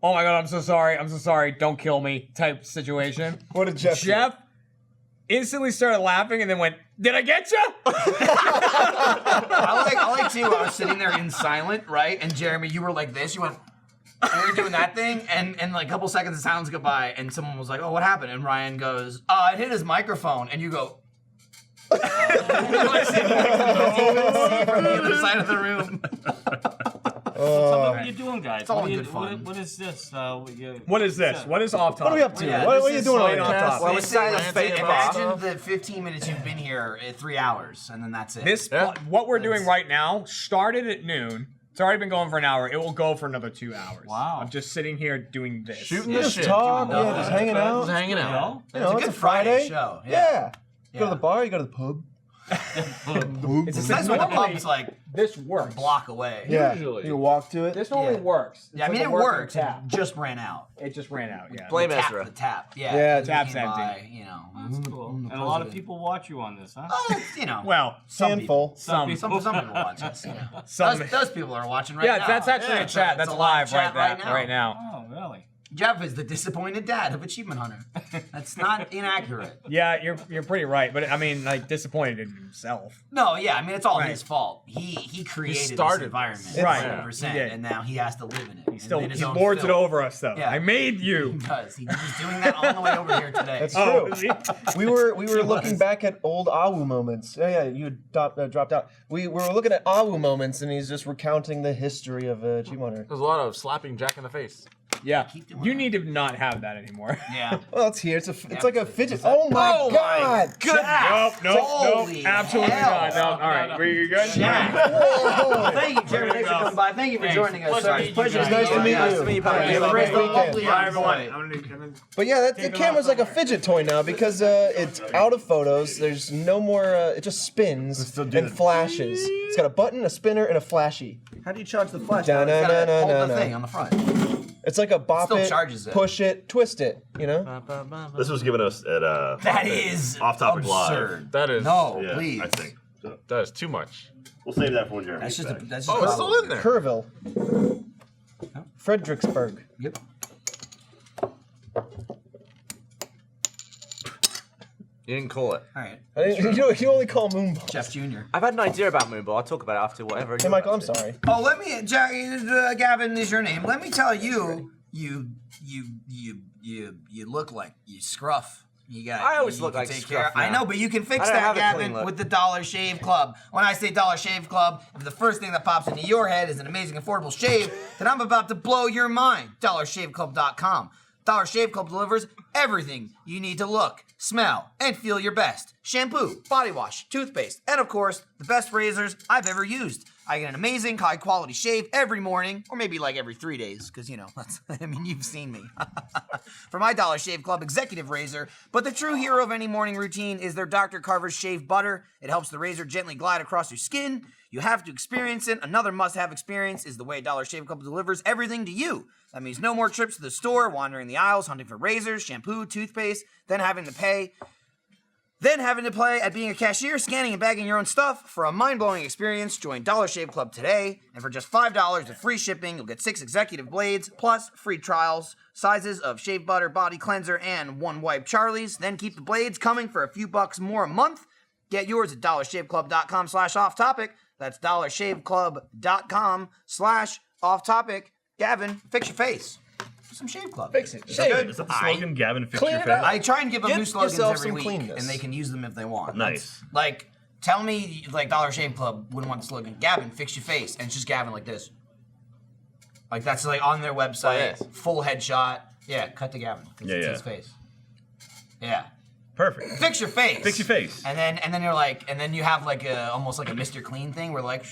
"Oh my god, I'm so sorry, don't kill me" type situation. What did Jeff do? Jeff instantly started laughing and then went, "Did I get you?" I like too. I was sitting there in silent, right? And Jeremy, you were like this. You went. And we were doing that thing, and like a couple seconds of silence go by, and someone was like, "Oh, what happened?" And Ryan goes, "It hit his microphone," and you go. From the other side of the room. What are you doing, guys? It's all good fun. What is this? What is this? What is off topic? What are we up to? Yeah, what are this you is doing like on top? Well, it's Imagine the 15 minutes you've been here at 3 hours, and then that's it. This what we're doing right now started at noon. It's already been going for an hour. It will go for another 2 hours. Wow. I'm just sitting here doing this. Shooting Just the shit. talk, yeah, just hanging out. Just hanging out. You know, It's a good Friday show. Yeah. You go to the bar, you go to the pub. It's That's when the pub's like this works. a block away. Yeah. Usually. You walk to it. This normally Yeah. works. Yeah, I mean, It's it like a working works. It Tap. just ran out. It just ran out. Yeah. Blame Tap, Ezra. the tap. Yeah. Yeah, it tap's came empty. by, you know. That's cool. the And a lot of president. people watch you on this, huh? You know. Well, Handful. Some people watch us. You know. Some- Those people are watching right now. yeah, that's actually Yeah, a chat. it's That's a live live chat right now. Oh, really? Jeff is the disappointed dad of Achievement Hunter. That's not inaccurate. Yeah, you're pretty right. But I mean, like disappointed in himself. No, yeah, I mean it's all Right. his fault. He created this started environment, this. Right. 100%, He did. and now he has to live in it. He still in his he own lords it filth. over us though. Yeah. I made you. He does. He was doing that on the way over here today. That's Oh, true. is he? We were looking back at old Awu moments. Yeah, you dropped out. We were looking at Awu moments, and he's just recounting the history of G-Moner. There's a lot of slapping Jack in the face. Yeah, Keep doing you that. need to not have that anymore. Yeah. Well, it's here. It's like a fidget. Oh my god! Nope, Holy absolutely hell. not. No, all right, we good? Whoa. Thank you, Jerry. Thanks for coming by. Thank you for joining us. Pleasure to meet you Pleasure. guys. Nice to meet Nice you. to meet you. Have a great weekend. Bye, everyone. But yeah, the camera's like a fidget toy now because it's out of photos. There's no more. It just spins still do and the- flashes. It's got a button, a spinner, and a flashy. How do you charge the flash? Da, na, na, na, Hold na, the na. thing on the front. It's like a bop Still it, charges it. push it, twist it. You know. This was given us at That is Off Topic Live. absurd. That is No, Yeah, please. I think. So, that is too much. we'll save that for when Jeremy That's gets just. back. That's just. Oh, it's still in there. Kerrville. Fredericksburg. Yep. You didn't call it. All right, You only call Moonball. Jeff Jr. I've had an idea about Moonball. I'll talk about it after whatever. Hey, Michael, I'm sorry. Oh, let me, Gavin is your name. Let me tell you, you look like you scruff. You got. I always you look can like take scruff care. I now. know, but you can fix I don't that, have a clean Gavin, look. with the Dollar Shave Club. When I say Dollar Shave Club, if the first thing that pops into your head is an amazing, affordable shave, then I'm about to blow your mind. DollarShaveClub.com. Dollar Shave Club delivers everything you need to look, smell, and feel your best. Shampoo, body wash, toothpaste, and of course, the best razors I've ever used. I get an amazing, high-quality shave every morning, or maybe like every 3 days, because, you know, I mean, you've seen me. For my Dollar Shave Club executive razor, but the true hero of any morning routine is their Dr. Carver's Shave Butter. It helps the razor gently glide across your skin. You have to experience it. Another must-have experience is the way Dollar Shave Club delivers everything to you. That means no more trips to the store, wandering the aisles, hunting for razors, shampoo, toothpaste, then having to play at being a cashier, scanning and bagging your own stuff. For a mind-blowing experience, join Dollar Shave Club today, and for just $5 with free shipping, you'll get 6 executive blades, plus free trials, sizes of shave butter, body cleanser, and one wipe Charlie's. Then keep the blades coming for a few bucks more a month. Get yours at dollarshaveclub.com/off-topic. That's dollarshaveclub.com/off-topic. Gavin, fix your face. Some Shave Club. Fix it. Is Shave that it. the slogan? Gavin, fix Clean your it face. up. I try and give them Give new slogans yourself every some week, cleanness. and they can use them if they want. Nice. Like, tell me, like, Dollar Shave Club wouldn't want the slogan, Gavin, fix your face, and it's just Gavin like this. Like, that's, like, on their website, yes. full headshot. Yeah, cut to Gavin. Yeah, It's yeah. his face. Yeah. Perfect. Fix your face. Fix your face. And then you're like, and then you have, like, almost like a Mr. Clean thing where, like,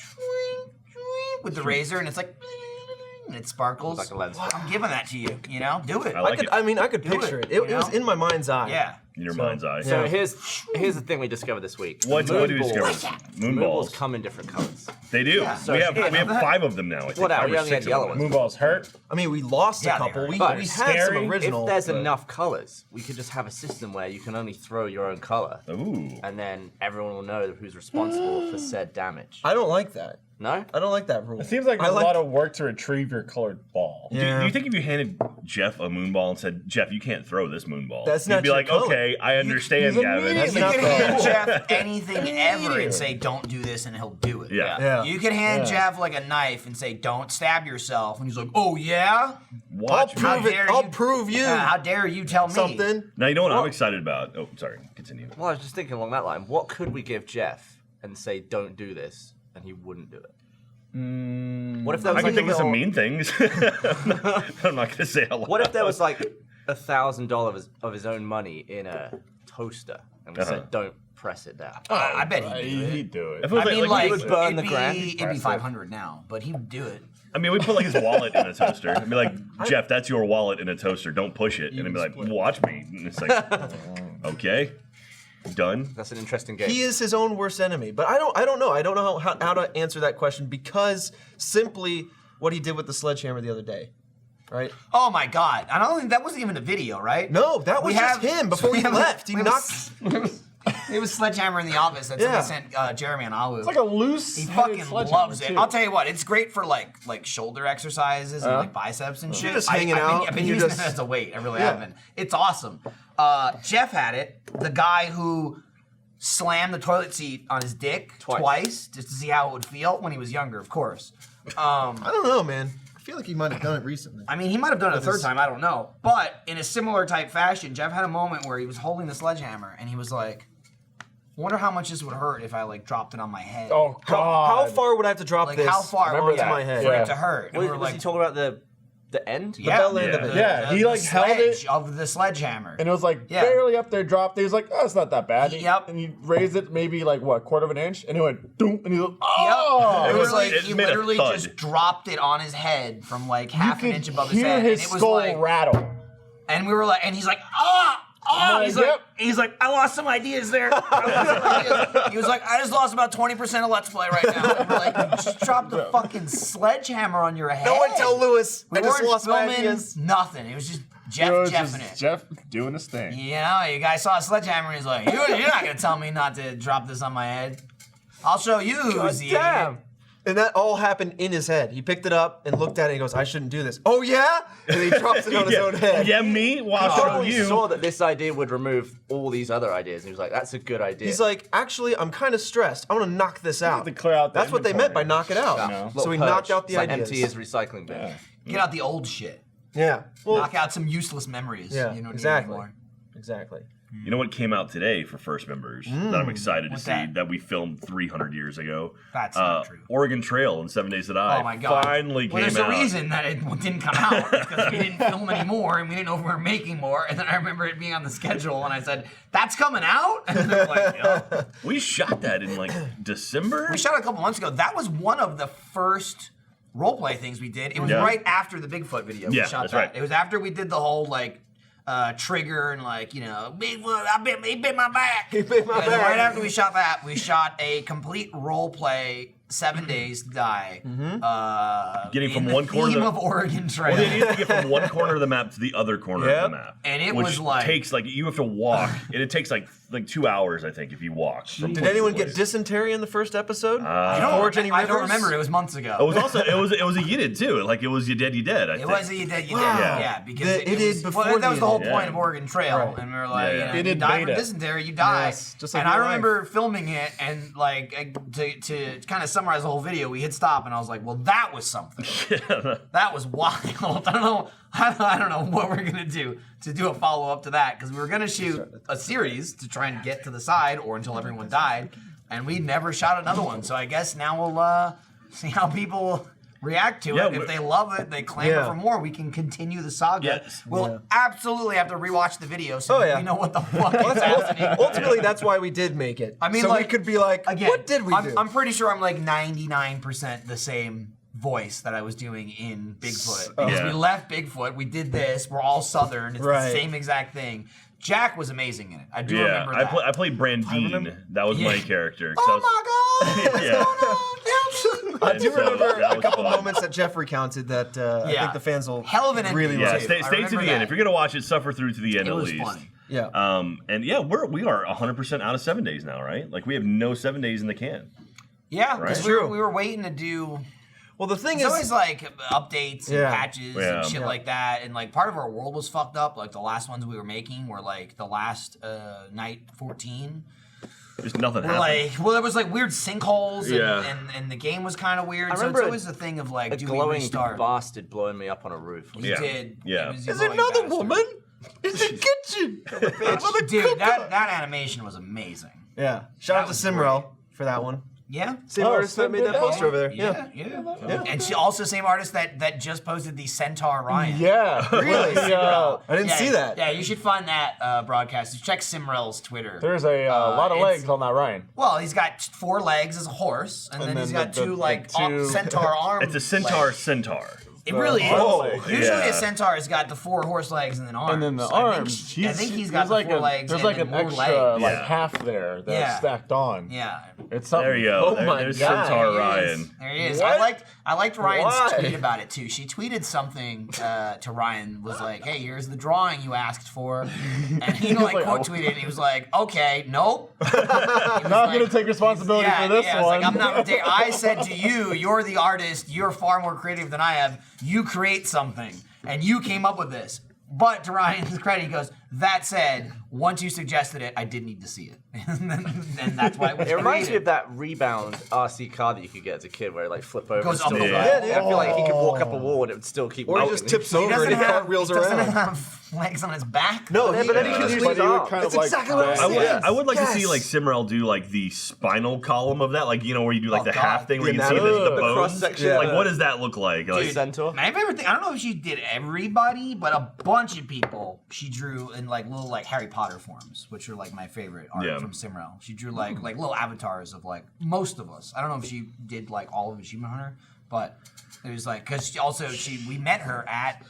with the razor, and it's like, and it sparkles. Like a lens. I'm giving that to you, you know? Do it. I like it. I could Do picture it, it. It you was know? in my mind's eye. Yeah. In your mind's eye. So Yeah. here's the thing we discovered this week. What do we Moonballs. discover? Moonballs Moonballs. come in different colors. They do. So we have yeah, 5 of them now. I think. What, 5 we or only 6 had yellow of ones. them. Moonballs hurt. I mean, we lost Yeah, a couple. they We hurt. had Scary. some original. If there's but- enough colors, we could just have a system where you can only throw your own color, Ooh. and then everyone will know who's responsible for said damage. I don't like that. No? I don't like that rule. It seems like a lot of work to retrieve your colored ball. Do you think if you handed Jeff a moon ball and said, Jeff, you can't throw this moon ball, that's he'd not be your like, color. okay, I understand, Gavin. You can hand Jeff anything ever and say, don't do this, and he'll do it. Yeah. You can hand Jeff like a knife and say, don't stab yourself, and he's like, oh yeah? Watch me. I'll prove you. How dare you tell me? Something. Now, you know what I'm excited about? Oh, sorry. Continue. Well, I was just thinking along that line. What could we give Jeff and say, don't do this, and he wouldn't do it? What if there was I can think of some little- mean things. I'm not going to say a lot. What if there was like $1,000 of his own money in a toaster, and we said, don't press it down? I bet he'd do it. If it was I mean, he would burn it'd the grand. It'd be 500 now, but he would do it. I mean, we put like his wallet in a toaster. I'd be like, Jeff, that's your wallet in a toaster. Don't push it. And I'd be like, watch me. And it's like, okay, done. That's an interesting game. He is his own worst enemy, but I don't know. I don't know how to answer that question because simply what he did with the sledgehammer the other day, right? Oh my God! I don't think that wasn't even a video, right? No, that was just him before he left. He knocked. It was sledgehammer in the office. That's what they sent Jeremy on Awu. It's like a loose. He fucking loves it. I'll tell you what, it's great for like shoulder exercises and like biceps and shit. You're just hanging out. I've been using it as a weight. I really have been. It's awesome. Jeff had it. The guy who slammed the toilet seat on his dick twice just to see how it would feel when he was younger, of course. I don't know, man. I feel like he might have done it recently. I mean, he might have done it a third time. I don't know. But in a similar type fashion, Jeff had a moment where he was holding the sledgehammer and he was like, wonder how much this would hurt if I like dropped it on my head. Oh God! How far would I have to drop Like this? how far Remember would to my head for it to hurt? And we were Was he talking about the end? The bell end of it. Yeah, he like held it of the sledgehammer. and it was like barely up there, dropped. He was like, "Oh, it's not that bad." Yep. And he raised it maybe like what, quarter of an inch, and it went doom, and he was like, "Oh!" It was like it he made a literally thud. just dropped it on his head from like You half an could inch above his hear head, his and it was skull like, rattle. and we were like, and he's like, ah. Oh, he's like, I lost some ideas there. He was like, I just lost about 20% of Let's Play right now. And we're like, you just dropped a fucking sledgehammer on your head. No one tell Lewis. We I just weren't lost my filming ideas. nothing. It was just Jeff jeffing it. Jeff doing his thing. You know, you guys saw a sledgehammer and he's like, you're not going to tell me not to drop this on my head. I'll show you who's the idiot. And that all happened in his head. He picked it up and looked at it and he goes, I shouldn't do this. Oh, yeah? And he drops it on his own head. Yeah, me? Well, I'll show He you. saw that this idea would remove all these other ideas, and he was like, that's a good idea. He's like, actually, I'm kind of stressed. I want to knock this out. to clear out the That's what they meant by knock it out. No. So he Little knocked purge. out the It's like ideas. empty his recycling bin. Get out the old shit. Yeah. Well, Knock out some useless memories. yeah, You don't exactly. need anymore. Exactly. You know what came out today for first members that I'm excited to What's see that? we filmed 300 years ago? That's not true. Oregon Trail and 7 Days to Die Oh my God. finally Well, came there's out. a reason that it didn't come out because we didn't film anymore and we didn't know if we were making more. And then I remember it being on the schedule and I said, that's coming out? And they're like, yeah. We shot that in like December? We shot it a couple months ago. That was one of the first roleplay things we did. It was right after the Bigfoot video. Yeah, we shot that's that. right. It was after we did the whole like trigger and like, you know, Bigfoot, he bit my back. He bit my And back. right after we shot that, we shot a complete roleplay 7 Days to Die. Getting from in one the corner theme of of Oregon Trail. Well, they need to get from one corner of the map to the other corner of the map. And it which was like- takes like you have to walk, and it takes like 2 hours, I think, if you walk. From Did place anyone to get place. dysentery in the first episode? I don't remember. It was months ago. It was also it was a you did too. Like it was you dead. I It think. was you did, Yeah. yeah, because It was, did before well, that was the whole the point end. of Oregon Trail, Right. and we were like, Yeah, yeah. you know, It you did die from beta. dysentery, you die. Yes, just like and I your life. remember filming it, and like to kind of summarize the whole video, we hit stop, and I was like, well, that was something. That was wild. I don't know what we're gonna do to do a follow up to that because we were gonna shoot a series to try and get to the side or until everyone died, and we never shot another one. So I guess now we'll see how people react to Yeah, it. If they love it, they clamor for more. We can continue the saga. Yes. We'll absolutely have to rewatch the video so we know what the fuck is happening. Ultimately, that's why we did make it. I mean, so like, we could be like, again, what did we do? I'm pretty sure I'm like 99% the same voice that I was doing in Bigfoot. Because we left Bigfoot, we did this, we're all Southern, it's the same exact thing. Jack was amazing in it. I do remember that. I played Brandine. That was my character. Oh my God! Yeah. I do remember that a was couple fun. moments that Jeff recounted that I think the fans will Hell of an ending, really Yeah, like. stay to remember the that. end. If you're gonna watch it, suffer through to the end It at was least. funny. Yeah. And yeah, we are 100% out of 7 days now, right? Like we have no 7 days in the can. Yeah, Right. because we were waiting to do. Well, the thing It's is, always like updates and patches and shit like that, and like part of our world was fucked up. Like the last ones we were making were like the last night 14. Just nothing happened. Like, well, there was like weird sinkholes, and the game was kind of weird. So it's always the thing of like, do we restart? Bastard blowing me up on a roof. He did. Yeah. Is another woman in the kitchen? Dude, that animation was amazing. Yeah. Shout out to Simrel for that one. Yeah. Same artist that made that poster over there. Yeah. And she also same artist that just posted the Centaur Ryan. Yeah. Really? I didn't see that. Yeah, you should find that broadcast. Check Simrel's Twitter. There's a lot of legs on that Ryan. Well, he's got 4 legs as a horse, and then he's got two centaur arms. It's a centaur centaur. It really is. Usually yeah. a centaur has got the 4 horse legs and then arms. And then the I arms. think he's got the 4 legs. There's and like then an more extra legs. half there that's stacked on. Yeah. It's something. There you go. There's Centaur Ryan. There he is. I liked Ryan's tweet about it too. She tweeted something to Ryan, was like, "Hey, here's the drawing you asked for," and he like quote tweeted, and he was like, "Okay, nope." Not gonna take responsibility for this one. Like, I'm not. I said to you, you're the artist. You're far more creative than I am. You create something, and you came up with this. But to Ryan's credit, he goes, that said, once you suggested it, I did need to see it. and that's why it was It reminds me of that Rebound RC car that you could get as a kid where it like flip over. Goes and up still the drive. wall. I feel like he could walk up a wall and it would still keep Or he moving. just tips over and he cartwheels He around. doesn't have legs on his back. No, but then he can use his arms. That's exactly what I said. I would like to see like Simrel do like the spinal column of that, like where you do like the half thing where you can see the bones. cross section. Like what does that look like? Like Centaur. My favorite thing, I don't know if she did everybody, but a bunch of people she drew in like little like Harry Potter forms, which are like my favorite art from Simrel. She drew like little avatars of like most of us. I don't know if she did like all of Achievement Hunter, but it was like because we met her at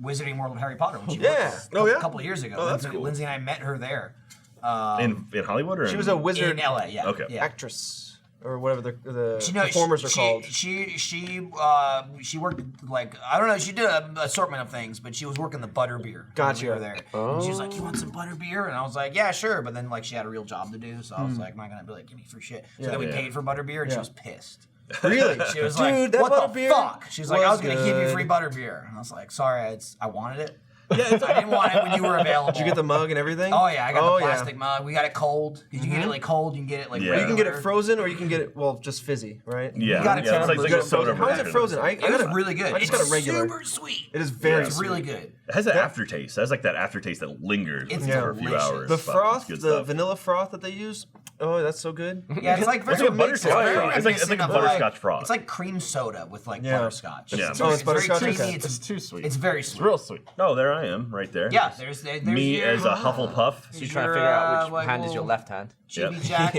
Wizarding World of Harry Potter when she worked there a couple of years ago. that's cool. Lindsay and I met her there. in Hollywood or She was a wizard in LA, yeah. Okay. actress. Or whatever the performers are called. She worked like I don't know. She did an assortment of things, but she was working the butterbeer. Gotcha. We were there. And she was like, "You want some butterbeer?" And I was like, "Yeah, sure." But then like she had a real job to do, so I was like, "I'm not gonna be like, give me free shit." So then we paid for butterbeer, and she was pissed. Really? She was Dude, like, that "What the butterbeer fuck?" She was like, "I was gonna give you good. free butterbeer," and I was like, "Sorry, I wanted it." I didn't want it when you were available. Did you get the mug and everything? Oh yeah, I got the plastic mug. We got it cold. You can get it like cold. You can get it like regular. You can get it frozen, or you can get it just fizzy, right? Yeah, got it it's like a soda How is it frozen? It was really good. I just got a regular. Super sweet. It is very It's sweet. really good. It has an aftertaste. It has like that aftertaste that lingers It's for a few delicious. hours. The but froth, it's good the stuff. vanilla froth that they use. Oh, that's so good. Yeah, it's like It's like a butterscotch froth. It's like a butterscotch froth. It's like cream soda with like butterscotch. Yeah. It's, Oh, it's it's very butterscotch? creamy. Okay. It's too sweet. It's very It's sweet. real sweet. Oh, there I am, right there. Yeah, there's Me your, as a Hufflepuff. So you're trying to figure out which hand is your left hand. Chibi Jack.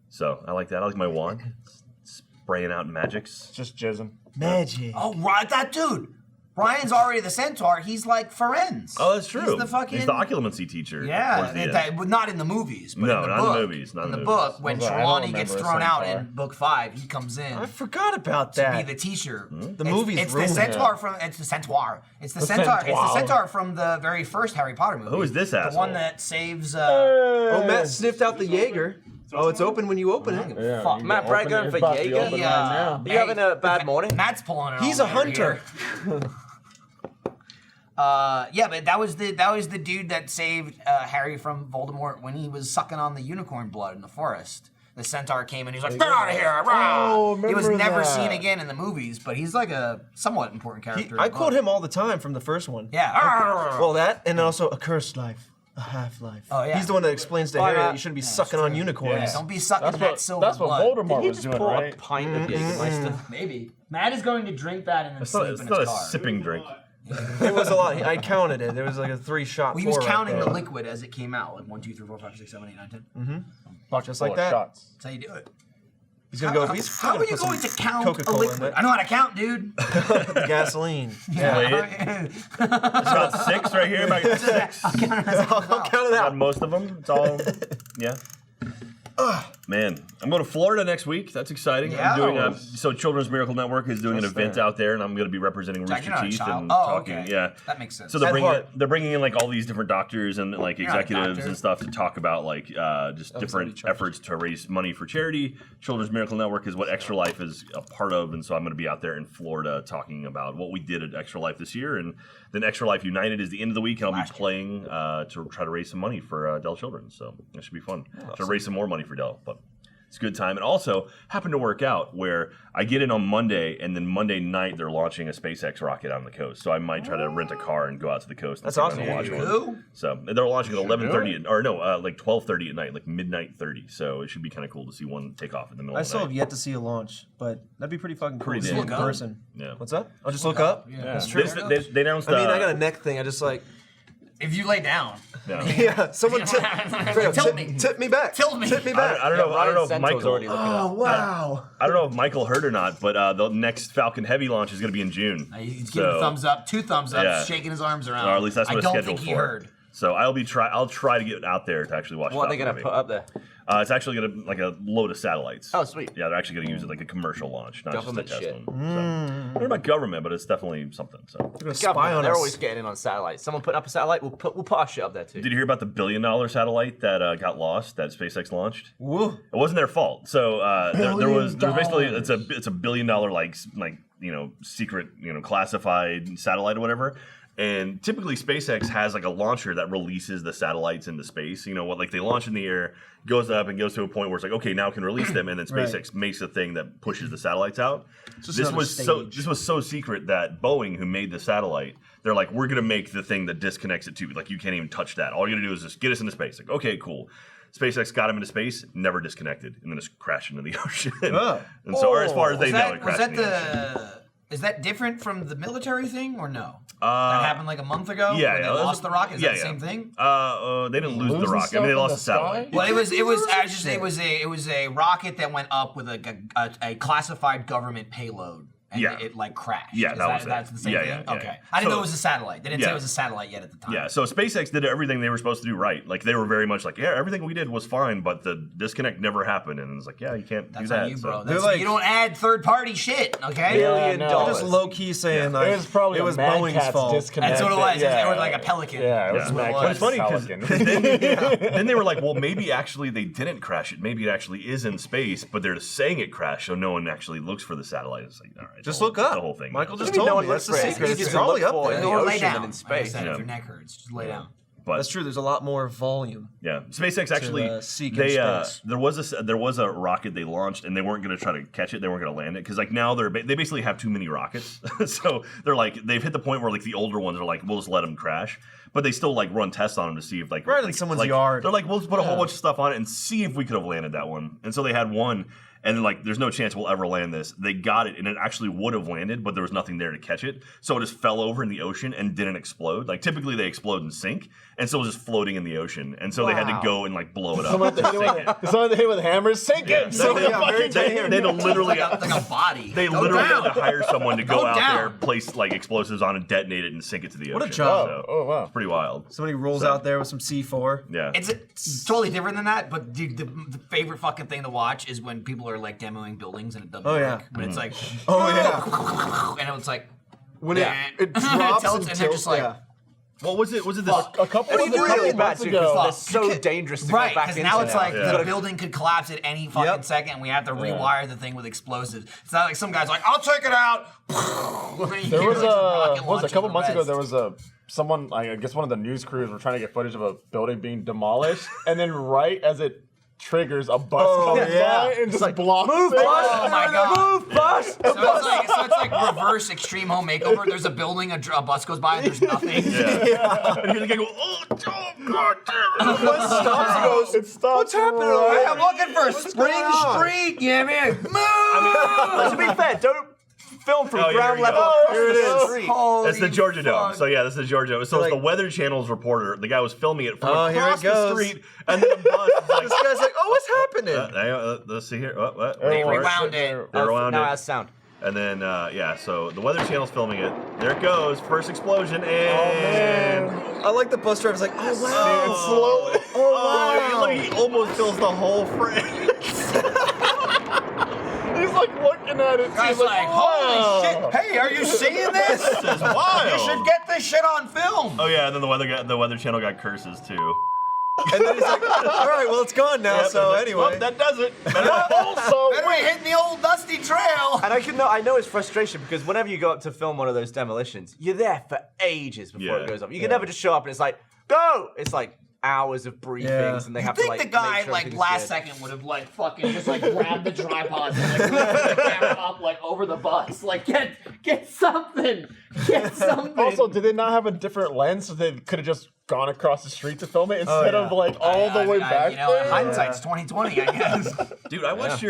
So I like that. I like my wand. Spraying out magics. Just jizzing. Magic. Oh, right, that dude. Ryan's already the centaur. He's like Ferenz. Oh, that's true. He's the fucking. He's the occlumency teacher. Yeah, towards the end. not in the movies, but No, in the not in book. the movies, not in in the the book, movies. when I don't Trelawney gets remember a thrown out centaur. in book 5, he comes in I forgot about to that. be the teacher. The movie's It's the ruined centaur it. from. It's the centaur. It's the centaur. It's the centaur. centaur from the very first Harry Potter movie. Who is this The asshole? one that saves. Oh, Matt sniffed out the Jaeger. Oh, it's open when you open it. Yeah, Fuck. you Matt open Bragg it, going you're for about to be Jaeger? open Yeah. right now. Are you having a bad morning? Matt's pulling it. He's on a over hunter. here. Yeah, but that was the dude that saved Harry from Voldemort when he was sucking on the unicorn blood in the forest. The centaur came and he was like, "Get out of here!" Oh, he was remember never that. seen again in the movies, but he's like a somewhat important character. I quote him all the time from the first one. Yeah. Well, that and also a cursed life, a half life. Oh, yeah. He's the one that explains to Harry that you shouldn't be sucking on unicorns. Don't be sucking that silver That's what blood. Voldemort Did you was just doing, pour right? a pint of Jägermeister? Maybe. Matt is going to drink that and then It's not, sleep it's in not his a car. sipping drink. It was a lot. I counted it. There was like a 3-shot. Well, he was pour counting right the there. liquid as it came out, like 1, 2, 3, 4, 5, 6, 7, 8, 9, 10. Just like Full of that. shots. That's how you do it. He's gonna go. How are you going to count Coca-Cola a in liquid? it. I know how to count, dude. Gasoline. Wait. It's about 6 right here. About 6. I'll count it Got out. most of them. It's all, yeah. Man, I'm going to Florida next week. That's exciting. Yeah. I'm doing so Children's Miracle Network is doing an event out there, and I'm going to be representing Jack, Rooster you're not a Teeth child. and Oh, talking. okay. Yeah, that makes sense. So they're bringing in like all these different doctors and like You're not a executives doctor. and stuff to talk about like just different efforts to raise money for charity. Children's Miracle Network is what Extra Life is a part of, and so I'm going to be out there in Florida talking about what we did at Extra Life this year, and then Extra Life United is the end of the week, and I'll be playing to try to raise some money for Dell Children. So that should be fun to raise some more money for Dell, but. It's a good time. And also happened to work out where I get in on Monday, and then Monday night they're launching a SpaceX rocket on the coast. So I might try to rent a car and go out to the coast. That's awesome. And watch one. So they're launching at 11:30, or no, like 12:30 at night, like midnight 30. So it should be kind of cool to see one take off in the middle I of the still night. have yet to see a launch, but that'd be pretty fucking cool to see in damn. person. Yeah. What's that? I'll just look up. Yeah. That's true. They announced. I mean, I got a neck thing. I just like. If you lay down. Yeah, someone tip me back. Tilt me. Tip me back. I don't know if Michael. Oh wow. I don't know if Michael heard or not, but the next Falcon Heavy launch is going to be in June. He's giving a thumbs up, 2 thumbs up, Yeah. shaking his arms around. Or at least that's what I it's don't scheduled think he for. heard. So I'll try to get out there to actually watch. What are they Falcon going to Heavy. put up there? It's actually going to like a load of satellites. Oh, sweet. Yeah, they're actually going to use it like a commercial launch, not Government just a test shit. one. So, I don't know about government, but it's definitely something. So, They're always getting in on satellites. Someone putting up a satellite, we'll put our shit up there too. did you hear about the $1 billion satellite that got lost that SpaceX launched? Woo. It wasn't their fault. So there was basically it's a $1 billion like secret classified satellite or whatever. And typically SpaceX has like a launcher that releases the satellites into space. You know what? Like they launch in the air, goes up, and goes to a point where it's like, okay, now it can release them, and then SpaceX makes a thing that pushes the satellites out. This was so secret that Boeing, who made the satellite, they're like, we're gonna make the thing that disconnects it too. Like you can't even touch that. All you're gonna do is just get us into space. Like, okay, cool. SpaceX got him into space, never disconnected, and then just crashed into the ocean. And so, or as far as they know, it crashed into the ocean. Is that different from the military thing or no? That happened like a month ago. Yeah, when they lost the rocket. Is that the same thing? They didn't lose the rocket. I mean, they lost the satellite. Well, it was a rocket that went up with a classified government payload. And it like crashed. Yeah, that's the same thing? Yeah. Okay. I didn't know it was a satellite. They didn't say it was a satellite yet at the time. Yeah, so SpaceX did everything they were supposed to do right. Like, they were very much like, yeah, everything we did was fine, but the disconnect never happened. And it's like, yeah, you can't do that. On you, bro. You don't add third-party shit, okay? $1 billion. They're just low-key saying like, it was Boeing's fault. That's what it was. It was like a pelican. Yeah, it was But it's funny because then they were like, well, maybe actually they didn't crash it. Maybe it actually is in space, but they're just saying it crashed, so no one actually looks for the satellite. It's like, all right, just look up. The whole thing. Michael just told me that's the secret. It's probably up there. Or lay down. In space. If your neck hurts, just lay down. But that's true. There's a lot more volume. Yeah, SpaceX actually there was a rocket they launched, and they weren't going to try to catch it. They weren't going to land it because like now they basically have too many rockets. So they're like they've hit the point where like the older ones are like we'll just let them crash, but they still like run tests on them to see if like in someone's yard. They're like we'll just put a whole bunch of stuff on it and see if we could have landed that one. And so they had one. And then, like, there's no chance we'll ever land this. They got it, and it actually would have landed, but there was nothing there to catch it. So it just fell over in the ocean and didn't explode. Like, typically they explode and sink, and so it was just floating in the ocean. And so they had to go and, like, blow it up. Someone they hit with hammers, sink it! They literally... like a body. They literally had to hire someone to go out there, place, like, explosives on it, detonate it, and sink it to the ocean. What a job. So, oh, wow. It's pretty wild. Somebody rolls out there with some C4. Yeah. It's totally different than that, but dude, the favorite fucking thing to watch is when people are, like, demoing buildings and it doesn't work. When it's like, and it's like, when it drops and they're just like, what was it? Was it this? A couple of months ago. That's so dangerous to go back because into. now it's like the building could collapse at any fucking second. We have to rewire the thing with explosives. It's not like some guy's like, I'll take it out. There was a couple months ago. There was someone. I guess one of the news crews were trying to get footage of a building being demolished, and then right as it triggers, a bus comes by and just blocks it. Move, bus! Oh my god! Move, bus! So it's like reverse extreme home makeover. There's a building, a bus goes by, and there's nothing. And you're the guy go, oh god damn it! Bus stops. It stops. What's happening? Right. I'm looking for Spring Street. Yeah, man. Move! I mean, to be fair, don't film from ground level. Here it is. Street. That's the Georgia Dome. So yeah, that's the Georgia Dome. So it's the Weather Channel's reporter. The guy was filming it from across the street, and then the bus is like, this guy's like, oh, what's happening? let's see here. What? They rewound it. They rewound Now it. has sound. And then, yeah, so the Weather Channel's filming it. There it goes, first explosion, and... Oh, man. I like the bus driver's like, oh, wow. It's slow. Oh, wow. Look, he almost fills the whole frame. He's like looking at it. Guy's He's like, wow. holy shit! Hey, are you seeing this? This is wild. You should get this shit on film. Oh yeah, and then the Weather Channel got curses too. And then he's like, all right, well, it's gone now, so anyway. Well, that does it. Also, Better be hitting the old dusty trail. And I know his frustration because whenever you go up to film one of those demolitions, you're there for ages before it goes up. You can never just show up and it's like, go! It's like hours of briefings and they have to like the guy make sure like everything's last good. second would have like fucking just like grabbed the tripod and like lifted the camera up like over the bus. Like get something. Get something. Also, did they not have a different lens so they could have just gone across the street to film it instead of like all the way back you know, there? hindsight's 2020, I guess. Dude, I watched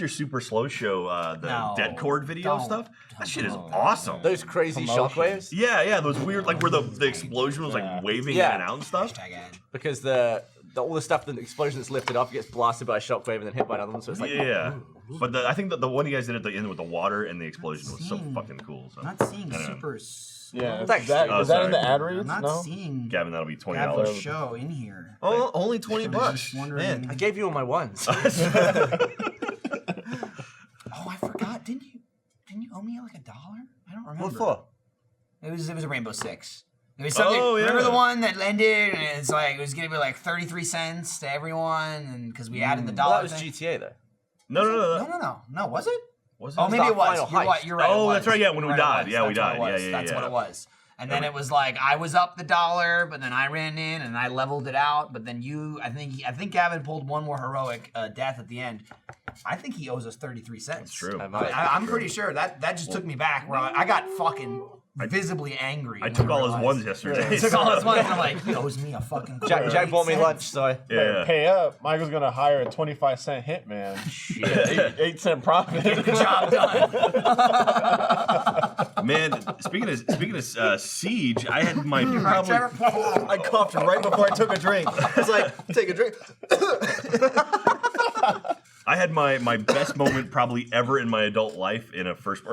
your super slow show, the dead cord video stuff. That shit is awesome. Those crazy shockwaves? Yeah, those weird like where the explosion was like waving in and out and stuff. Because all the stuff, the explosion that's lifted off gets blasted by a shockwave and then hit by another one, so it's like But I think that the one you guys did at the end with the water and the explosion was so fucking cool. So. Not seeing super. Yeah, Thanks, is that in the ad reads? I'm not No. seeing Gavin, that'll be $20. Gavin's show in here. Oh, only $20. Man, I gave you all my ones. Oh, I forgot. Didn't you owe me like $1? I don't remember. What for? It was a Rainbow Six. It was something. Oh, yeah. Remember the one that ended and it's like it was gonna be like 33 cents to everyone, and because we added the dollar. Well, that was thing. GTA though. No, was it? Was it? Oh, maybe it was. Final heist. You're right. Oh, it was. that's right. Yeah, when we You're died. it was. Yeah, we That's what died. it was. Yeah, That's what it was. And then it was like I was up the $1, but then I ran in and I leveled it out. But then I think Gavin pulled one more heroic death at the end. I think he owes us 33 cents. That's true. I'm pretty sure that just took me back where I got fucking visibly angry. I took all his ones yesterday. I took all his ones and I'm like, he owes me a fucking Jack bought me lunch, so Pay up. Michael's gonna hire a 25-cent hitman. Shit. 8-cent profit. Get the job done. Man, speaking of Siege, I had my probably. I coughed right before I took a drink. I was like, take a drink. I had my best moment probably ever in my adult life in a first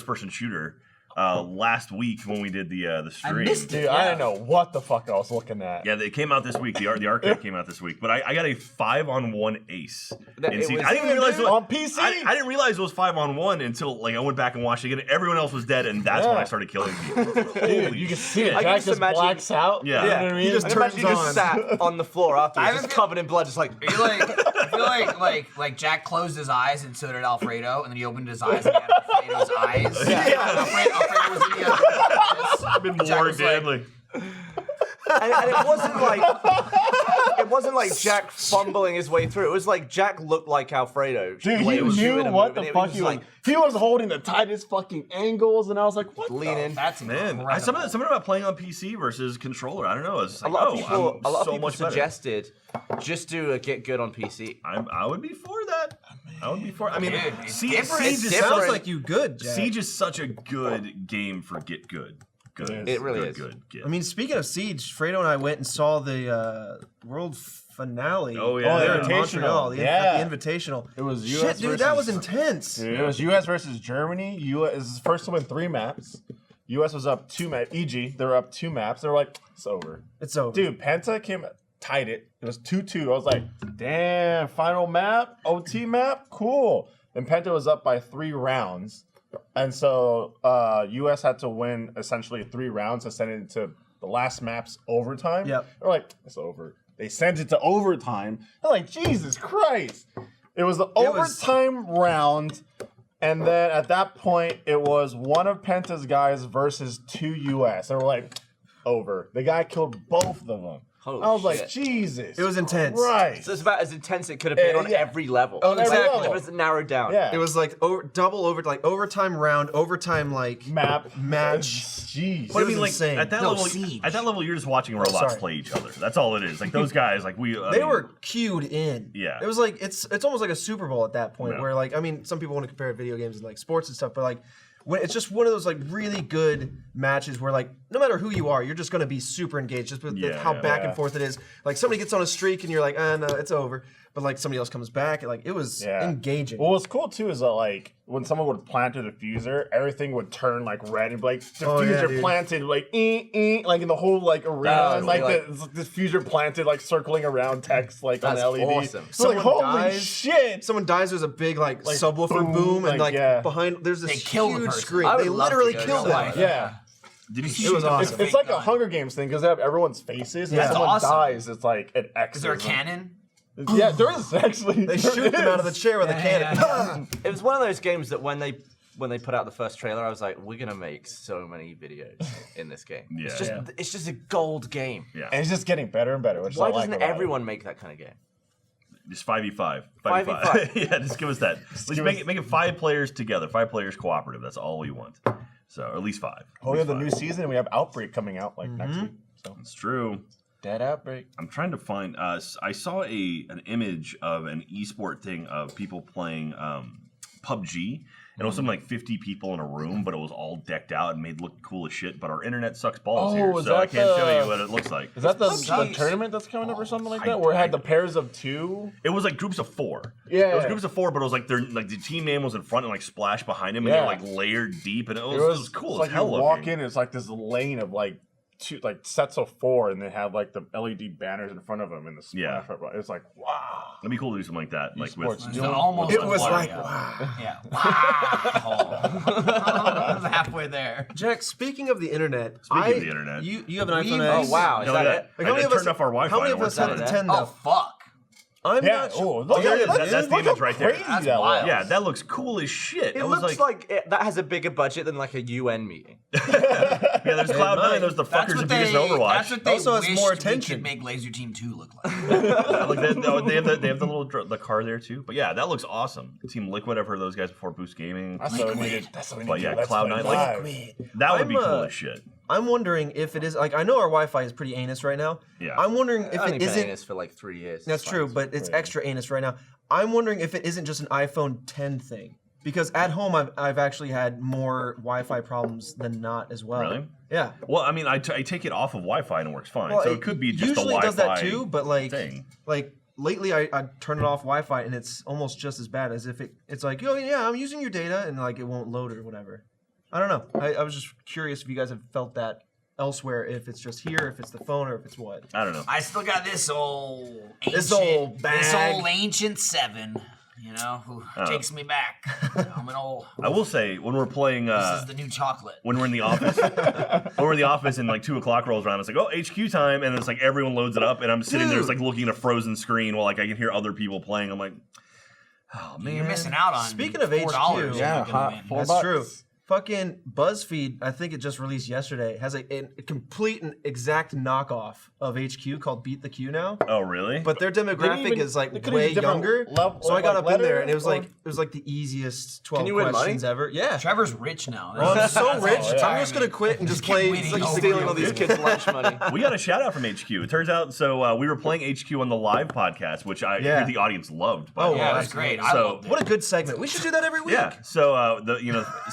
person shooter. Last week when we did the stream. I missed it. Dude, I didn't know what the fuck I was looking at. Yeah, they came out this week. The arcade came out this week, but I got a 5-on-1 ace. I didn't realize on PC. I didn't realize it was 5-on-1 until like I went back and watched it again. Everyone else was dead, and that's when I started killing people. Dude, you can see it. I Jack just just imagine- blacks out. Yeah. You know what I mean? He just I turns imagine you just on. sat on the floor afterwards, just covered in blood, just like. I feel like Jack closed his eyes and so did Alfredo, and then he opened his eyes and he had Alfredo's eyes. Yeah. Alfredo was in the I've been Jack more was like- deadly. And it wasn't like Jack fumbling his way through. It was like Jack looked like Alfredo. Dude, Like, he was knew shooting a what move, the and fuck it he was. He was holding the tightest fucking angles, and I was like, what lean in. That's Man, incredible. something about playing on PC versus controller. I don't know. It's A like, lot of people, I'm a lot of so people much better. suggested just do a get good on PC. I would be for that. I would be for. I mean, Dude, it's Siege different. is It's such- Sounds like you good, Jack. Siege is such a good game for get good. Good. It really good, is. Good. Get. I mean, speaking of Siege, Fredo and I went and saw the world finale. Oh, yeah. there in Invitational. Montreal. Yeah. At the Invitational. It was Shit, US dude, that was versus- intense. Dude, it was U.S. versus Germany. U.S. is first to win 3 maps. U.S. was up 2 maps. E.g., they were up 2 maps. They were like, it's over. It's over. Dude, Penta tied it. It was 2-2. I was like, damn, final map, OT map, cool. Then Penta was up by 3 rounds. And so U.S. had to win essentially 3 rounds to send it into the last map's overtime. Yep. They're like, it's over. They sent it to overtime. They're like, Jesus Christ. It was the overtime round. And then at that point, it was one of Penta's guys versus 2 U.S. They were like, over. The guy killed both of them. Holy I was like, shit. Jesus. It was intense. Right. So it's about as intense it could have been on Yeah. every level. Oh, exactly. It was narrowed down. Yeah. It was like overtime round, overtime like Map. match. Jeez. But I was mean, like insane. at that No, level, Siege. you're just watching robots sorry. play each other. That's all it is. Like those guys, like we. They were cued in. Yeah. It was like it's almost like a Super Bowl at that point, Yeah. where like I mean, some people want to compare video games and like sports and stuff, but like when it's just one of those like really good matches where like no matter who you are, you're just gonna be super engaged just with how back and forth it is. Like somebody gets on a streak and you're like, no, it's over. But like somebody else comes back, and like it was engaging. What was cool too is that like when someone would plant a diffuser, everything would turn like red and be like diffuser planted, like like in the whole like arena, and like the diffuser planted like circling around text like on the LED. Awesome. So like holy shit! Someone dies. There's a big like subwoofer boom, and like behind there's this huge screen. They literally killed them. Yeah. Did you see? It was awesome. It's like a Hunger Games thing because they have everyone's faces. And if someone dies, it's like an X. Is there a cannon? Yeah, there is actually. They shoot them out of the chair with a cannon. It was one of those games that when they put out the first trailer, I was like, we're gonna make so many videos in this game. Yeah. It's just a gold game. Yeah. And it's just getting better and better. Which Why I like doesn't everyone make that kind of game? Just 5v5. 5v5. Yeah, just give us that. Let's make it 5 players together, 5 players cooperative. That's all we want. So or at least 5. Oh, we have the new season. We have Outbreak coming out like next week. So it's true. Dead Outbreak. I'm trying to find. I saw an image of an esport thing of people playing PUBG. And it was something like 50 people in a room, but it was all decked out and made look cool as shit. But our internet sucks balls here, so I can't show you what it looks like. Is that the tournament that's coming up or something like that? Where it had the pairs of 2? It was like groups of 4. Yeah. It was groups of 4, but it was like the team name was in front and like splashed behind him, and they're like layered deep, and it was cool. It's like as hell you walk looking. in, it's like this lane of like 2 sets of 4, and they have like the LED banners in front of them in the splash. It's like wow. It'd be cool to do something like that, like with almost. It was like wow. Yeah. Wow. Halfway there. Jack, speaking of the internet, Speaking of the internet. you have an iPhone X. Oh wow, is that it? Like, I turned off our Wi-Fi. How many of us have the 10 though? Oh fuck. I'm not sure. Oh, look at that's the image right there. That's wild. Yeah, that looks cool as shit. It looks like that has a bigger budget than like a UN meeting. Yeah, there's Cloud9. Those the fuckers who beat us in Overwatch. That's what they Also has wished more we attention. could make Laser Team 2 look like. Like they have the little the car there too. But yeah, that looks awesome. Team Liquid, I've heard of those guys before. Boost Gaming. That's what we needed. But yeah, Cloud9, like that would be cool as shit. I'm wondering if it is like I know our Wi-Fi is pretty anus right now. Yeah. I'm wondering if Only it been isn't. anus for like 3 years. That's true, but it's extra anus right now. I'm wondering if it isn't just an iPhone 10 thing. Because at home, I've actually had more Wi-Fi problems than not as well. Really? Yeah. Well, I mean, I take it off of Wi-Fi and it works fine. Well, So it could be just a usually Wi-Fi does that too, but like thing. like lately I turn it off Wi-Fi and it's almost just as bad as if it's like, oh yeah, I'm using your data and like it won't load or whatever. I don't know. I was just curious if you guys have felt that elsewhere, if it's just here, if it's the phone, or if it's what. I don't know. I still got this old ancient, This old ancient 7. You know, who takes me back. I'm an old. I will say when we're playing, this is the new chocolate. when we're in the office, and like 2 o'clock rolls around, it's like, oh, HQ time, and it's like everyone loads it up, and I'm sitting there, it's like looking at a frozen screen while like I can hear other people playing. I'm like, oh man, You're missing out on. Speaking of $4 HQ, you're gonna win. that's true. Fucking BuzzFeed, I think it just released yesterday, has a complete and exact knockoff of HQ called Beat the Queue now. oh really? But their demographic is like way younger. So I got up in there and it was like the easiest 12 questions ever. Yeah. Trevor's rich now. Oh, I'm so rich. all. I'm just gonna quit and just play. winning. It's like Oh, Stealing all these kids' lunch money. We got a shout out from HQ. It turns out, so we were playing HQ on the live podcast, which I hear the audience loved. By the way. Yeah, that's great. I So- loved it. What a good segment. We should do that every week. Yeah. So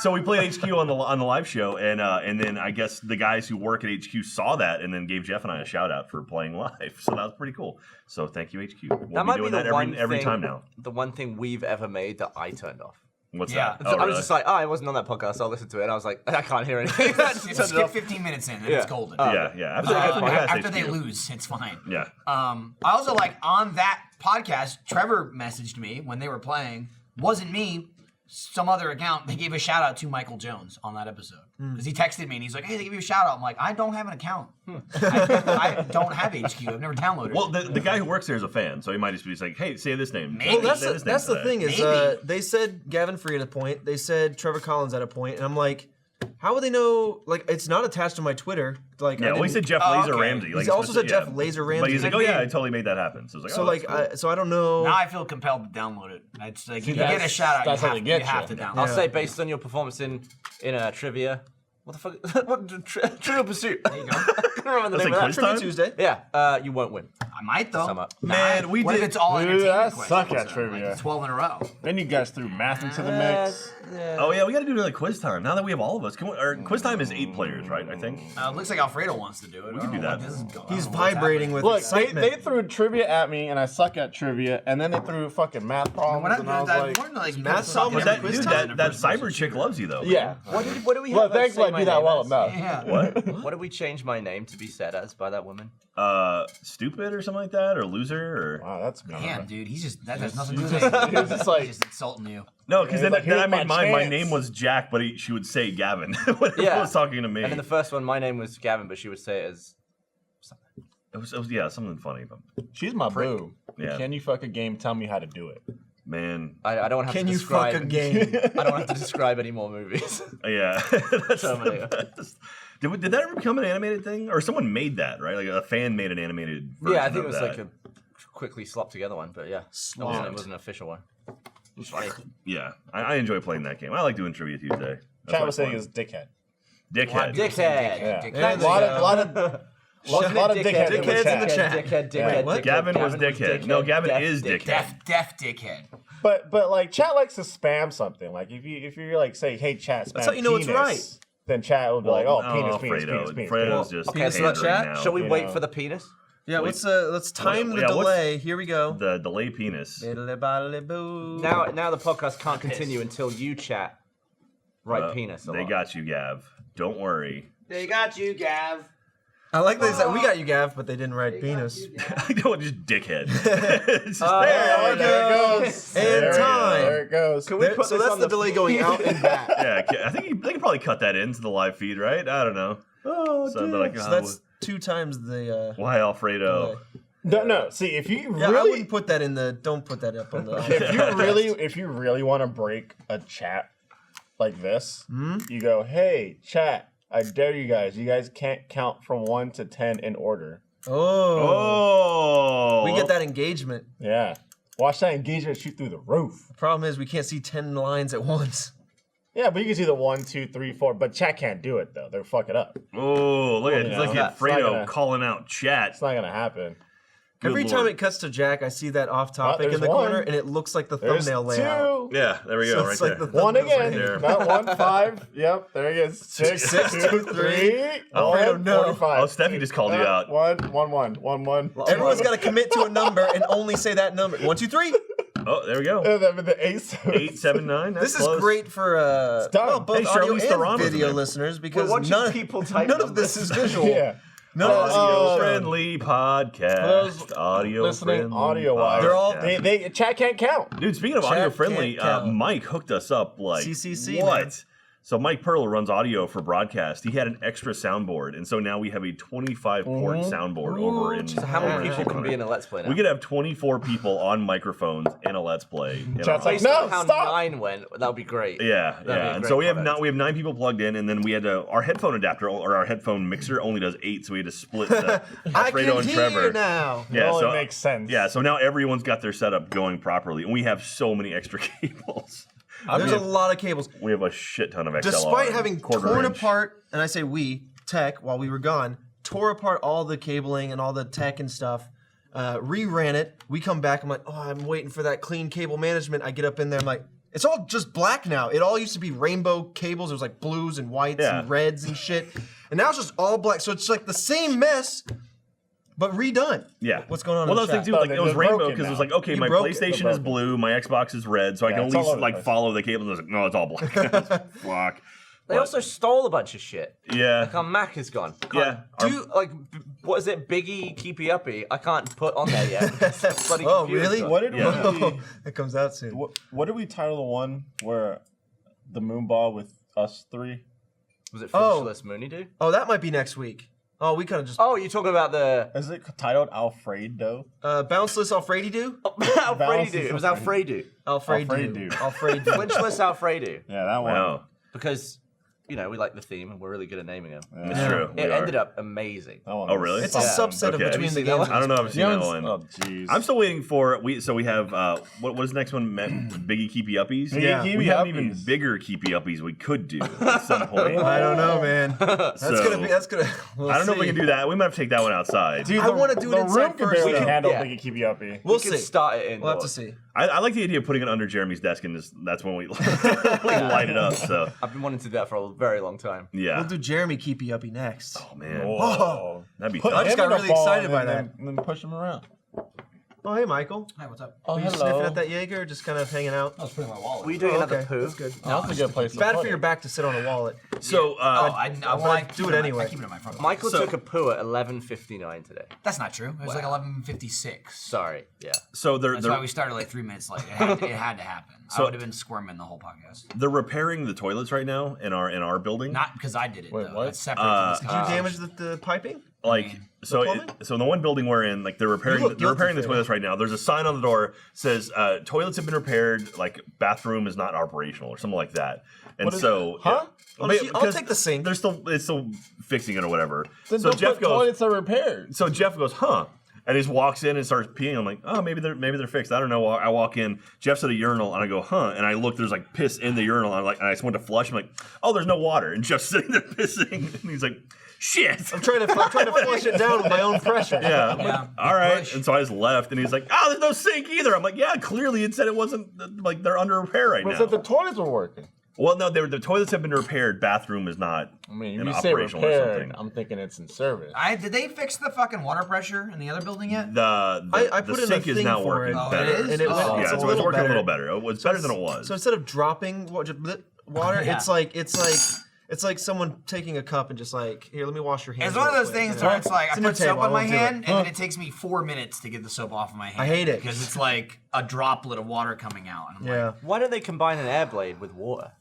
so we played HQ on the live show, and then I guess the guys who work at HQ saw that and then gave Jeff and I a shout out for playing live. So that was pretty cool. So thank you, HQ. We'll That might be doing be that the one every thing, time now. The one thing we've ever made that I turned off. What's Yeah. that? So Oh, I was really? just like, I wasn't on that podcast. I'll listen to it. And I was like, I can't hear anything. Skip 15 minutes in, and it's golden. Yeah. Podcast After they HQ. lose, it's fine. Yeah. I also like on that podcast, Trevor messaged me when they were playing. Wasn't me, some other account. They gave a shout out to Michael Jones on that episode because he texted me and he's like, "Hey, they give you a shout out." I'm like, "I don't have an account. I don't have HQ. I've never downloaded Well, it." the guy who works there is a fan, so he might just be like, "Hey, say this name." Maybe. Well, Say this name that's the today. thing is Maybe. they said Gavin Free at a point. They said Trevor Collins at a point, and I'm like, how would they know? Like, it's not attached to my Twitter. Like, Yeah, well, he said Jeff Laser Ramsey. Like, He also said yeah. Jeff Laser Ramsey. But he's like, "Oh yeah, I totally made that happen." So it's like, So "Oh, like, that's cool." so I don't know. Now I feel compelled to download it. It's like if you that's- get a shout out, that's how they you get have you. to download I'll it. say based on your performance in trivia. What the fuck? Trivial Pursuit. There you go. I can't remember the That's name like of quiz that. time? Tuesday. Yeah, you won't win. I might though. Sum up. Man, we what did. if it's all Dude, entertainment I questions? suck at So, trivia. Like 12 in a row. Then you guys threw math into the mix. Oh yeah, we got to do another quiz time. Now that we have all of us, quiz time is 8 players, right? I think. Looks like Alfredo wants to do it. We can do that. He's vibrating with Look, excitement. they threw trivia at me, and I suck at trivia, and then they threw fucking math problems, We're not and I doing was that. like, We're like math sucking problems every That quiz dude, time. that cyber chick loves you though. yeah. What do we Well, have? thankfully I say do that my well name as? enough. Yeah. What? What did we change my name to be said as by that woman? Stupid or something like that, or loser, or Wow, that's me. Damn, dude, he's just that has nothing to He do was with just, it. he was just like, He's just insulting you. no, because Yeah, then, he's like, then I "Here's made my mine. My chance." name was Jack, but she would say Gavin when he Yeah. was talking to me. And in the first one, my name was Gavin, but she would say it as it was yeah, something funny. But she's my boo. Yeah. Can you fuck a game? Tell me how to do it. man, I don't have Can to you describe. fuck a game? I don't have to describe any more movies. yeah, that's Terminator. the best. Did that ever become an animated thing, or someone made that? Right, like a fan made an animated version Yeah, I think of it was that. like a quickly slopped together one, but yeah, it wasn't an official one. It was funny. Yeah, I enjoy playing that game. I like doing Trivia Tuesday. That's Chat always was saying fun. is dickhead. Dickhead. Dickhead. Yeah. There A lot they of, go. lot of dickheads in Dickheads in the the chat. chat. Dickhead. What? Gavin was dickhead. No, Gavin is dickhead. Deaf dickhead. But like chat likes to spam something. Like if you're like say, hey chat, spam That's how you know it's penis, right. then chat will be like, oh, no, penis, Fredo. penis. Fredo's just Okay, so let's pandering now. Shall we You wait know. for the penis? Yeah, Wait. let's time the Yeah, what's- delay. Here we go. The delay penis. Now the podcast can't continue until you chat. Right, penis. They got you, Gav. Don't worry. They got you, Gav. I like they said we got you, Gav, but they didn't write penis. I know, just dickhead. It's just There it goes. And There time. it goes. Can we There- put so this that's on the delay going out and back. Yeah, I think they could probably cut that into the live feed, right? I don't know. Oh, So they're like, so oh, that's 2 times the. Why Alfredo? delay. No. See, if you Yeah, I really, wouldn't put that in the. Don't put that up on the. if you really want to break a chat like this, you go, hey chat, I dare you guys. You guys can't count from 1 to 10 in order. Oh. We get that engagement. Yeah. Watch that engagement shoot through the roof. The problem is we can't see 10 lines at once. Yeah, but you can see the 1, 2, 3, 4. But chat can't do it though. They'll fuck it up. Oh, look at You it's know, like it's not Fredo gonna- calling out chat. It's not gonna happen. Good Every Lord. time it cuts to Jack, I see that off topic there's in the one. corner, and it looks like the There's thumbnail layout. 2. Yeah, there we So go, right it's like there. the 1 thumbnail's again. right there. Not 1, 5. Yep, there he is. 6, 2, 3. Alfredo, no. 45. Oh, Steffi just called you out. 1, 1, 1, 1, 1. Everyone's got to commit to a number and only say that number. 1, 2, 3. Oh, there we go. The 8, 879. That's This is close. great for done. well, both Hey, audio Charlize and Theron was in video there. listeners because watching none, people type none of this is visual. Yeah. None of this is visual. Friendly podcast. those Audio listening friendly. audio-wise, They're all- podcast. Chat can't count. Dude, speaking of Chat audio friendly, can't count. Mike hooked us up like CCC, what? man. So Mike Pearl runs audio for broadcast. He had an extra soundboard, and so now we have a 25 port soundboard over in. So how many people can be in a Let's Play now? We could have 24 people on microphones in a Let's Play. in Chat's our- like, Based on no, how stop. 9 went, that would be great. Yeah, That'd be a yeah. And great so we have product. 9 people plugged in, and then we had to our headphone adapter or our headphone mixer only does 8, so we had to split the I Alfredo can and hear Trevor. now. Yeah, Well, so it makes sense. Yeah, so now everyone's got their setup going properly, and we have so many extra cables. There's a lot of cables. We have a shit ton of XLR. Despite having torn quarter-inch. apart, and I say we, tech, while we were gone, tore apart all the cabling and all the tech and stuff, reran it. We come back, I'm like, oh, I'm waiting for that clean cable management. I get up in there, I'm like, it's all just black now. It all used to be rainbow cables. There was like blues and whites Yeah. and reds and shit. And now it's just all black. So it's like the same mess, but redone. Yeah. What's going on Well, in those the things chat? too, like No, it was they're rainbow broken because it was now. like, okay, You my broke it. PlayStation They're is blue, my Xbox is red, so I Yeah, can at it's all least over the like place. follow the cable. And I was like, no, it's all black. Fuck. They also stole a bunch of shit. Yeah. Like our Mac is gone. Yeah. Do you, like, what is it, Biggie, keepy-uppy? I can't put on there yet. because that bloody Oh, computer's really? gone. What did Yeah. we? It comes out soon. What did we title the one where the moon ball with us 3? Was it Oh. Finishless Mooney Dude? Oh, that might be next week. Oh, we kind of just Oh, you're talking about the Is it titled Alfredo? bounceless Alfredo. Alfredo. It was Alfredo. Alfredo. Alfredo. Alfredo. Flinchless Alfredo. Yeah, that one. Wow. Because you know, we like the theme and we're really good at naming them. That's true. It ended up amazing. Oh, really? It's a subset of between the games. I don't know if I've seen that one. Oh, jeez. I'm still waiting for we have what is the next one? Biggie Keepy-Uppies. Yeah, we have even bigger Keepy-Uppies we could do at some point. I don't know, man. That's gonna. We'll I don't know if we can do that. We might have to take that one outside. Dude, I want to do it inside The room first. can barely handle yeah. Biggie Keepy-Uppy. We'll We could see. start it in. We'll have to see. I like the idea of putting it under Jeremy's desk and that's when we light it up. So I've been wanting to do that for a very long time. yeah. We'll do Jeremy Keepy-Uppy next. Oh man. Whoa. That'd be Put tough. I just him got in a really ball excited and by then- and then push him around. Oh, hey, Michael. Hi, what's up? Oh, Were you hello. sniffing at that Jaeger or just kind of hanging out? I was putting my wallet. Were you doing another okay. poo? That's good. That's a good place to Bad put for your it. back to sit on a wallet. So I do it anyway. I keep it in my front. Michael So- took a poo at 11:59 today. That's not true. It was like 11:56. Sorry. Yeah. so That's why we started like 3 minutes late. It had to happen. So- I would have been squirming the whole podcast. they're repairing the toilets right now in our building. Not because I did it Wait, though. what? That's separate from this Did you damage the piping? Like so, plumbing? so in the one building we're in, like they're repairing You look the guilty for toilets right now. There's a sign on the door says toilets have been repaired, like bathroom is not operational or something like that. And What is so, it? Huh? I'll because take the sink. It's still fixing it or whatever. Then So don't Jeff put goes. toilets are repaired. So Jeff goes, huh? And he just walks in and starts peeing. I'm like, oh, maybe they're fixed. I don't know. I walk in. Jeff's at a urinal, and I go, huh? And I look. There's like piss in the urinal. And I just went to flush. I'm like, oh, there's no water. And Jeff's sitting there pissing, and he's like, shit. I'm trying to flush it down with my own pressure. Yeah. I'm like, all right. And so I just left, and he's like, oh, there's no sink either. I'm like, yeah, clearly it said it wasn't, like, they're under repair right But now. said the toilets were working. Well, no, the toilets have been repaired. Bathroom is not I mean, in you say operational or repaired, something. I'm thinking it's in service. Did they fix the fucking water pressure in the other building yet? The I put in a sink is thing now for working it. Oh, better. it is? And it Oh. went, Yeah, it's it's a little working better. a little better. It was better than it was. So instead of dropping water, Yeah. it's like someone taking a cup and just like, here, let me wash your hands. It's one of real those quick. things where it's like I in your put soap table, I on my won't do it. hand, and then it takes me 4 minutes to get the soap off of my hand. I hate it. because it's like a droplet of water coming out. And I'm Yeah. like, Why don't they combine an air blade with water?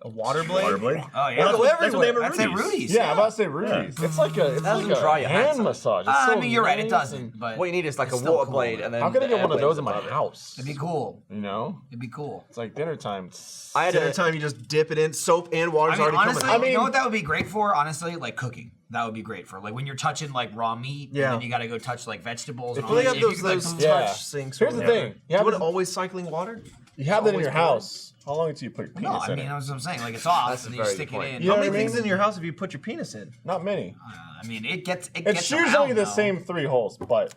A water blade? Water blade? oh yeah, Well, that's what they have at that's at Rudy's. Rudy's. Yeah, I'm about to say Rudy's. It's like a, doesn't dry your hands hand up. massage. It's I so mean, you're right. It nice doesn't. and- But What you need is like it's a still water cool. blade, and then How can I the get one air of those blade's in my above it. house? It'd be cool. You know? It'd be cool. It's like dinner time. I had Dinner a, time, you just dip it in. Soap and water's I mean, already honestly, coming. you know what that would be great for? Honestly, like cooking. That would be great for like when you're touching like raw meat. Yeah. And then you got to go touch like vegetables. If and all they that have shit. If you those could, like, Yeah. touch sinks. Here's or the whatever. thing. Do You you want have, always cycling water? you have that in always your boiling. house. How long until you put your No, penis I in mean, it? that's what I'm saying. Like it's off, That's a and then you very stick good it point. in. You know How what many I things mean? in your house have you put your penis in? Not many. I mean, it gets. It's usually around, the though. same 3 holes, but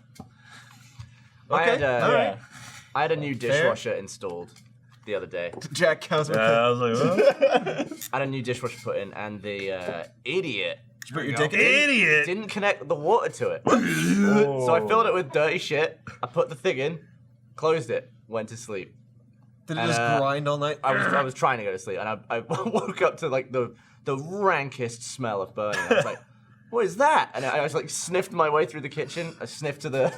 I had Okay, a, all right. yeah. I had a new dishwasher installed the other day. Jack cows with I was like, what? I had a new dishwasher put in, and the idiot put your dick in. Idiot! didn't connect the water to it. So I filled it with dirty shit. I put the thing in, closed it, went to sleep. Did it just grind all night? I was trying to go to sleep, and I woke up to like the rankest smell of burning. I was like, "What is that?" And I was like, sniffed my way through the kitchen. I sniffed to the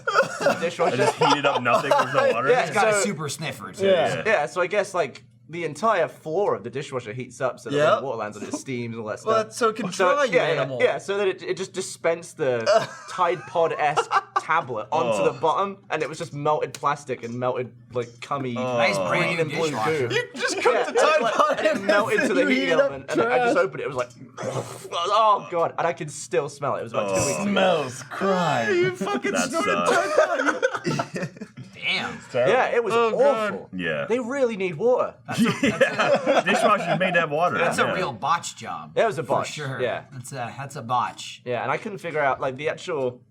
dishwasher. I just heated up nothing. There's no water. Yeah, It's got a So- super sniffer too. Yeah. Yeah, so I guess like the entire floor of the dishwasher heats up so that Yep. when water lands on it, it steams and all that Well, stuff. so it can dry you, yeah, animal. Yeah, so that it just dispensed the Tide Pod-esque tablet onto the bottom, and it was just melted plastic and melted like cummy Nice green brand and new blue dishwasher. goo. Just come Yeah, to and Tide like, Pod and it melted to the you heat heat up element, and I just trash. opened it. It was like, oh god, and I could still smell it. It was about 2 weeks ago. smells crime. You fucking That snorted sucks. Damn. Yeah, it was awful. Yeah. They really need water. Dishwasher's made to have water. That's yeah. a real botch job. That was a botch. For sure. Yeah. That's a botch. Yeah, and I couldn't figure out like the actual.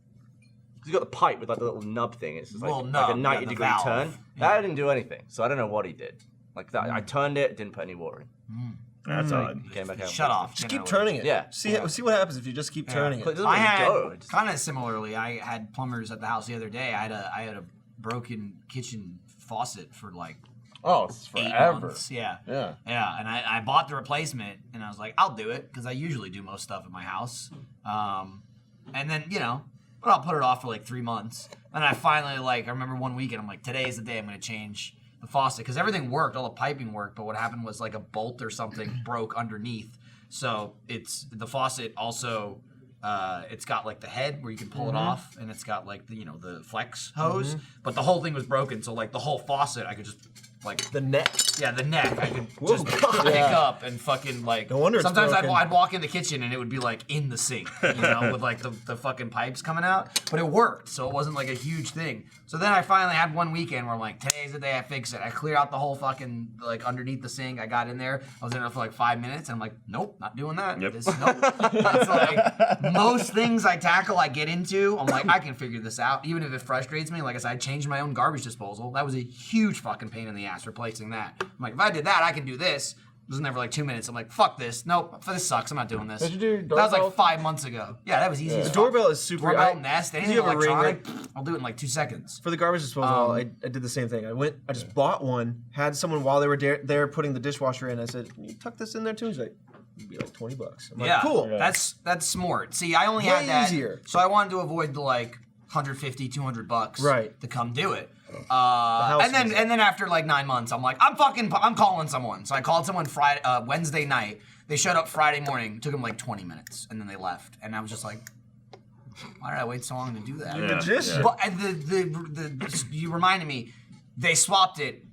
You got the pipe with like the little nub thing. It's just like, Little like nub, a 90 yeah, the degree valve. turn. That didn't do anything, so I don't know what he did. Like that, I turned it, didn't put any water in. That's odd. He came back out. Shut off. Just keep generally. turning it. Yeah. See what happens if you just keep turning But it it. doesn't I really had go. It just- kind of similarly. I had plumbers at the house the other day. I had a broken kitchen faucet for like Oh, it's 8 forever. months. Yeah. Yeah. Yeah, and I bought the replacement, and I was like, I'll do it because I usually do most stuff at my house. And then but I'll put it off for like 3 months. And I finally I remember one weekend I'm like, today's the day I'm gonna change the faucet because everything worked, all the piping worked, but what happened was like a bolt or something broke underneath. So it's the faucet also. It's got like the head where you can pull it off, and it's got like the the flex hose, but the whole thing was broken. So like the whole faucet, I could just like the neck. Yeah, the neck. I could just pick up and fucking like. No wonder it's sometimes broken. I'd walk in the kitchen and it would be like in the sink, you know, with like the fucking pipes coming out. But it worked, so it wasn't like a huge thing. So then I finally had one weekend where I'm like, today's the day I fix it. I cleared out the whole fucking like underneath the sink. I got in there. I was in there for like 5 minutes, and I'm like, nope, not doing that. Yep. Nope. It's like most things I tackle, I get into. I'm like, I can figure this out, even if it frustrates me. Like I said, I changed my own garbage disposal. That was a huge fucking pain in the ass replacing that. I'm like, if I did that, I can do this. It was never like 2 minutes. I'm like, fuck this. Nope, this sucks. I'm not doing this. Did you do that was like doorbell? 5 months ago. Yeah, that was easy. The doorbell is super. Doorbell, Nest, anything you have a ring, electronic, right? I'll do it in like 2 seconds. For the garbage disposal, I did the same thing. I just bought one, had someone while they were there putting the dishwasher in. I said, "Can you tuck this in there too?" He's like, "It'd be like $20." I'm like, Yeah, cool. Yeah. That's smart. See, I only Way had that, easier. so I wanted to avoid the like $150, $200 Right. to come do it. house And then after like 9 months, I'm like, I'm calling someone. So I called someone Wednesday night. They showed up Friday morning. It took them like 20 minutes, and then they left. And I was just like, why did I wait so long to do that? Yeah, magician. But you reminded me, they swapped it,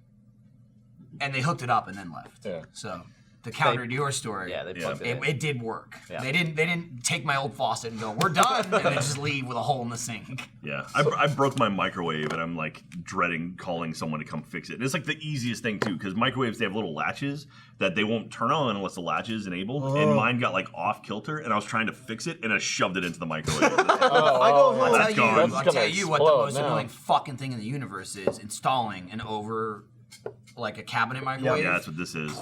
and they hooked it up and then left. Yeah. So to counter your story, Yeah, they plugged it in. it did work. Yeah. They didn't take my old faucet and go, we're done, and then just leave with a hole in the sink. Yeah, I broke my microwave, and I'm like dreading calling someone to come fix it. And it's like the easiest thing too, because microwaves, they have little latches that they won't turn on unless the latch is enabled. And mine got like off kilter, and I was trying to fix it, and I shoved it into the microwave. I go home. I'll that's gone. I'll tell you what the explode most now. annoying fucking thing in the universe is: installing an over, like a cabinet microwave. Yeah, that's what this is.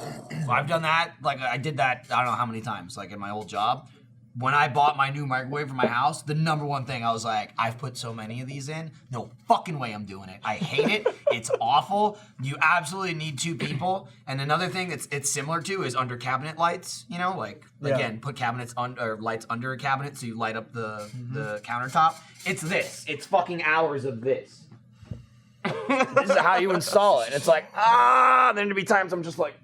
I've done that. Like I did that. I don't know how many times. Like in my old job, when I bought my new microwave for my house, the number one thing I was like, I've put so many of these in. No fucking way I'm doing it. I hate it. It's awful. You absolutely need 2 people. And another thing that's it's similar to is under cabinet lights. You know, like again, put cabinets or lights under a cabinet so you light up the countertop. It's this. It's fucking hours of this. This is how you install it. And it's like, then there'd be times I'm just like,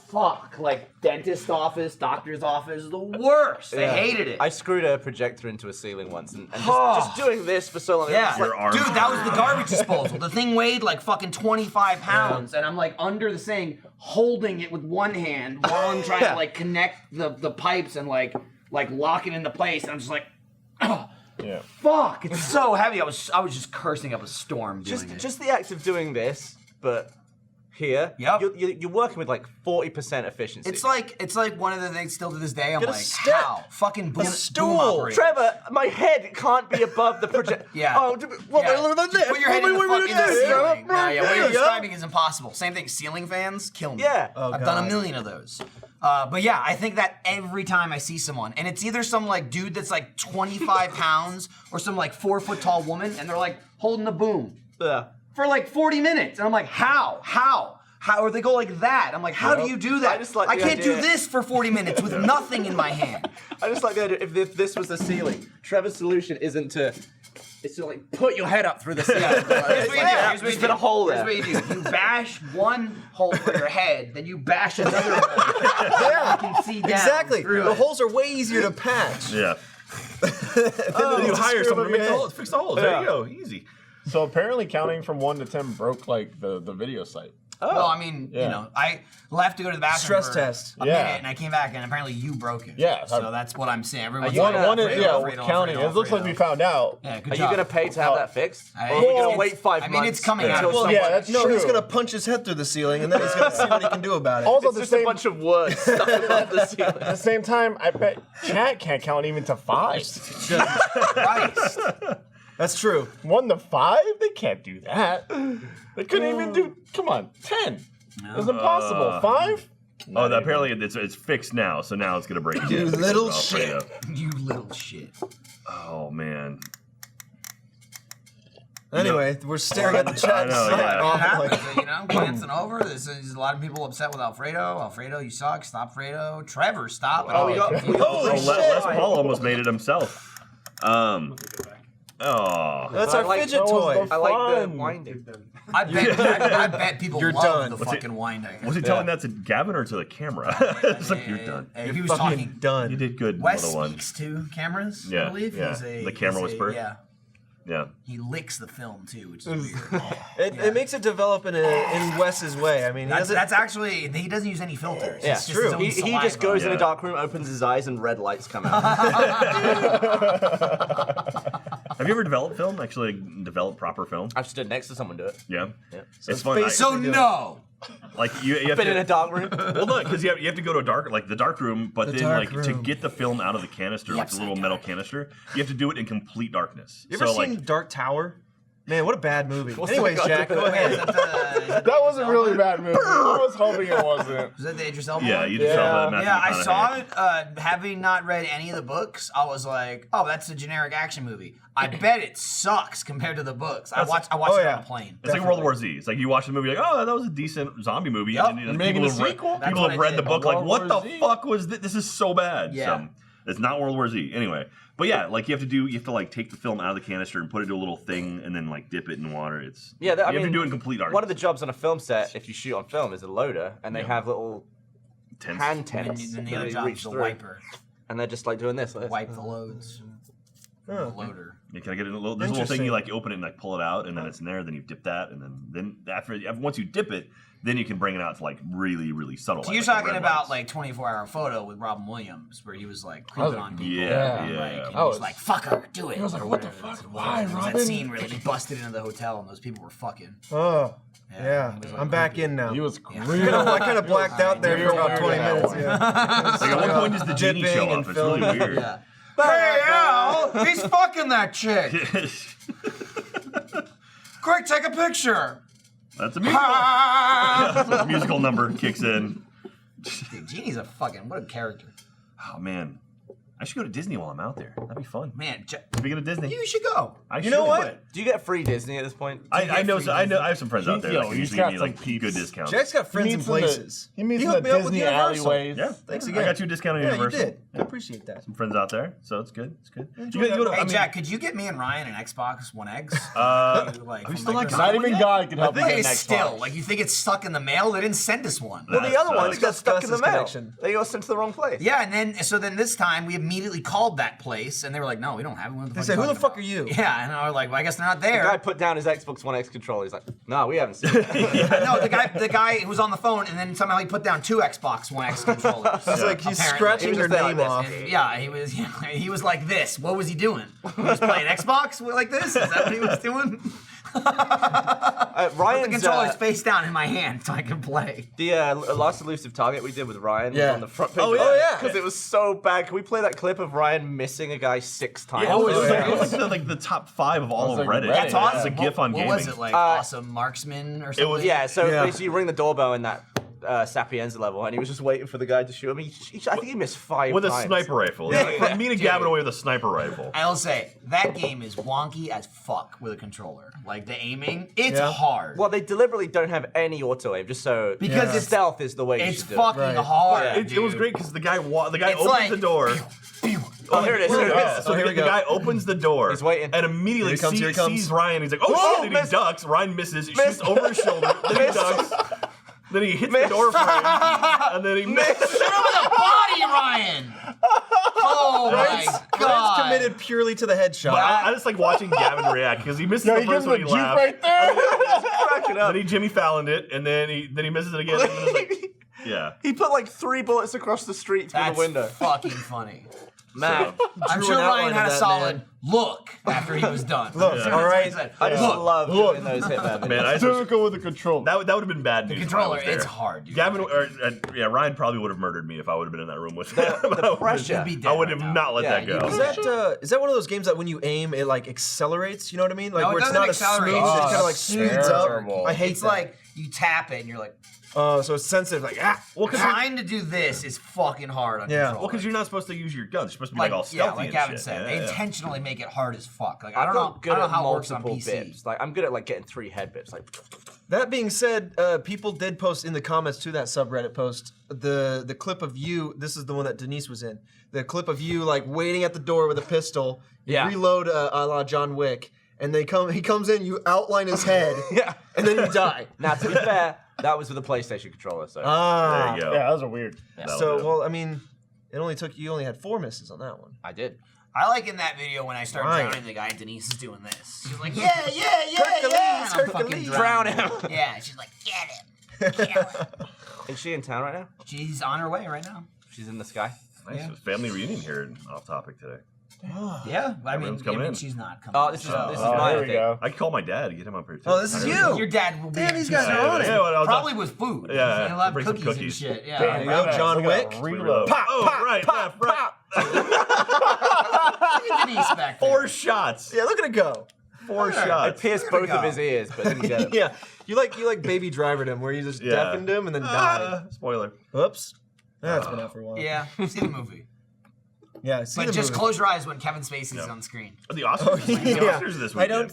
fuck. Like dentist office, doctor's office, the worst. I hated it. I screwed a projector into a ceiling once, and just doing this for so long. Yeah, Your arm. dude, that was the garbage disposal. The thing weighed like fucking 25 pounds, and I'm like under the sink, holding it with one hand while I'm trying to like connect the pipes and like lock it into place. And I'm just like, Yeah. fuck, it's so heavy. I was just cursing up a storm doing it. Just the act of doing this, but here, Yep. you're working with like 40% efficiency. It's like one of the things still to this day. I'm Get a like, step. how? Fucking boom, stool. boom operators. Trevor, my head can't be above the project. Yeah. Oh, what? Yeah. What? Put your head in the fucking ceiling. No, yeah, what There you're you go. describing is impossible. Same thing, ceiling fans kill me. Yeah. Oh, I've done God. a million of those. But yeah, I think that every time I see someone, and it's either some like dude that's like 25 pounds or some like 4 foot tall woman, and they're like holding the boom Yeah. for like 40 minutes. And I'm like, how? Or they go like that. I'm like, how do you do that? I just like I the can't do idea- this for 40 minutes with nothing in my hand. I just like the idea, if this was the ceiling, Trevor's solution isn't to. It's to like put your head up through the ceiling. Here's what you do. Here's what Just you put do. a hole there. Here's what you do. You bash one hole for your head, then you bash another hole. Yeah. You can see down Exactly. through The it. holes are way easier to patch. Yeah. Oh, You hire someone to make the head. holes, fix the holes. There you go, easy. So apparently, counting from 1 to 10 broke like the video site. Well, I mean, Yeah. you know, I left to go to the bathroom Stress for test. a Yeah. minute, and I came back, and apparently you broke it. Yeah. So that's what I'm saying. Everyone's you like, gonna- One is Alfredo, counting. Alfredo, It looks like we Alfredo. found out. Yeah, good Are job. you gonna pay to have that fixed? I- Or are you gonna it's- wait 5 I months? mean, it's coming out. until Well, someone- Yeah, that's No, true. he's gonna punch his head through the ceiling, and then he's gonna see what he can do about it. Also, It's the just same, a bunch of words stuck above the ceiling. at the same time, I bet chat can't count even to 5. Christ. That's true. 1 to 5? They can't do that. They couldn't even do. Come on, 10. It's impossible. 5? Oh, apparently it's fixed now, so now it's gonna break again. You because little of Alfredo. You little shit. Oh man. Anyway, we're staring at the I chat. know, yeah. It happens, you know, glancing over. There's a lot of people upset with Alfredo. Alfredo, you suck. Stop, Fredo. Trevor, stop. Oh, we got. Oh, Les Paul almost made it himself. Oh. That's I our like fidget those toy. the I like the fun. winding. I bet people You're love done. the What's fucking winding. Was he telling that to Gavin or to the camera? It's like you're done. He was Fucking talking. done. You did good, Wes little one. speaks to cameras, I Yeah, believe. yeah. He's a, The camera he's a- whisperer. Yeah. Yeah. He licks the film too, which is weird. It makes it develop in Wes's way. I mean, that's actually he doesn't use any filters. Yeah, it's true. He just goes in a dark room, opens his eyes, and red lights come out. Have you ever developed film? Actually, developed proper film? I've stood next to someone do it. Yeah. So it's fun. So no. Like you have been to, in a dark room. Well, no, because you have to go to a dark room, but to get the film out of the canister, like the little metal canister, you have to do it in complete darkness. You ever seen Dark Tower? Man, what a bad movie. What's Anyways, that got Jack, to do go with ahead. That was a really bad movie. I was hoping it wasn't. Was that the Idris Elba? Yeah, you just saw that. Yeah, I saw it. Having not read any of the books, I was like, "Oh, that's a generic action movie." I bet it sucks compared to the books. I watched it on a plane. It's like World War Z. It's like you watch the movie, like, "Oh, that was a decent zombie movie." Yep. And making a sequel? People have read the book, like, "What the fuck was this? This is so bad." Yeah. So, it's not World War Z. Anyway, but yeah, like you have to like take the film out of the canister and put it into a little thing, and then like dip it in water. It's you have to do it in complete darkness. One of the jobs on a film set, if you shoot on film, is a loader, and they have little hand tents And that the other they job's reach the through, wiper. and they're just like doing this. Like this. Wipe the loads. The loader. Yeah, can I get a little? There's a little thing you like open it and like pull it out, and then it's in there. Then you dip that, and then after once you dip it, then you can bring it out to like really subtle. So you're talking about like 24-hour photo with Robin Williams, where he was like creeping on people. Yeah. And he was like, "Fucker, do it." He was like, "What the fuck? Why, Robin?" That scene where he busted into the hotel and those people were fucking. Oh. Yeah, I'm back in now. He was I kind of blacked out there for about 20 minutes. Yeah. Like at one point, just the genie show up. It's really weird. Yeah. Hey, Al, he's fucking that chick. Quick, take a picture. That's a musical. Musical number kicks in. Dude, Genie's a fucking, what a character. Oh man, I should go to Disney while I'm out there. That'd be fun. Man, speaking of Disney, you should go. You know what? Do you get free Disney at this point? I know. I have some friends out there that can he's usually got give me some like peeps. good discounts. Jack's got friends in places. He meets in hooked the me up with Disney Universal. alleyways. Yeah, Thanks I again. got you a discount on Yeah, Universal. you did. I appreciate that. Some friends out there, so it's good. It's good. Hey, Jack, could you get me and Ryan an Xbox One X? Have you still got Not even God can help I you think get an it's Xbox. still, like, you think it's stuck in the mail? They didn't send us one. Well, the other ones got That's stuck in the Gus's mail. connection. They got sent to the wrong place. Yeah, and then this time we immediately called that place, and they were like, "No, we don't have one." They said, "Who the fuck are you?" Yeah, and I was like, "Well, I guess they're not The guy there." put down his Xbox One X controller. He's like, "No, we haven't seen it." No, the guy who was on the phone, and then somehow he put down 2 Xbox One X controllers. It's like he's Apparently. scratching He her was there name like off. this. Yeah, he was like this. What was he doing? He was playing Xbox like this? Is that what he was doing? Ryan's The controller's face down in my hand so I can play. The last elusive target we did with Ryan was Yeah. on the front page. Oh, yeah. Because it was so bad. Can we play that clip of Ryan missing a guy 6 times? it was like the top 5 of all of Reddit. That's awesome. It's a GIF on what gaming. was it like? Awesome marksman or something? It was So basically you ring the doorbell in that Sapienza level, and he was just waiting for the guy to shoot him. I think he missed 5 with a times. sniper rifle. Yeah. Like, me and Gavin away with a sniper rifle. I'll say that game is wonky as fuck with a controller. Like the aiming, it's hard. Well, they deliberately don't have any auto aim, just so Because it's- stealth is the way you it's should do fucking Right. hard. Yeah. It was great because the guy It's opens like- the door. Oh, here it is. Here it is. So the guy opens the door. He's waiting. And immediately Here he comes. sees Ryan. He's like, oh Whoa, shit! And he missed. ducks. Ryan misses. He Missed. shoots over his shoulder. Then he Missed. ducks. Then he hits Missed. the door frame. And then he misses. Shoot him with a body, Ryan! Oh my Ryan's god! committed purely to the headshot. But I just like watching Gavin react because he misses Yo, the he gives first him one. a He Jeep laughed. right there. Then he Jimmy Falloned it, and then he misses it again. And then it's like, yeah. He put like 3 bullets across the street through That's the window. fucking funny. Man, I'm Drew sure an outline Ryan had of a that, solid man. look after he was done. Look, That's all what right. he said. I just love doing those Hitman. Man, I just, Typical with the controller. that would have been bad news. The if I controller, was there. it's hard, dude. Gavin, Ryan probably would have murdered me if I would have been in that room with him. the pressure. You'd be dead I would right have now. not let Yeah, that go. Is that one of those games that when you aim, it like accelerates? You know what I mean? Like No, it where it's doesn't not a smooth, accelerate. it just kind of Oh, like that's speeds terrible. up. I hate It's that. like you tap it and you're like, Oh, so it's sensitive. Like well, trying to do this is fucking hard on Yeah. controller. Well, because you're not supposed to use your guns. You're supposed to be like all stealthy like and Gavin shit. said, Yeah, they yeah. intentionally make it hard as fuck. Like I I'm don't know good at how it works on multiple PC. bips. Like I'm good at like getting 3 head bips. Like That being said, people did post in the comments to that subreddit post the clip of you. This is the one that Denise was in. The clip of you like waiting at the door with a pistol. You Yeah. reload a la John Wick, and he comes in. You outline his head. Yeah. And then you die. now to be fair, that was with a PlayStation controller. So Ah. There you go. Yeah, those are weird. That'll So do. well, I mean, you only had 4 misses on that one. I did. I like in that video when I start drowning the guy, Denise is doing this. She's like, yeah. And I'm fucking drown him. Yeah, she's like, get him. Kill him. Is she in town right now? She's on her way right now. She's in the sky. Nice. Yeah. Family reunion here off topic today. Yeah, I mean, she's not coming. Oh, this is my thing. I can call my dad to get him up here too. Oh, this is you. Your dad will be. Damn, he's got it. Probably with food. Yeah, he'll have cookies and shit. Yeah. There you go, John Wick. Reload. Pop, right. Look at Denise back there. 4 shots. Yeah, look at it go. 4 shots. I pierced both of his ears, but didn't get it. Yeah, you like Baby Drivered him, where you just deafened him and then died. Spoiler. Oops. That's been out for a while. Yeah, see the movie. Yeah, but just close your eyes when Kevin Spacey's on screen. The Oscars, the Oscars this weekend.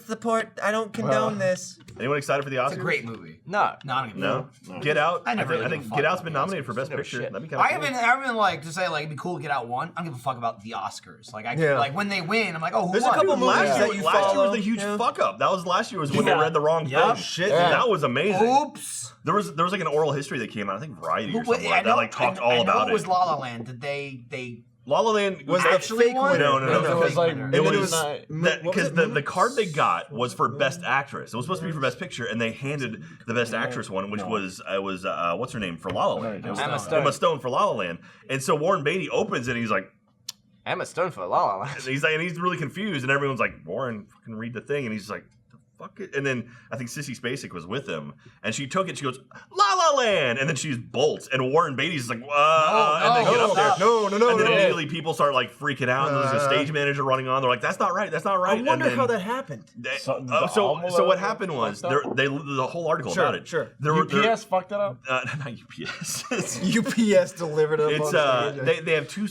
I don't condone this. Anyone excited for the Oscars? It's a great movie. No. No. Get Out. I think Get Out's been nominated for Best Picture. That'd be kind of cool. I've been like to say like it'd be cool to Get Out won. I don't give a fuck about the Oscars. Like like when they win, I'm like, oh, who There's won? a couple movies that you Last year was the huge fuck up. That was last year was when they read the wrong thing. Shit. That was amazing. Oops. There was like an oral history that came out. I think Variety or something like that. Like talked all about it. It was La La Land. Did they? La La Land was the fake one. No. It was like because the card they got was for Best Actress. It was supposed to be for Best Picture, and they handed the Best Actress one, which was what's her name for La La Land? Emma Stone for La La Land. And so Warren Beatty opens it, and he's like, Emma Stone for La La Land. He's really confused, and everyone's like, Warren, fucking read the thing, and he's like, fuck it. And then I think Sissy Spacek was with him, and she took it. She goes, La La Land, and then she just bolts, and Warren Beatty's like, and they get up there, and then immediately people start like freaking out, and there's a stage manager running on. They're like, that's not right. I wonder how that happened. So what happened was the whole article about it. Sure. UPS fucked it up. Not UPS. UPS delivered it. It's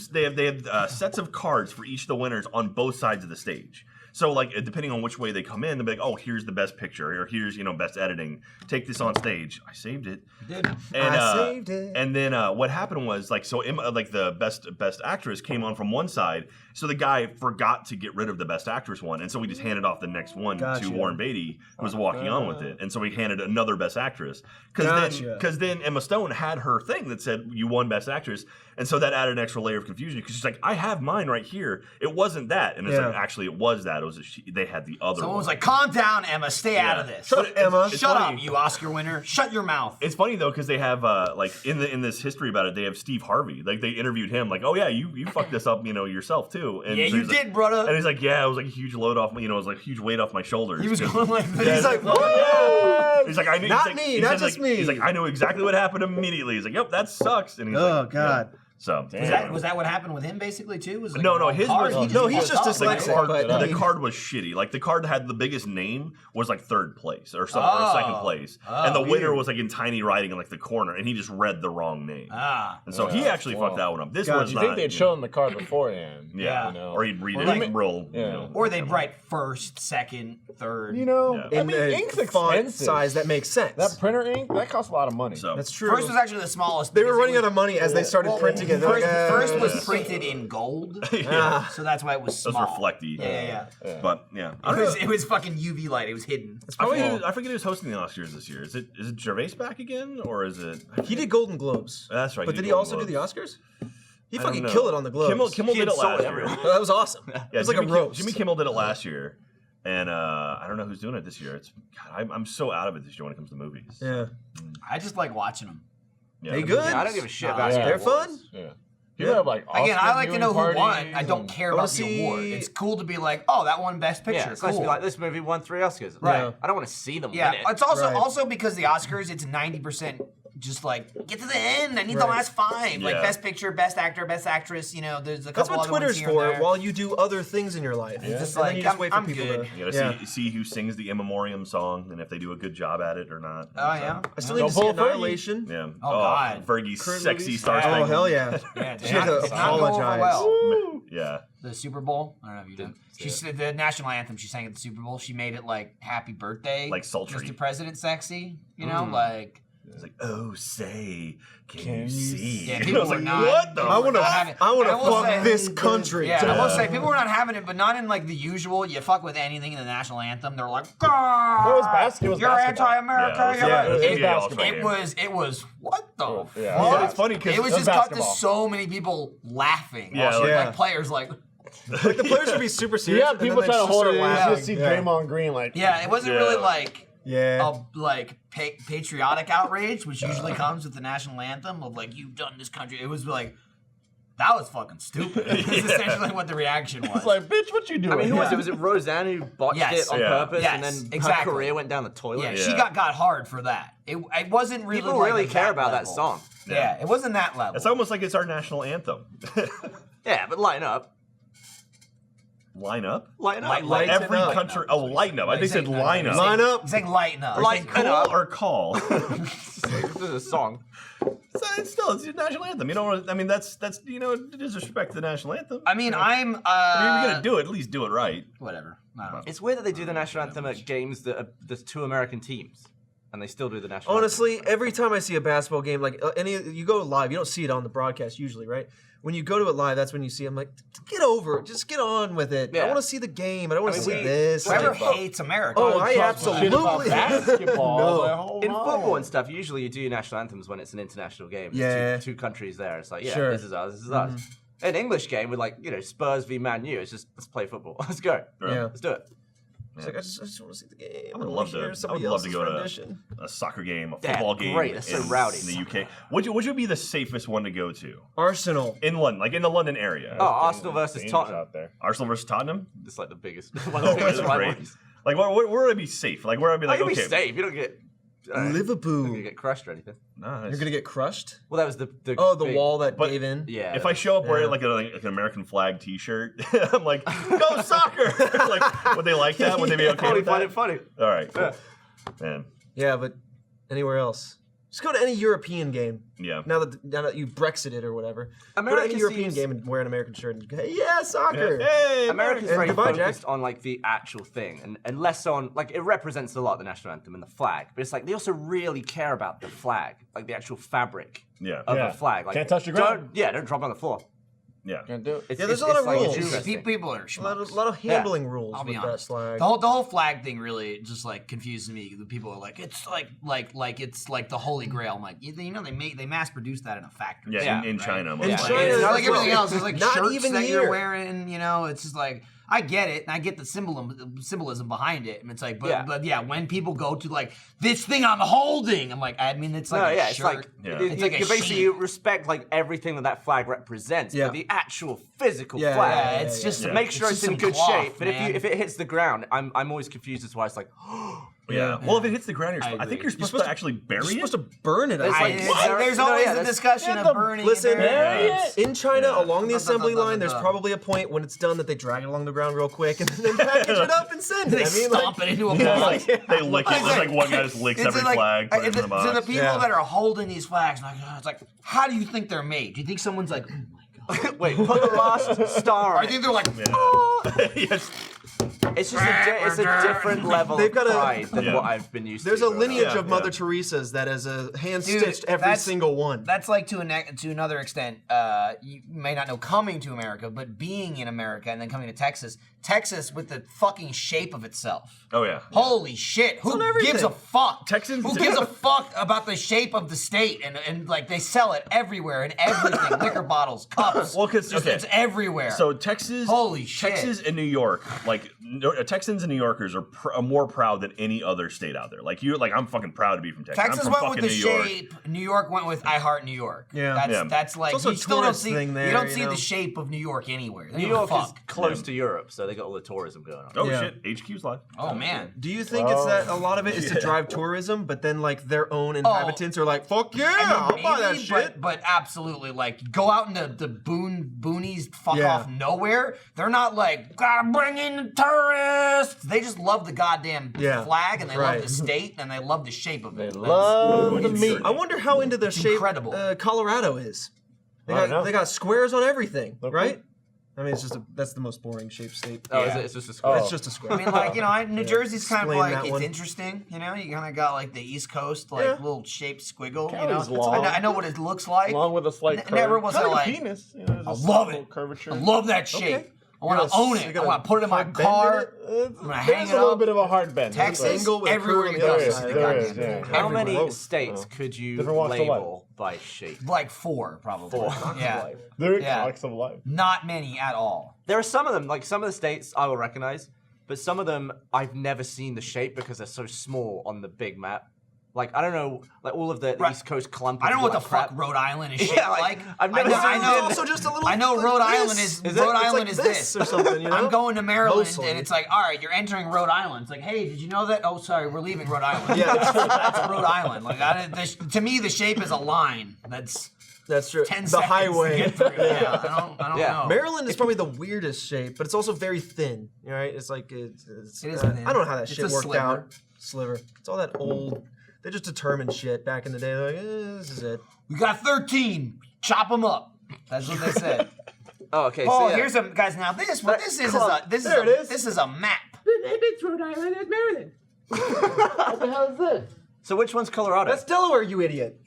they have sets of cards for each of the winners on both sides of the stage. So, like, depending on which way they come in, they'll be like, oh, here's the best picture, or here's, best editing. Take this on stage. I saved it. You did. And, I saved it. And then what happened was, like, so, like, the best actress came on from one side, so the guy forgot to get rid of the best actress one, and so we just handed off the next one to Warren Beatty, who was walking on with it, and so we handed another best actress. Because then Emma Stone had her thing that said, you won best actress, and so that added an extra layer of confusion, because she's like, I have mine right here. It wasn't that. And it's like, actually, it was that. It was they had the other Someone one. was like, calm down, Emma. Stay out of this. Shut up, Emma. Shut up, you Oscar winner. Shut your mouth. It's funny, though, because they have, like, in this history about it, they have Steve Harvey. Like, they interviewed him, like, oh, yeah, you fucked this up, yourself, too. And yeah, so you did, like, brother. And he's like, yeah, it was like a huge load off, it was like a huge weight off my shoulders. He was going like this. He's like, what? He's like, I knew. Not me, not just me. He's like, I know exactly what happened immediately. He's like, yep, that sucks. And he's like, God. So was that what happened with him basically too? Was like no, his was he's just dyslexic. The card was shitty. Like the card that had the biggest name was like 3rd place or something, or 2nd place, and the winner was like in tiny writing in like the corner, and he just read the wrong name. And so he actually fucked that one up. This was you think they'd shown the card beforehand? Yeah, or he'd read it real. Or they'd write 1st, 2nd, 3rd. I mean, ink's expensive. Size that makes sense. That printer ink that costs a lot of money. So that's true. 1st was actually the smallest. They were running out of money as they started printing it. First was printed in gold, so that's why it was small. It was reflecty. Yeah. But yeah, it was fucking UV light. It was hidden. I forget who's hosting the Oscars this year. Is it Gervais back again, or is it? He did Golden Globes. That's right. But did he also do the Oscars? He fucking killed it on the Globes. Kimmel did it last year. That was awesome. It was like a roast. Jimmy Kimmel did it last year. And I don't know who's doing it this year. I'm so out of it this year when it comes to movies. Yeah. I just like watching them. Yeah, they good? I don't give a shit about it. They're fun? Yeah. You have like again, I like to know who won. I don't care about the award. It's cool to be like, oh, that won Best Picture. Yeah, it's nice to be like, this movie won 3 Oscars. Right. I don't want to see them win it. It's also because the Oscars, it's 90% just like, get to the end. I need the last 5. Like Best Picture, Best Actor, Best Actress. There's a couple. That's what other Twitter's ones here for. and while you do other things in your life. It's just and like, then you just wait for people good. to. You gotta see who sings the In Memoriam song and if they do a good job at it or not. Oh yeah. I still need to see Annihilation. Yeah. Oh God. Fergie's sexy movies? Star Oh hell yeah. She had to apologize. Yeah. The Super Bowl. I don't know if you did. She said the national anthem. She sang at the Super Bowl. She made it like "Happy Birthday," like sultry. Mr. President, sexy. Like. It's like, oh, say, can you see? Yeah, people were not. What the? I want to fuck this country. Yeah, I will say people were not having it, but not in like the usual. You fuck with anything in the national anthem, they're like, "God, it was basketball. You're anti-America." It was what the fuck? Yeah, it's funny because it was just cut to so many people laughing. Yeah, like players like. Like the players would be super serious. Yeah, people trying to hold it in. You just see Draymond Green like. Yeah, it wasn't really like. Yeah. Patriotic outrage, which usually comes with the national anthem of like, you've done this country. It was like, that was fucking stupid. It's essentially what the reaction was. It's like, bitch, what you doing? I mean, who was it? Was it Roseanne who botched it on purpose and then her career went down the toilet? Yeah, she got hard for that. It wasn't really People really care about that song. Yeah, it wasn't that level. It's almost like it's our national anthem. Yeah, but line up. Line up? Lighten up. Like every country. Oh, lighten up. I think said line up. Line up. It's like lighten up. Like cool or call? This is a song. It's your national anthem. You know, I mean, that's disrespect to the national anthem. I mean, I mean, if you're gonna do it, at least do it right. Whatever. I don't know. It's weird that they do the national anthem at games that there's 2 American teams, and they still do the national Honestly, anthem. every time I see a basketball game, like you go live, you don't see it on the broadcast usually, right? When you go to it live, that's when you see. I'm like, get over it, just get on with it. Yeah. I want to see the game. I don't want to see this. Whoever hates America. Oh, I absolutely. Basketball. In football and stuff, usually you do your national anthems when it's an international game. There's two countries there. It's like, Sure. this is ours, this is ours. An English game with Spurs v Man U, it's just let's play football. Let's go. Yeah. Let's do it. It's like, I just want to see the game. I would love to go to a soccer game, a football game. Great, that's so rowdy. In the UK. Which would be the safest one to go to? Arsenal. In London, like in the London area. Oh, Arsenal versus Tottenham. Out there. Arsenal versus Tottenham? It's like the biggest. One of the biggest rivalries. Like, where would I be safe? Like, where I'd be like, okay. Be safe. You don't get. Liverpool. You're gonna get crushed or anything. No, You're gonna get crushed. Well, that was the the big wall that gave in. Yeah. If I show up wearing like an American flag T-shirt, I'm like, go soccer! Like, would they like that? Would they be okay with that? Funny. All right, cool. Man. Yeah, but anywhere else. Just go to any European game. Yeah. Now that you Brexited or whatever. America go to any European game and wear an American shirt and go, hey, yeah, soccer. Hey, America's very goodbye, focused Jack. on like the actual thing and less on like it represents a lot the national anthem and the flag, but it's like they also really care about the flag, like the actual fabric of the flag. Like can't touch the ground. Don't drop it on the floor. Yeah. Can't do it. There's a lot of rules. People are a lot of handling rules I'll be with honest. that flag. The whole flag thing really just like confuses me. The people are like, it's like it's like the Holy Grail. I'm like, they mass produce that in a factory. Yeah, in China. In China, it's not like as well. everything else. It's like Not shirts even that here. you're wearing. It's just like I get it, and I get the symbolism behind it. And it's like, but when people go to like this thing I'm holding, I'm like, I mean, it's like a shirt. It's like you basically respect like everything that flag represents, but the actual physical flag. Yeah, it's just to make sure it's in good shape. But if it hits the ground, I'm always confused as to why it's like. Yeah. Well, if it hits the ground, I think you're supposed to actually bury it. You're supposed to burn it. There's always a discussion of burning. Listen, it. in China, along the assembly line, there's probably a point when it's done that they drag it along the ground real quick and then package it up and send it. They stomp it into a ball. They lick it. It's like one guy just licks every flag, puts it in the box. So the people that are holding these flags, it's like, how do you think they're made? Do you think someone's like, oh my god? Wait, put the last star. I think they're like, yes. It's just a different level of pride than what I've been used to. There's a lineage of Mother Teresa's that is hand-stitched every single one. That's like to another extent, you may not know coming to America, but being in America and then coming to Texas with the fucking shape of itself. Oh yeah. Holy shit! Who gives a fuck? Texans. Who gives a fuck about the shape of the state? And like they sell it everywhere in everything, liquor bottles, cups. Well, because it's everywhere. So Texas. Holy shit. Texas and New York, like Texans and New Yorkers are more proud than any other state out there. Like I'm fucking proud to be from Texas. Texas I'm from went with the New York. shape. New York went with I Heart New York. Yeah. That's like it's also you still don't see thing there, you don't see the shape of New York anywhere. New York is close to Europe, so they got all the tourism going on. Oh shit, HQ's live. Oh man. Do you think it's that a lot of it is to drive tourism, but then like their own inhabitants are like, fuck yeah, I'll buy that shit. But absolutely, like go out into the boonies, off nowhere. They're not like gotta bring in the tourists. They just love the goddamn flag and they love the state and they love the shape of it. They love the meat. I wonder how into the shape Colorado is. They got squares on everything, right? I mean, that's the most boring shaped state. Oh, is it? It's just a square. It's just a square. I mean, New Jersey's kind of Explain like that it's one. interesting. You kind of got like the East Coast, like little shaped squiggle. Cali's long. I know what it looks like. Along with a slight curve. Never was Kind of like penis. I love it. Curvature. I love that shape. Okay. I want to own it. I want to put it in my car. I'm gonna hang it There's a little up. bit of a hard bend. Texas, angle with a everywhere curve you on go. the you other see the side. There goddamn is, yeah. thing. How Everywhere. many states could you Different walks of label by shape? Like 4, probably. Yeah. There Yeah. talks of life. Not many at all. There are some of them, like some of the states I will recognize, but some of them I've never seen the shape because they're so small on the big map. Like, I don't know, like all of the East Coast clump. I don't know what the crap. fuck Rhode Island is shaped Yeah, like. I've never I seen know, it. Also just a little. I know like Rhode this. Island is Is it? Rhode It's Island like is this or something. You know? I'm going to Maryland, Mostly. and it's like, all right, you're entering Rhode Island. It's like, hey, did you know that? Oh, sorry, we're leaving Rhode Island. Yeah. That's Rhode Island. Like, to me, the shape is a line. That's true. 10 The seconds highway. To get through. Yeah, I don't know. Maryland is probably the weirdest shape, but it's also very thin. Right? It's like it's It is thin. I don't know how that It's shit a worked sliver. out. Sliver. It's all that old. They just determined shit back in the day. They're like, this is it. We got 13. Chop them up. That's what they said. Oh, okay. Oh, so yeah. here's some guys. Now this, what this is There it is. This is a map. It's Rhode Island, it's Maryland. What the hell is this? So which one's Colorado? That's Delaware, you idiot.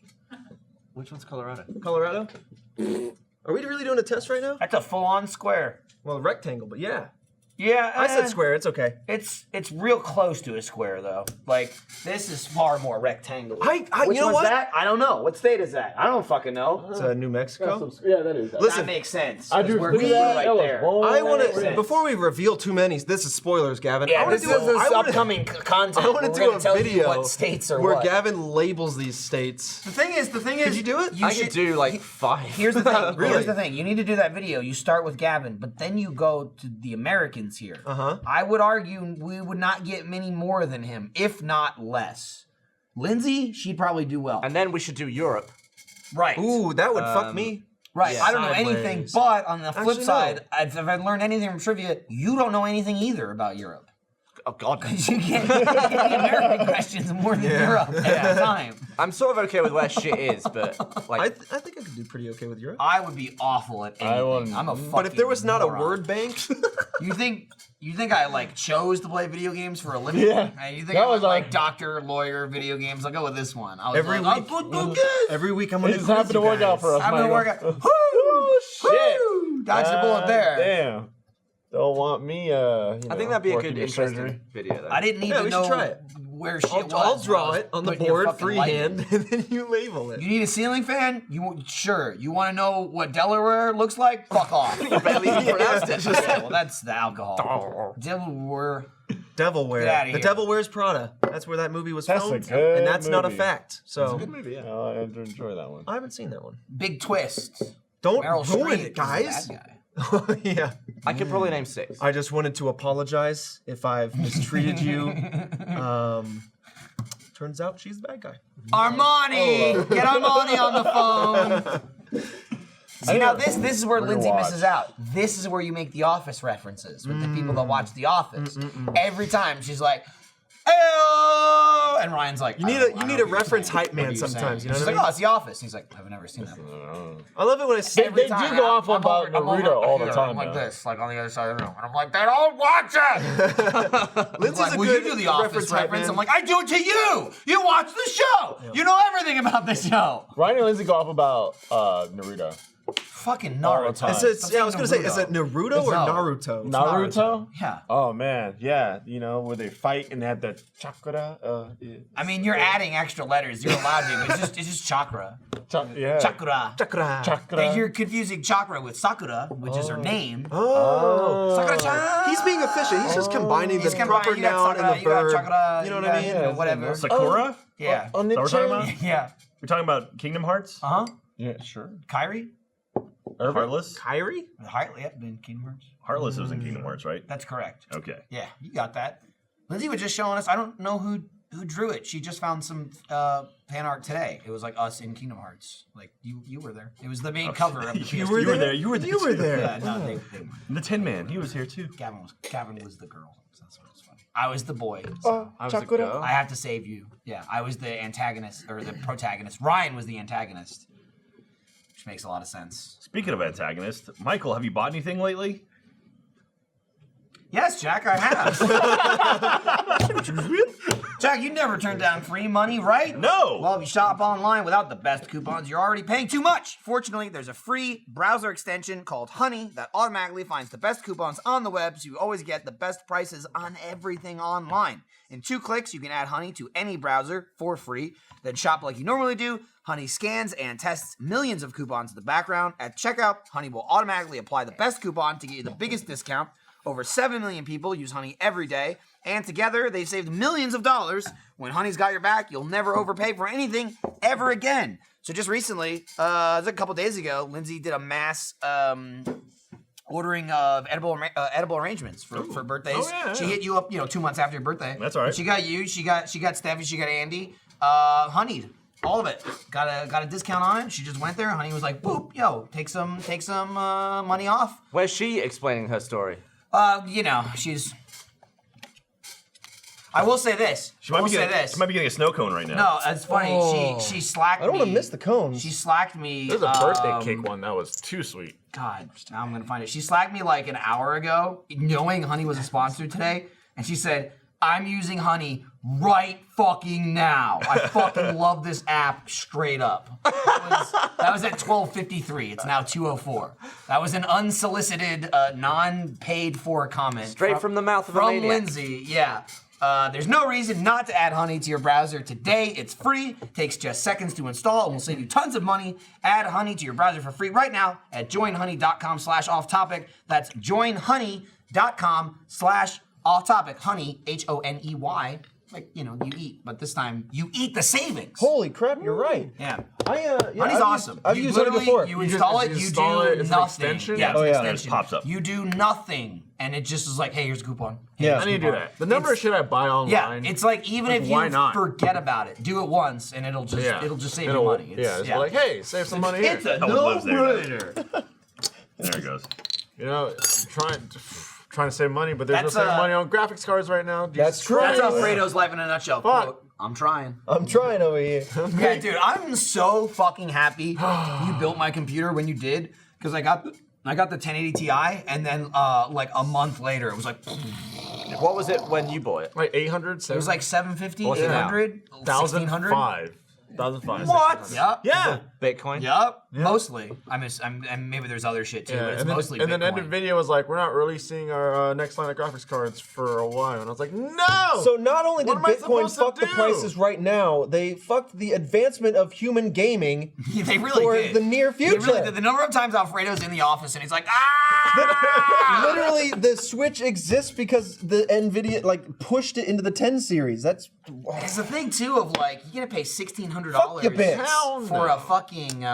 Which one's Colorado? Colorado. Are we really doing a test right now? That's a full-on square. Well, rectangle, but yeah. Yeah, I said square. It's okay. It's real close to a square though. Like this is far more rectangular. Which you know one's what? that? I don't know. What state is that? I don't fucking know. It's New Mexico. Yeah, that is. Listen, that makes sense. I do. We're Look at that. right That was there. one I want to sense. before we reveal too many. This is spoilers, Gavin. Yeah, I wanna this do is I wanna- upcoming content. I want to We're do gonna a tell you video what states are where what. Gavin labels these states. The thing is, Could you do it? I could do like 5. Here's the thing. Really? Here's the thing. You need to do that video. You start with Gavin, but then you go to the Americans here. I would argue we would not get many more than him, if not less. Lindsay, she'd probably do well. And then we should do Europe. Right. Ooh, that would fuck me. Right. Yeah. I don't know anything, Sideways. but on the flip Actually, no. side, if I learned anything from trivia, you don't know anything either about Europe. Oh God. You get the American questions more than Europe at the time. I'm sort of okay with where shit is, but I like think I could do pretty okay with Europe. I would be awful at anything. wouldn't- I'm a fucking But if there was not moron. a word bank, You think I like chose to play video games for a living? Yeah. You think That I was was like our- doctor, lawyer, video games? I'll go with this one. I was every like, week, I'll do this. every week I'm It gonna just quiz happened to you work out guys. for us. I'm gonna Michael. work out. Woo! Shit. Woo! Dodged the bullet there. Damn. Don't want me. I think that'd be a working good, your interesting surgery. video. Though. I didn't need Yeah, to we know should try it. where shit was. I'll when I draw was it on the putting your board fucking light in. freehand, and then you label it. You need a ceiling fan? You want to know what Delaware looks like? Fuck off. You barely even pronounced it. Yeah, well, that's the alcohol. Delaware. Devilware. Get outta The here. Devil Wears Prada. That's where that movie was That's a filmed, good and that's not a movie. fact. So Good movie, yeah. I enjoy that one. I haven't seen that one. Big twist. Don't Meryl ruin Streep it, guys. is the bad guy. Yeah. I could probably name 6. I just wanted to apologize if I've mistreated you. Turns out she's the bad guy. Armani! Get Armani on the phone. See, now this is where Lindsay Rewatch. misses out. This is where you make The Office references with the people that watch The Office. Every time she's like, "Ayo!" and Ryan's like, You need a reference hype man sometimes. You know She's what I like, mean? "Oh, it's The Office." He's like, "I've never seen that one." I love it when I say Every They do time, go and off about I'm over Naruto all the here, time, I'm like though. this, like on the other side of the room, and I'm like, "They don't watch it." Lindsay's Like, a well, good you do The Office reference hype reference. man. I'm like, I do it to you. You watch the show. You know everything about the show. Ryan and Lindsay go off about Naruto. Fucking All the Naruto. time. I was gonna say, is it Naruto or No. Naruto? Naruto? Yeah. Oh man, yeah. You know where they fight and they have the chakra. I mean, you're adding extra letters. You're allowed to. But it's just chakra. Yeah. Chakra. Chakra. Chakra. You're confusing chakra with Sakura, which is her name. Oh. Sakura-chan. He's being efficient. He's just combining the He's proper combining, you got noun Sakura, and the you got verb. chakra, You know what you I got, mean? you know, whatever. Sakura? Yeah. On Is that what we're talking about? Yeah. We're talking about Kingdom Hearts? Uh huh. Yeah, sure. Kyrie. Heartless? Kyrie? Hartley. Yep. Been Kingdom Hearts. Heartless was in Kingdom Hearts, right? That's correct. Okay. Yeah, you got that. Lindsay was just showing us. I don't know who drew it. She just found some fan art today. It was like us in Kingdom Hearts. Like you were there. It was the main cover of the PS2. You were there. You were there. You were there. Yeah, no, they weren't. The Tin Man, he was here too. Gavin was the girl. So that's what was funny. I was the boy. I was a girl. I have to save you. Yeah, I was the antagonist or the protagonist. Ryan was the antagonist, which makes a lot of sense. Speaking of antagonist, Michael, have you bought anything lately? Yes, Jack, I have. Jack, you never turn down free money, right? No. Well, if you shop online without the best coupons, you're already paying too much. Fortunately, there's a free browser extension called Honey that automatically finds the best coupons on the web, so you always get the best prices on everything online. In 2 clicks, you can add Honey to any browser for free, then shop like you normally do. Honey scans and tests millions of coupons in the background. At checkout, Honey will automatically apply the best coupon to get you the biggest discount. Over 7 million people use Honey every day, and together they've saved millions of dollars. When Honey's got your back, you'll never overpay for anything ever again. So just recently, it was a couple days ago, Lindsay did a mass ordering of edible arrangements for birthdays. Oh, yeah. She hit you up, 2 months after your birthday. That's all right. She got you. She got Steffi. She got Andy. Honeyed. All of it. Got a discount on it. She just went there. Honey was like, boop, yo, take some money off. Where's she explaining her story? She's. I will say this. She might be getting a snow cone right now. No, it's funny. Oh. She slacked me. I don't want to miss the cones. She slacked me. There's a birthday cake one that was too sweet. God, now I'm gonna find it. She slacked me like an hour ago, knowing Honey was a sponsor today, and she said, "I'm using Honey right fucking now. I fucking love this app straight up." That was at 12:53. It's now 2:04. That was an unsolicited, non-paid for comment. Straight from the mouth of a maniac. From Lindsay, yeah. There's no reason not to add Honey to your browser today. It's free, takes just seconds to install, and will save you tons of money. Add Honey to your browser for free right now at joinhoney.com/offtopic. That's joinhoney.com/offtopic. Honey, Honey, like, you eat, but this time you eat the savings. Holy crap, you're right. Yeah. Honey's awesome. I've used Honey before. You install it, you do nothing. Extension? Yeah, it's an extension. It just pops up. You do nothing, and it just is like, hey, here's a coupon. Hey, Yeah. here's a I need to do coupon. that. The number of shit I buy online. Yeah, it's like even if why you not? forget about it, do it once, and it'll just save you money. It's like, hey, save some money here. It's a No one lives there. no-brainer. There it goes. I'm trying to save money, but there's no saving money on graphics cards right now. That's true. That's Alfredo's life in a nutshell. Quote, I'm trying. I'm trying over here. Yeah, dude, I'm so fucking happy you built my computer when you did, because I got the 1080 Ti, and then like a month later, it was like. What was it when you bought it? Like 800. It was like 750, What's it now? 800, 1600. 1,005. What? Yep. Yeah. Bitcoin? Yep. Mostly. And maybe there's other shit too, but it's mostly Bitcoin. And then NVIDIA was like, we're not releasing our next line of graphics cards for a while. And I was like, no! So not only did What am I Bitcoin supposed to fuck the do? prices right now, they fucked the advancement of human gaming They really for did. the near future. They really did. The number of times Alfredo's in the office and he's like, ah! Literally, the Switch exists because the NVIDIA pushed it into the 10 series. That's It's the thing too of like, you're gonna pay $1,600 Fuck your bits. for a fucking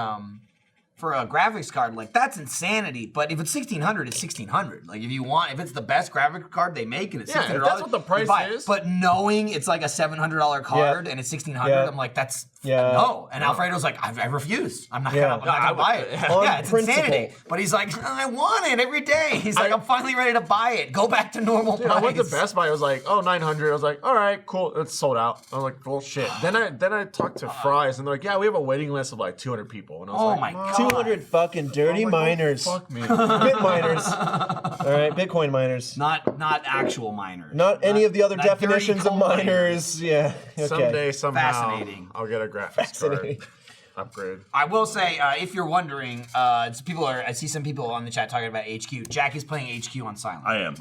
for a graphics card. Like, that's insanity. But if it's $1,600, it's $1,600. Like, if it's the best graphics card they make and it's $1,600, if that's what the price you buy it. is. But knowing it's like a $700 card and it's $1,600, Yeah. I'm like, that's Yeah. no. And Alfredo's like, I refuse. I'm not Yeah. gonna buy it. On Yeah, it's principle. insanity. But he's like, I want it every day. He's like, I'm finally ready to buy it. Go back to normal Dude, price. I went to Best Buy. It was like, oh, 900. I was like, all right, cool. It's sold out. I was like, bullshit. Then I talked to Fry's, and they're like, yeah, we have a waiting list of like 200 people. And I was Oh like, my god. 200 fucking dirty miners. fuck me. Bit miners. All right, Bitcoin miners. Not actual miners. Not any of the other not dirty definitions of coal miners. Yeah. Okay. Someday, somehow, Fascinating. I'll get a graphics Fascinating. card upgrade. I will say, if you're wondering, I see some people on the chat talking about HQ. Jack is playing HQ on silent. I am.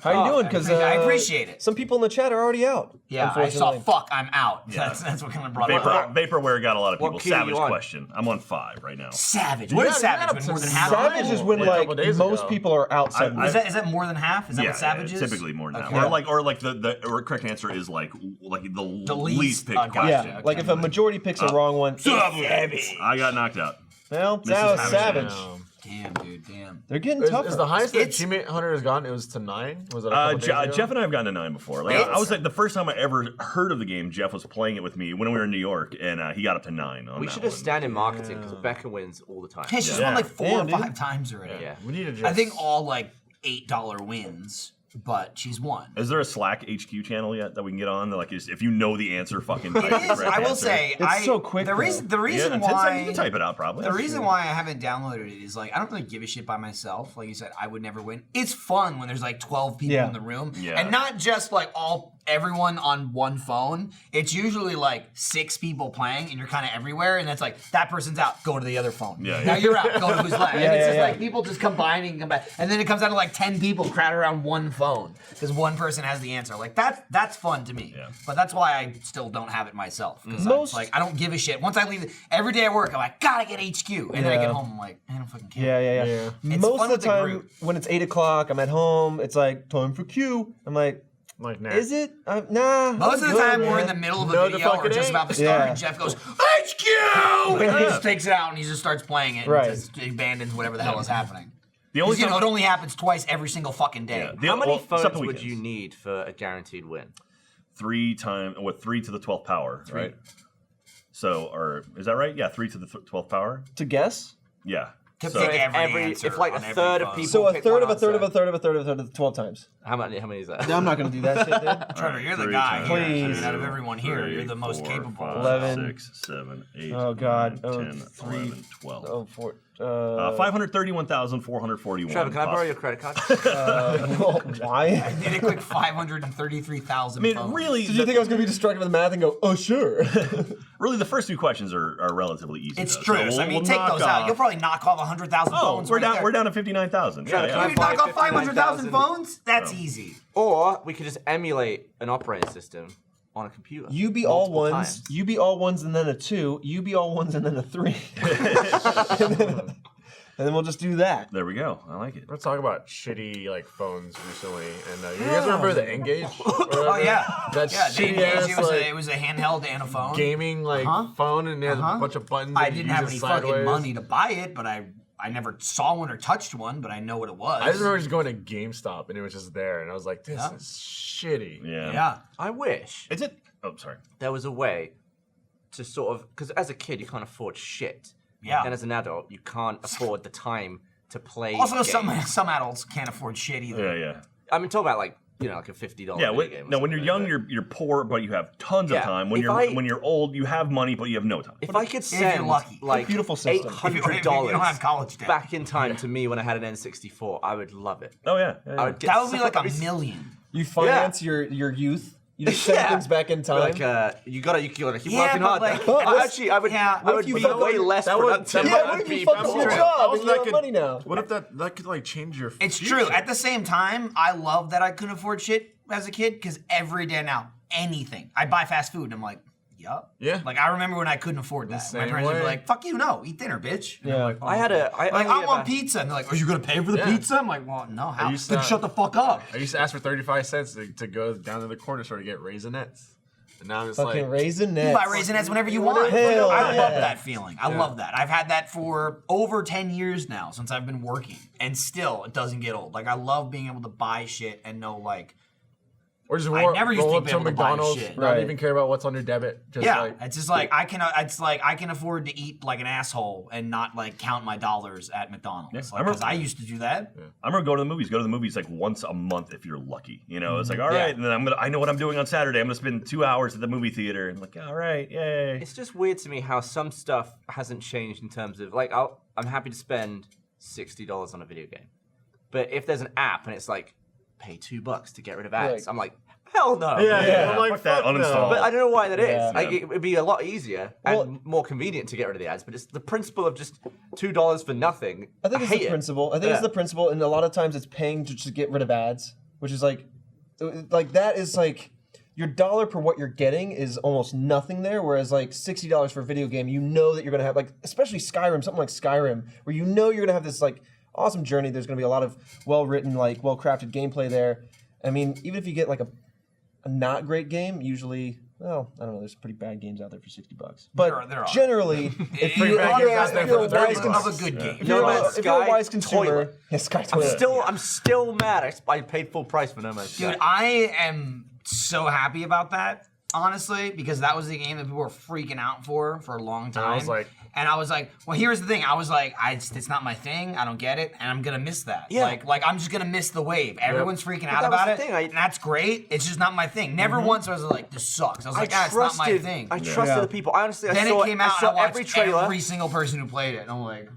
How you doing? Because I appreciate it. Some people in the chat are already out. Yeah, I saw. unfortunately. Fuck, I'm out. Yeah. That's what kind of brought it up. Vaporware got a lot of What people. key are Savage you on? question. I'm on 5 right now. Savage. What is Yeah, Savage? When more than half? Savage is when Like a couple days most ago. people are outside. I- Is that more than half? Is that what Savage is? typically more than that. Okay. Or like the correct answer is like the least, least picked gotcha. question. yeah, like if a majority picks a wrong one. Savage. I got knocked out. Well, Mrs. that was Savage. Savage. Damn, dude, damn. They're getting Is tougher. the highest that It's- Achievement Hunter has gotten? It was to 9. Was it? A couple days ago? Jeff and I have gotten to 9 before. Like, I was like the first time I ever heard of the game. Jeff was playing it with me when we were in New York, and he got up to 9. On We that should have one. stand in marketing because Becca wins all the time. Hey, she's Yeah. won like 4 or Damn, 5 times already. Yeah. We need to just. I think all like $8 wins, but she's won. Is there a Slack HQ channel yet that we can get on? That, like, if you know the answer, fucking type It the is. correct I will answer. say, It's so quick, The reason Yeah, 10 seconds, why you can type it out probably. The reason why I haven't downloaded it is like I don't really give a shit by myself. Like you said, I would never win. It's fun when there's like 12 people Yeah. in the room, Yeah. and not just like all everyone on one phone, it's usually like 6 people playing and you're kind of everywhere, and it's like, that person's out, go to the other phone. Now you're out, go to who's left. And it's just like people just combining, and then it comes down to like 10 people crowded around one phone because one person has the answer. Like that's fun to me. But that's why I still don't have it myself. Because it's like, I don't give a shit. Once I leave, every day at work, I'm like, gotta get HQ. And then I get home, I'm like, I don't fucking care. Yeah. It's Most fun of the with time, when it's 8 o'clock, I'm at home, it's like, time for Q. I'm like, nah. Is it? Nah. Most of the time, we're in the middle of a video or just about to start, and Jeff goes, HQ! And he just takes it out and he just starts playing it and just abandons whatever the hell is happening. The only it only happens twice every single fucking day. How many phones would you need for a guaranteed win? 3 to the 12th power, right? So, or is that right? Yeah, 3 to the 12th power. To guess? Yeah. So if like a third of people. So a third of a third of a third of a third of a third of 12 times. How many is that? I'm not gonna do that shit, dude. Trevor, you're the guy. Please. Out of everyone here, you're the most capable. 11, 6, 7, 8, oh God. 9, 10, 3, 11, 12. Oh, 4. 531,441. Trevor, can I borrow your credit card? Why? I need a quick 533,000. I mean, really? Did you think I was gonna be destructive with math and go, oh sure? Really, the first 2 questions are relatively easy. It's true. So, I mean, take those out. You'll probably knock off 100,000 phones. We're down to 59,000. Yeah, Can you knock off 500,000 phones? That's easy. Or we could just emulate an operating system on a computer. You be all ones. You be all ones and then a 2. You be all ones and then a 3. And then we'll just do that. There we go. I like it. Let's talk about shitty like phones recently. And you guys remember the Engage? Oh yeah, that shitty ass, it was a handheld and a phone. Gaming phone, and it had a bunch of buttons. I didn't have any fucking money to buy it, but I never saw one or touched one, but I know what it was. I just remember just going to GameStop and it was just there, and I was like, this is shitty. Yeah. I wish. Is it? Oh, sorry. There was a way to sort of, because as a kid you can't afford shit. Yeah. And as an adult, you can't afford the time to play. Also, games. some adults can't afford shit either. Yeah. I mean, talk about like like a $50 video game. No, when you're young, you're poor, but you have tons of time. When you're old, you have money, but you have no time. If I could send like $800 you don't have college debt. back in time to me when I had an N64, I would love it. Oh yeah. I would get That would be like $1 million. You finance your youth. You just send things back in time. Like you gotta keep working hard. Like, I would be way less productive. What if you fuck up your job and you have money now? What if that could like change your future? It's true. At the same time, I love that I couldn't afford shit as a kid because every day now, anything. I buy fast food and I'm like, yup. Yeah. Like I remember when I couldn't afford that. My parents would be like, fuck you, no, eat dinner, bitch. And I'm like, oh. I want pizza. And they're like, are you gonna pay for the pizza? I'm like, well, no, how? Then shut the fuck up. I used to ask for 35 cents to go down to the corner store to get Raisinets. And now I'm just fucking like, Raisinets. You buy Raisinets whenever you want. Hell I love that feeling. I love that. I've had that for over 10 years now since I've been working. And still, it doesn't get old. Like, I love being able to buy shit and know, like, or just I never used roll to up be to able to buy McDonald's, shit. not even care about what's on your debit. Just It's just like I can afford to eat like an asshole and not like count my dollars at McDonald's. Because I used to do that. Yeah. I remember going to the movies. Go to the movies like once a month if you're lucky. You know, it's like all right, and then I know what I'm doing on Saturday. I'm gonna spend 2 hours at the movie theater. And like, all right, yay. It's just weird to me how some stuff hasn't changed in terms of like I'm happy to spend $60 on a video game, but if there's an app and it's like pay $2 to get rid of ads, I'm like, hell no. Yeah. I'm like, fuck uninstall. But I don't know why that is. Like, it would be a lot easier and more convenient to get rid of the ads, but it's the principle of just $2 for nothing. I think it's the principle. I think it's the principle, and a lot of times it's paying to just get rid of ads, which is like that is like your dollar per what you're getting is almost nothing there, whereas like $60 for a video game, you know that you're gonna have like, especially Skyrim, something like Skyrim, where you know you're gonna have this like awesome journey. There's gonna be a lot of well-written, like well-crafted gameplay there. I mean, even if you get like a not great game, usually, well, I don't know, there's pretty bad games out there for $60. But there are. Generally, if you're a wise consumer, Sky Toilet. I'm still mad. I paid full price for No Man's Sky. Dude, I am so happy about that, honestly, because that was the game that people were freaking out for a long time. And I was like, well, here's the thing. I was like, it's not my thing. I don't get it, and I'm gonna miss that. Yeah. Like I'm just gonna miss the wave. Everyone's freaking out about it, and that's great. It's just not my thing. Never once was I like, this sucks. I was like, it's not my thing. I trusted the people. I honestly, then it came out, and I watched every trailer. every single person who played it, and I'm like,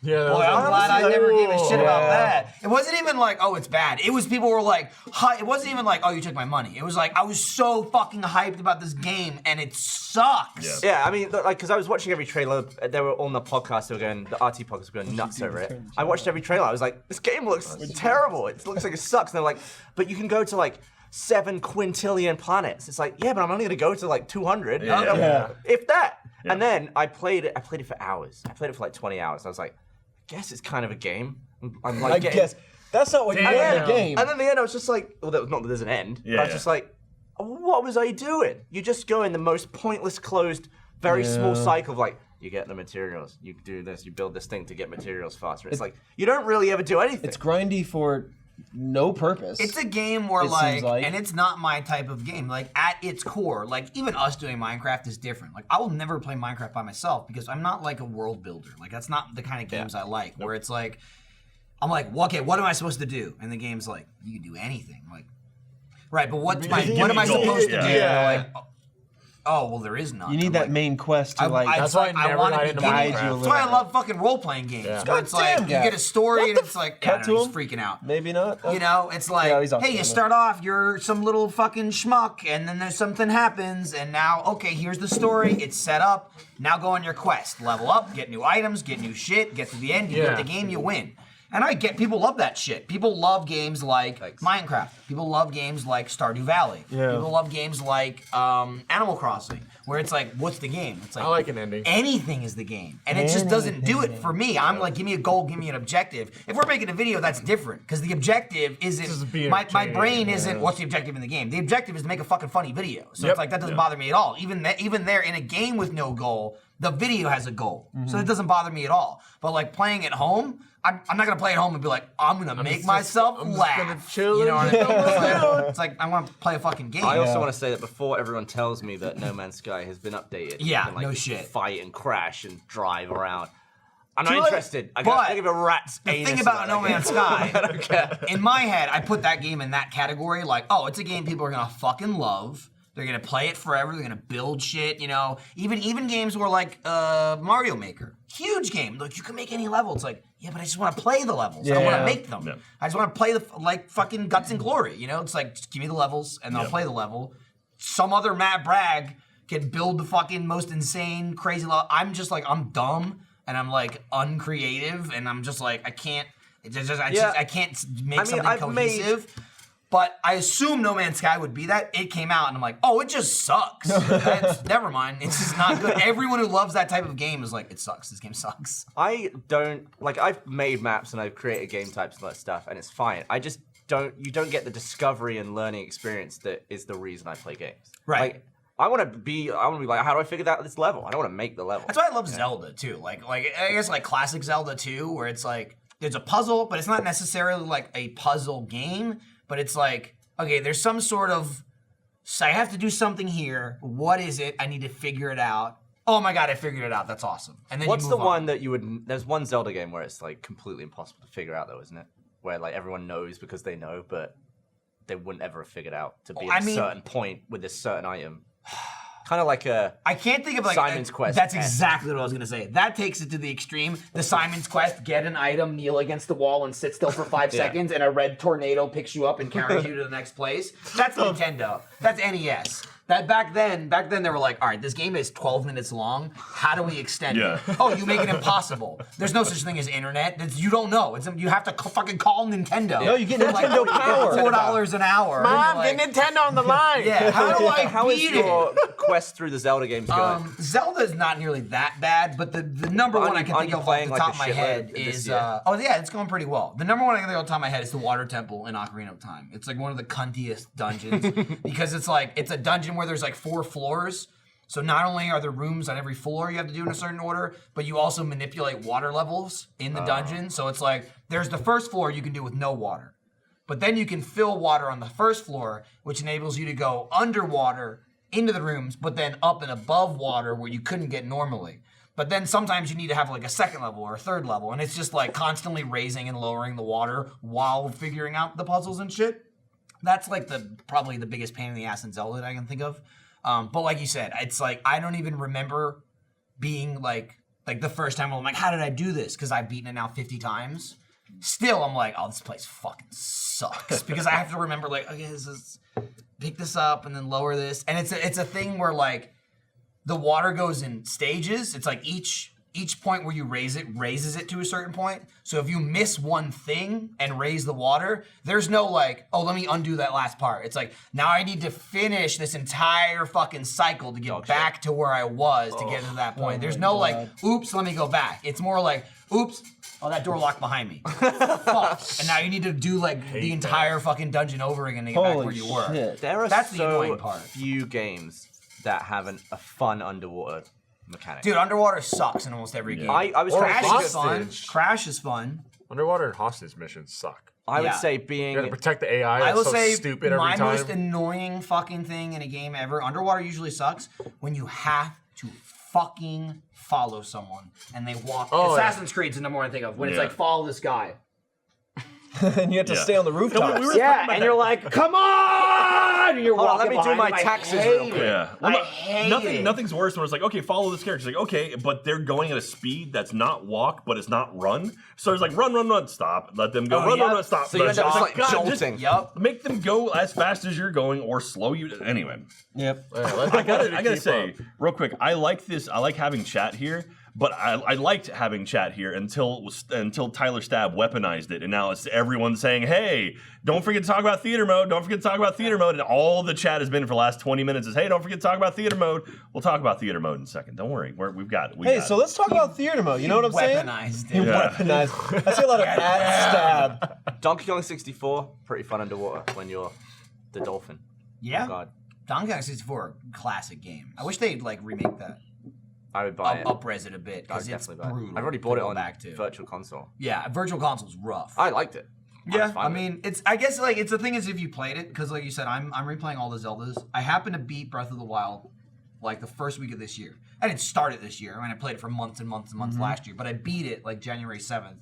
Yeah, Boy, I'm glad I never gave a shit about Yeah. that. It wasn't even like, oh, it's bad. It was people were like, hi. It wasn't even like, oh, you took my money. It was like, I was so fucking hyped about this game and it sucks. Yeah, I mean, like, because I was watching every trailer. They were on the podcast. They were going, the RT podcast were going nuts over it. I watched every trailer. I was like, this game looks terrible. It looks like it sucks. And they're like, but you can go to like 7 quintillion planets. It's like, yeah, but I'm only gonna go to like 200, if that. Yeah. And then I played it for hours. I played it for like 20 hours. I was like, I guess it's kind of a game. I'm like, I guess that's not what you want in a game. And then the end, I was just like, well, not that there's an end. But I was just like, what was I doing? You just go in the most pointless, closed, very small cycle of like, you get the materials, you do this, you build this thing to get materials faster. It's like, you don't really ever do anything. It's grindy for no purpose. It's a game where like, and it's not my type of game. Like at its core, like even us doing Minecraft is different. Like I will never play Minecraft by myself because I'm not like a world builder. Like that's not the kind of games I like. Where it's like, I'm like, well, okay, what am I supposed to do? And the game's like, you can do anything. Like, right, but what am I supposed to do? Like, oh, well, there is none. You need that main quest to like. That's why I never got into Minecraft. That's why I love fucking role-playing games. Where it's like, you get a story and it's like, I don't know, he's freaking out. Maybe not. You know, it's like, hey, you start off, you're some little fucking schmuck, and then there's something happens, and now, okay, here's the story, it's set up, now go on your quest. Level up, get new items, get new shit, get to the end, you get the game, you win. And I get, people love that shit. People love games like Minecraft. People love games like Stardew Valley. People love games like Animal Crossing, where it's like, what's the game? It's like, I like an ending. Anything is the game. And it just doesn't do it for me. I'm like, give me a goal, give me an objective. If we're making a video, that's different, because the objective isn't, my brain isn't, what's the objective in the game? The objective is to make a fucking funny video. So it's like, that doesn't bother me at all. Even there, in a game with no goal, the video has a goal. So it doesn't bother me at all. But like playing at home, I'm not gonna play at home and be like, I'm gonna make myself laugh. Gonna chill. You know what I mean? It's like I want to play a fucking game. I also want to say that before everyone tells me that No Man's Sky has been updated, you can, like, no shit, fight and crash and drive around. I'm not interested. I gotta give a rat's anus. The thing about No Man's Sky, I don't care. In my head, I put that game in that category. Like, oh, it's a game people are gonna fucking love. They're gonna play it forever. They're gonna build shit. You know, even games where like Mario Maker, huge game. Look, you can make any level. It's like, yeah, but I just want to play the levels. I don't want to make them. I just want to play the like fucking Guts and Glory. You know, it's like, just give me the levels and I'll play the level. Some other Matt Bragg can build the fucking most insane, crazy level. I'm just like, I'm dumb and I'm like uncreative and I'm just like, I can't. I can't make something cohesive. But I assume No Man's Sky would be that. It came out and I'm like, oh, it just sucks. Never mind. It's just not good. Everyone who loves that type of game is like, it sucks. This game sucks. I don't, like, I've made maps and I've created game types and that stuff, and it's fine. I just you don't get the discovery and learning experience that is the reason I play games. Right. Like, I want to be like, how do I figure out this level? I don't want to make the level. That's why I love Zelda too. Like I guess like classic Zelda 2, where it's like, there's a puzzle, but it's not necessarily like a puzzle game. But it's like, okay, there's some sort of, so I have to do something here. What is it? I need to figure it out. Oh my god, I figured it out. That's awesome. And then what's the one that you would? There's one Zelda game where it's like completely impossible to figure out, though, isn't it? Where like everyone knows because they know, but they wouldn't ever have figured out to be at a certain point with this certain item. Kind of like I can't think of like Simon's Quest. That's exactly what I was gonna say. That takes it to the extreme. The Simon's Quest: get an item, kneel against the wall, and sit still for 5 seconds, and a red tornado picks you up and carries you to the next place. That's Nintendo. That's NES. That back then they were like, all right, this game is 12 minutes long. How do we extend it? Oh, you make it impossible. There's no such thing as internet. You don't know. You have to fucking call Nintendo. No, you get Nintendo Power. $4 an hour. Mom, get Nintendo on the line. Yeah. How is your quest through the Zelda games going? Zelda's not nearly that bad, but the number one I can think of off the top of my head is it's going pretty well. The number one I can think of off the top of my head is the Water Temple in Ocarina of Time. It's like one of the cuntiest dungeons because it's a dungeon where there's like 4 floors. So not only are there rooms on every floor you have to do in a certain order, but you also manipulate water levels in the dungeon. So it's like, there's the first floor you can do with no water. But then you can fill water on the first floor, which enables you to go underwater into the rooms, but then up and above water where you couldn't get normally. But then sometimes you need to have like a second level or a third level, and it's just like constantly raising and lowering the water while figuring out the puzzles and shit. That's like probably the biggest pain in the ass in Zelda that I can think of. But like you said, it's like I don't even remember being like Like the first time, I'm like, how did I do this? Because I've beaten it now 50 times. Still, I'm like, oh, this place fucking sucks. Because I have to remember, like, okay, pick this up and then lower this. And it's a thing where, like, the water goes in stages. It's like each point where you raise it raises it to a certain point. So if you miss one thing and raise the water, there's no like, oh, let me undo that last part. It's like, now I need to finish this entire fucking cycle to get back to where I was to get to that point. There's no like, oops, let me go back. It's more like, oops, oh, that door locked behind me. Fuck. And now you need to do like the entire fucking dungeon over again to get back where you were. That's the annoying part. Few games that have a fun underwater mechanic. Dude, underwater sucks in almost every game. I was Crash is fun. Crash is fun. Underwater and hostage missions suck. I would say being... You gotta protect the AI. I will so say stupid my every time. most annoying fucking thing in a game ever, underwater usually sucks, when you have to fucking follow someone and they walk. Assassin's Creed's the number one I think of. When it's like, follow this guy. And you have to stay on the rooftop. And you're like, come on! And you're walking let me do my behind him. taxes I hate real quick. it. Yeah. I hate it. Nothing's worse when it's like, okay, follow this character. It's like, okay, but they're going at a speed that's not walk, but it's not run. So it's like, run, stop. Let them go. Run, stop. So you end up like jolting. Make them go as fast as you're going or slow you. Anyway. Yep. I gotta say, real quick, I like this. I like having chat here. But I liked having chat here until Tyler Stab weaponized it, and now it's everyone saying, "Hey, don't forget to talk about theater mode. Don't forget to talk about theater mode." And all the chat has been for the last 20 minutes is, "Hey, don't forget to talk about theater mode." We'll talk about theater mode in a second. Don't worry, we've got it. Hey, so let's talk about theater mode. You know what I'm saying? Weaponized it. You weaponized. I see a lot of Stab. Donkey Kong 64, pretty fun underwater when you're the dolphin. Yeah. Oh, God. Donkey Kong 64, classic game. I wish they'd like remake that. I would buy it. Up-res it a bit because it's brutal. I've already bought it on back to Virtual Console. Yeah, Virtual Console's rough. I liked it. Yeah, I mean, I guess like it's the thing is if you played it, because like you said, I'm replaying all the Zeldas. I happened to beat Breath of the Wild like the first week of this year. I didn't start it this year. I mean, I played it for months and months and months last year, but I beat it like January 7th.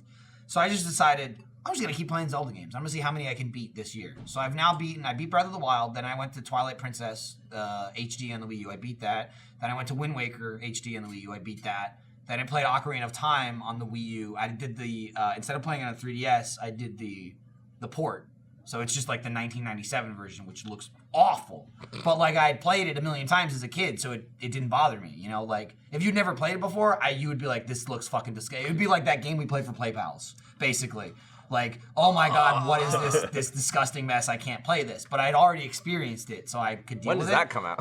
So I just decided I'm just gonna keep playing Zelda games. I'm gonna see how many I can beat this year. So I've now I beat Breath of the Wild, then I went to Twilight Princess HD on the Wii U, I beat that. Then I went to Wind Waker HD on the Wii U, I beat that. Then I played Ocarina of Time on the Wii U. I did the, instead of playing on a 3DS, I did the port. So it's just like the 1997 version, which looks awful. But like I had played it a million times as a kid, so it didn't bother me. You know, like if you'd never played it before, you would be like, this looks fucking disgusting. It would be like that game we played for Play Pals, basically. Like, oh my God, what is this disgusting mess? I can't play this. But I'd already experienced it, so I could deal with it. When does that come out?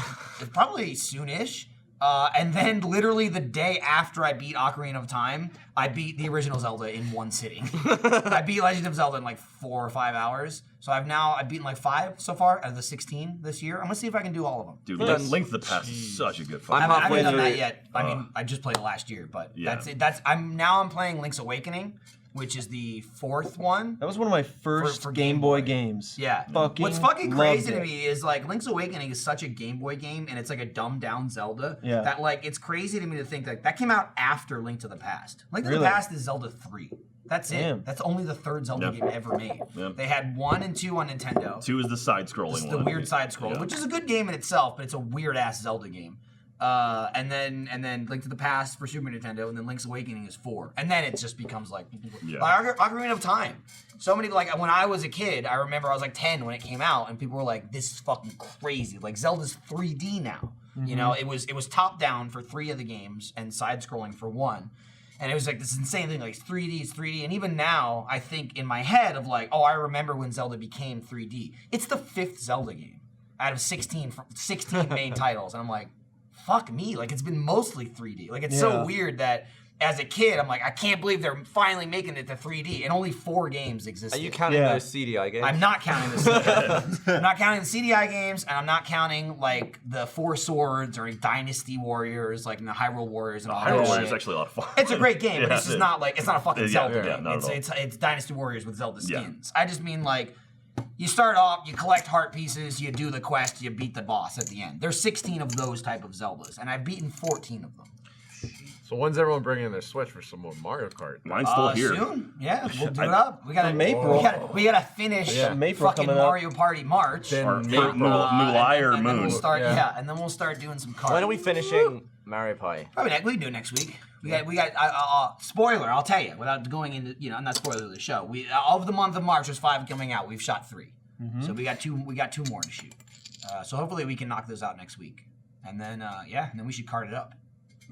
Probably soonish. And then literally the day after I beat Ocarina of Time, I beat the original Zelda in one sitting. I beat Legend of Zelda in like 4 or 5 hours. So I've beaten like 5 so far out of the 16 this year. I'm gonna see if I can do all of them. Dude, Link to the Past is such a good fun. I haven't done that yet. I mean, I just played it last year, but that's it. I'm playing Link's Awakening, which is the 4th one. That was one of my first for Game Boy games. Yeah. What's fucking crazy to me is like Link's Awakening is such a Game Boy game, and it's like a dumbed down Zelda. Yeah. That like it's crazy to me to think that came out after Link to the Past. Link to the Past is Zelda 3. That's it. That's only the 3rd Zelda game ever made. Yep. They had 1 and 2 on Nintendo. 2 is the side-scrolling one. It's the weird side-scroll, which is a good game in itself, but it's a weird-ass Zelda game. And then Link to the Past for Super Nintendo, and then Link's Awakening is 4. And then it just becomes like Ocarina of Time. So many, like when I was a kid, I remember I was like 10 when it came out, and people were like, this is fucking crazy. Like Zelda's 3D now. You know, it was top down for 3 of the games and side scrolling for 1. And it was like this insane thing, like 3D is 3D. And even now, I think in my head of like, oh, I remember when Zelda became 3D. It's the 5th Zelda game out of 16 main titles. And I'm like, fuck me. Like, it's been mostly 3D. Like, it's so weird that as a kid, I'm like, I can't believe they're finally making it to 3D. And only 4 games exist. Are you counting those CDI games? I'm not counting the CDI games. I'm not counting the CDI games, and I'm not counting, like, the 4 Swords or Dynasty Warriors, like, the Hyrule Warriors and all that shit. Hyrule Warriors is actually a lot of fun. It's a great game, but this is not, like, it's not a fucking Zelda game. Not at all. It's Dynasty Warriors with Zelda skins. I just mean, like, you start off, you collect heart pieces, you do the quest, you beat the boss at the end. There's 16 of those type of Zeldas, and I've beaten 14 of them. So when's everyone bringing their Switch for some more Mario Kart? Mine's still here. Soon. Yeah, we'll do it up. We gotta we gotta finish fucking Mario Party March. Or Moolai or Moon. We'll start, and then we'll start doing some cards. When are we finishing Mario Party? Probably we can do it next week. We got. Spoiler, I'll tell you without going into I'm not spoiler of the show. Of the month of March, there's 5 coming out. We've shot 3, so we got 2. We got 2 more to shoot. So hopefully we can knock those out next week, and then and then we should cart it up.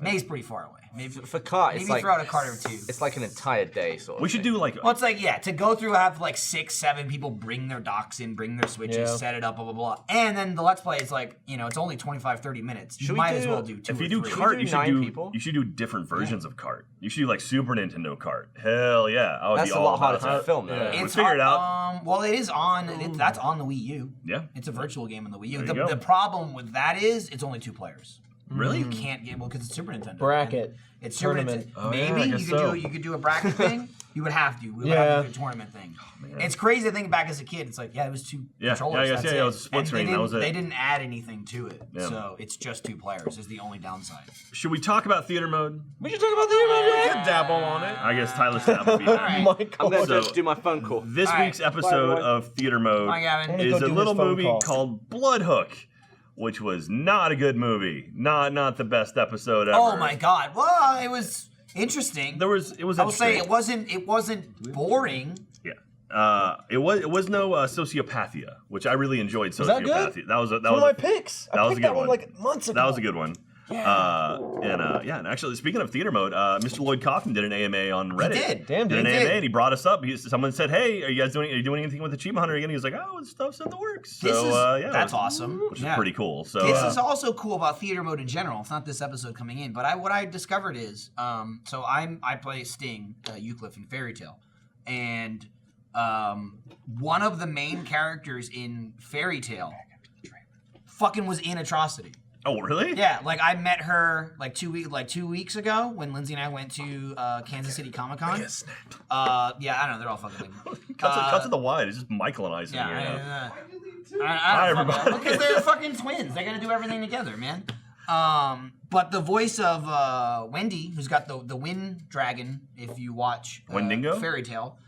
May's pretty far away. Maybe for cart, maybe it's like throw out a cart or 2. It's like an entire day, sort of. We should do like. Well, it's like to go through, have like 6, 7 people bring their docks in, bring their switches, set it up, blah blah blah, and then the let's play is like it's only 25, 30 minutes. You might as well do 2. If you do cart, you should do different versions of cart. You should do like Super Nintendo cart. Hell yeah, that's a lot harder to film. It's figure it out. Well, it is on. That's on the Wii U. Yeah, it's a virtual game on the Wii U. The problem with that is it's only 2 players. Really? You can't get because it's Super Nintendo. Bracket. It's Super Nintendo. Maybe you could do a bracket thing. You would have to. We would have to do a tournament thing. It's crazy to think back as a kid. It's like it was 2 controllers. Yeah, it was a split screen. That was it. They didn't add anything to it, so it's just 2 players. Is the only downside. Should we talk about theater mode? We should talk about theater mode. We could dabble on it. I guess Tyler Stapp would be there. I'm going to do my phone call. This week's episode of theater mode is a little movie called Bloodhook, which was not a good movie. Not the best episode ever. Oh my god. Well, it was interesting. It was I will say it wasn't boring. Yeah. It was no sociopathia, which I really enjoyed. Sociopathia. Was that good? That was one of my picks. That was a good one. Like months ago. That was a good one. Yeah. And actually, speaking of theater mode, Mr. Lloyd Kaufman did an AMA on Reddit. He did. Damn, did an AMA, and he brought us up. Someone said, "Hey, are you guys doing anything with Achievement Hunter again?" He was like, "Oh, stuff's in the works." That's awesome. Which is pretty cool. So this is also cool about theater mode in general. It's not this episode coming in, but what I discovered is, so I play Sting, Euclid in Fairy Tale, and one of the main characters in Fairy Tale fucking was in Atrocity. Oh, really? Yeah, like I met her like 2 weeks ago when Lindsay and I went to Kansas City Comic Con. Yeah, I know they're all fucking. Cut to the wide. It's just Michael and I sitting here now. Hi, everybody. Because they're fucking twins. They got to do everything together, man. But the voice of Wendy, who's got the wind dragon, if you watch Wendigo? Fairy Tale,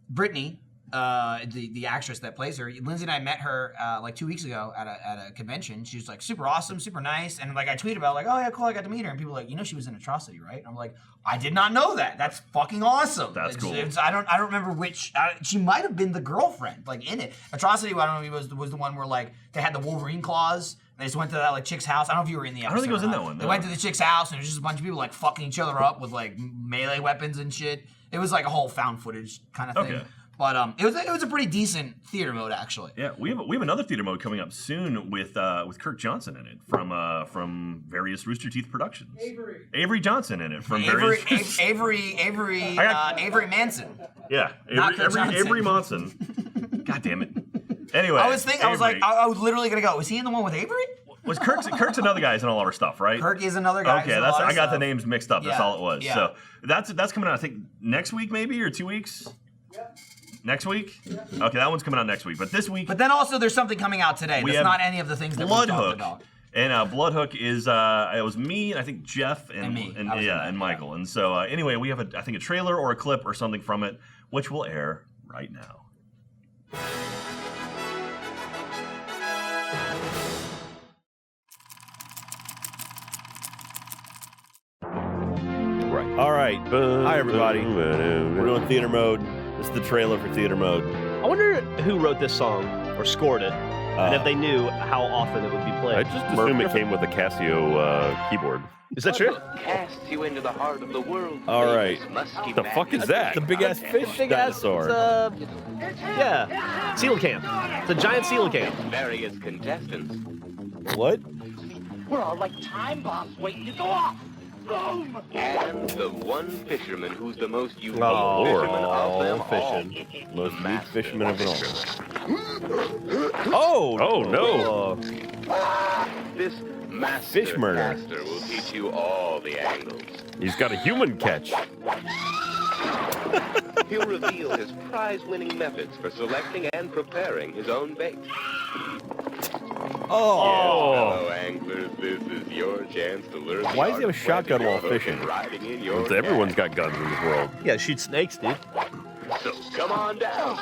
Brittany. The actress that plays her, Lindsay and I met her like 2 weeks ago at a convention. She was like super awesome, super nice, and like I tweeted about like, oh yeah, cool, I got to meet her, and people were like, she was in Atrocity, right? And I'm like, I did not know that. That's fucking awesome. That's cool. I don't remember which. She might have been the girlfriend like in it. Atrocity, I don't know, was the one where like they had the Wolverine claws. They just went to that like chick's house. I don't know if you were in the episode. I don't think I was in that one. They went to the chick's house and there's just a bunch of people like fucking each other up with like melee weapons and shit. It was like a whole found footage kind of thing. Okay. But it was a pretty decent theater mode actually. Yeah, we have another theater mode coming up soon with Kirk Johnson in it from various Rooster Teeth productions. Avery Johnson in it from various. Avery Manson. Yeah, Avery Manson. God damn it. Anyway, I was literally gonna go. Was he in the one with Avery? Was Kirk's another guy in all our stuff, right? Kirk is another guy. Okay, I got the names mixed up. That's all it was. Yeah. So that's coming out. I think next week maybe or 2 weeks. Yep. Next week? Okay, that one's coming out next week. But this week... But then also there's something coming out today. That's not any of the things that we talked about. And Bloodhook is, it was me and I think Jeff and me. And Michael. And so anyway, we have, I think, a trailer or a clip or something from it, which will air right now. Right. All right. Hi, everybody. We're doing theater mode. This is the trailer for theater mode. I wonder who wrote this song or scored it, and if they knew how often it would be played. I just assume it came with a Casio keyboard. Is that true? Casts you into the heart of the world. All right. What the fuck is that? The big-ass fish dinosaur. Yeah. Coelacanth. It's a giant coelacanth. Various contestants. What? We're all like time bombs waiting to go off. Boom! And the one fisherman who's the most unique we're fisherman all of them fishing. all. Most unique fisherman of them all. Oh no! This master Fish murder. caster will teach you all the angles. He's got a human catch. He'll reveal his prize-winning methods for selecting and preparing his own bait. Oh! Yes, fellow anglers, this is your chance to learn. Why does he have a shotgun while fishing? Everyone's got guns in this world. Yeah, shoot snakes, dude. So come on down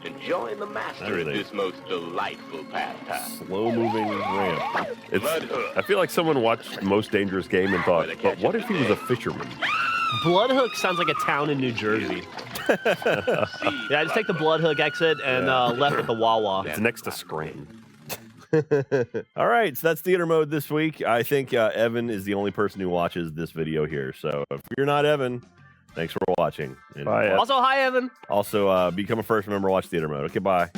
and join the master of this most delightful pastime. Slow-moving ramp. I feel like someone watched Most Dangerous Game and thought, but what if he was a fisherman? Bloodhook sounds like a town in New Jersey. Yeah, just take the Bloodhook exit and left at the Wawa. It's next to Scranton. All right, so that's theater mode this week. I think Evan is the only person who watches this video here. So if you're not Evan, thanks for watching. And bye, also, hi, Evan. Also, become a first member, watch theater mode. Okay, bye.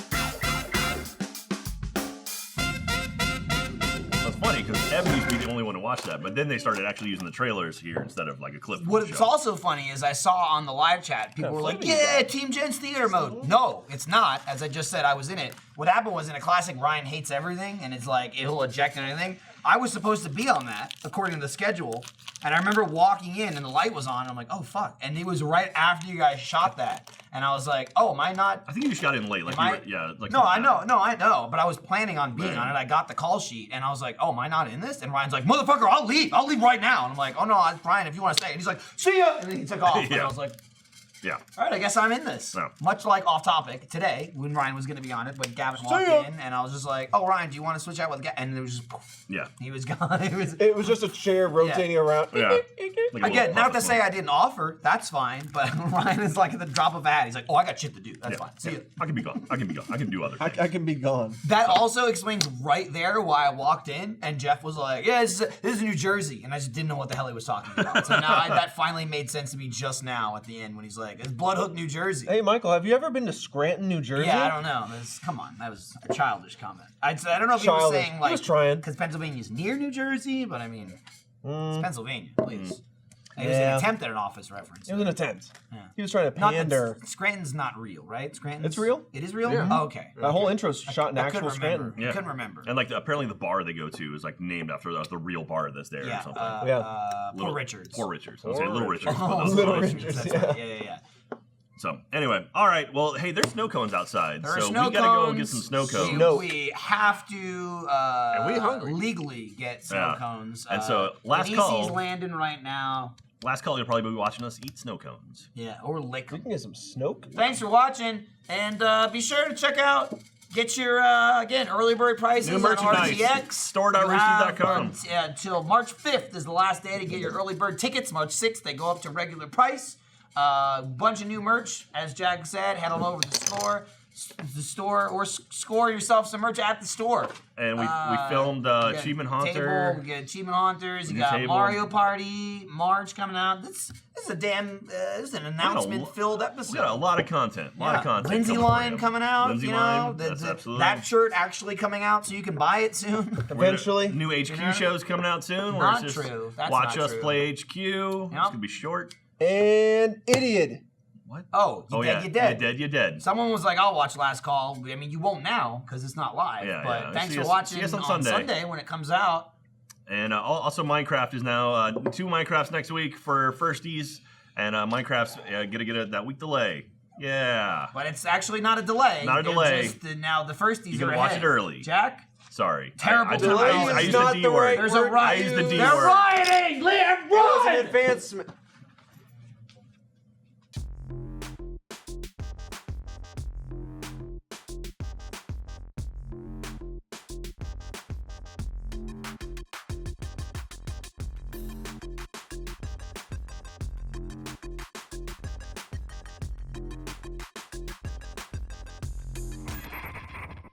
It's funny because Evan used to be the only one to watch that, but then they started actually using the trailers here instead of like a clip. What's also funny is I saw on the live chat, people were like, yeah, Team Gen's theater mode. No, it's not. As I just said, I was in it. What happened was in a classic Ryan hates everything, and it's like, it'll eject and everything. I was supposed to be on that, according to the schedule. And I remember walking in and the light was on. And I'm like, oh, fuck. And it was right after you guys shot that. And I was like, oh, am I not? I think you just got in late. Like, like no, I know. But I was planning on being on it. I got the call sheet and I was like, oh, am I not in this? And Ryan's like, motherfucker, I'll leave right now. And I'm like, oh, no, Ryan, if you want to stay. And he's like, see ya. And then he took off. And I was like, yeah. All right, I guess I'm in this. No. Much like Off Topic today, when Ryan was going to be on it, but Gavin walked in, and I was just like, "Oh, Ryan, do you want to switch out with Gavin?" And it was just, poof, he was gone. It was just a chair rotating around. Yeah. Again, not to say I didn't offer. That's fine. But Ryan is like at the drop of a hat. He's like, "Oh, I got shit to do. That's fine. See ya." I can be gone. I can do other things. I can be gone. That also explains right there why I walked in, and Jeff was like, "Yeah, this is New Jersey," and I just didn't know what the hell he was talking about. So now that finally made sense to me just now at the end when he's like, "It's Bloodhook, New Jersey." Hey, Michael, have you ever been to Scranton, New Jersey? Yeah, I don't know. Come on, that was a childish comment. I don't know if he was saying like because Pennsylvania's near New Jersey, but I mean, it's Pennsylvania, please. It was an attempt at an Office reference. It was an attempt. Yeah. He was trying to pander. Scranton's not real, right? Scranton's It's real. It is real. Yeah. Oh, okay. That whole intro's shot in I actual couldn't remember. Scranton. Yeah. I couldn't remember. And like apparently the bar they go to is like named after the real bar that's there or something. Poor Richards. Poor Richards. I'll say Little Richards. Little Richards. Yeah. So anyway, all right. Well, hey, there's snow cones outside, There are so snow we gotta cones. go get some snow cones. We have to we hungry. legally get snow cones. And so last Denise's call. landing right now. Last call, you'll probably be watching us eat snow cones. Yeah, or lick. We can get some snow. Thanks for watching, and be sure to check out. Get your again early bird prices New on merchandise. RTX. Store.roosty.com. Until March 5th is the last day to get your early bird tickets. March 6th they go up to regular price. Bunch of new merch, as Jack said. Head on over to the store, or score yourself some merch at the store. And we filmed Achievement Hunter. We got Achievement Hunters. You New got table. Mario Party, March coming out. This is a damn this is an announcement-filled episode. We got a lot of content. A lot of content. Lindsay coming for line you. coming out. Lindsay you know, line. That's absolutely. that shirt actually coming out, so you can buy it soon. Eventually. New HQ shows coming out soon. where Not it's just true. That's watch not us true. play HQ. It's gonna be short. And Idiot. What? Oh, you dead. You dead. Someone was like, "I'll watch Last Call." I mean, you won't now because it's not live. Yeah, but yeah. thanks See for us- watching see us on on Sunday. Sunday when it comes out. And also Minecraft is now 2 Minecrafts next week for firsties, and Minecraft's gonna get that week delay. Yeah. But it's actually not a delay. Not a They're delay. Just, now the firsties You can are watch ahead. it early. Jack? Sorry. Terrible I delay used is the not D the word. right There's a I riot. used the D They're word. rioting! Liam, It was an run! advancement.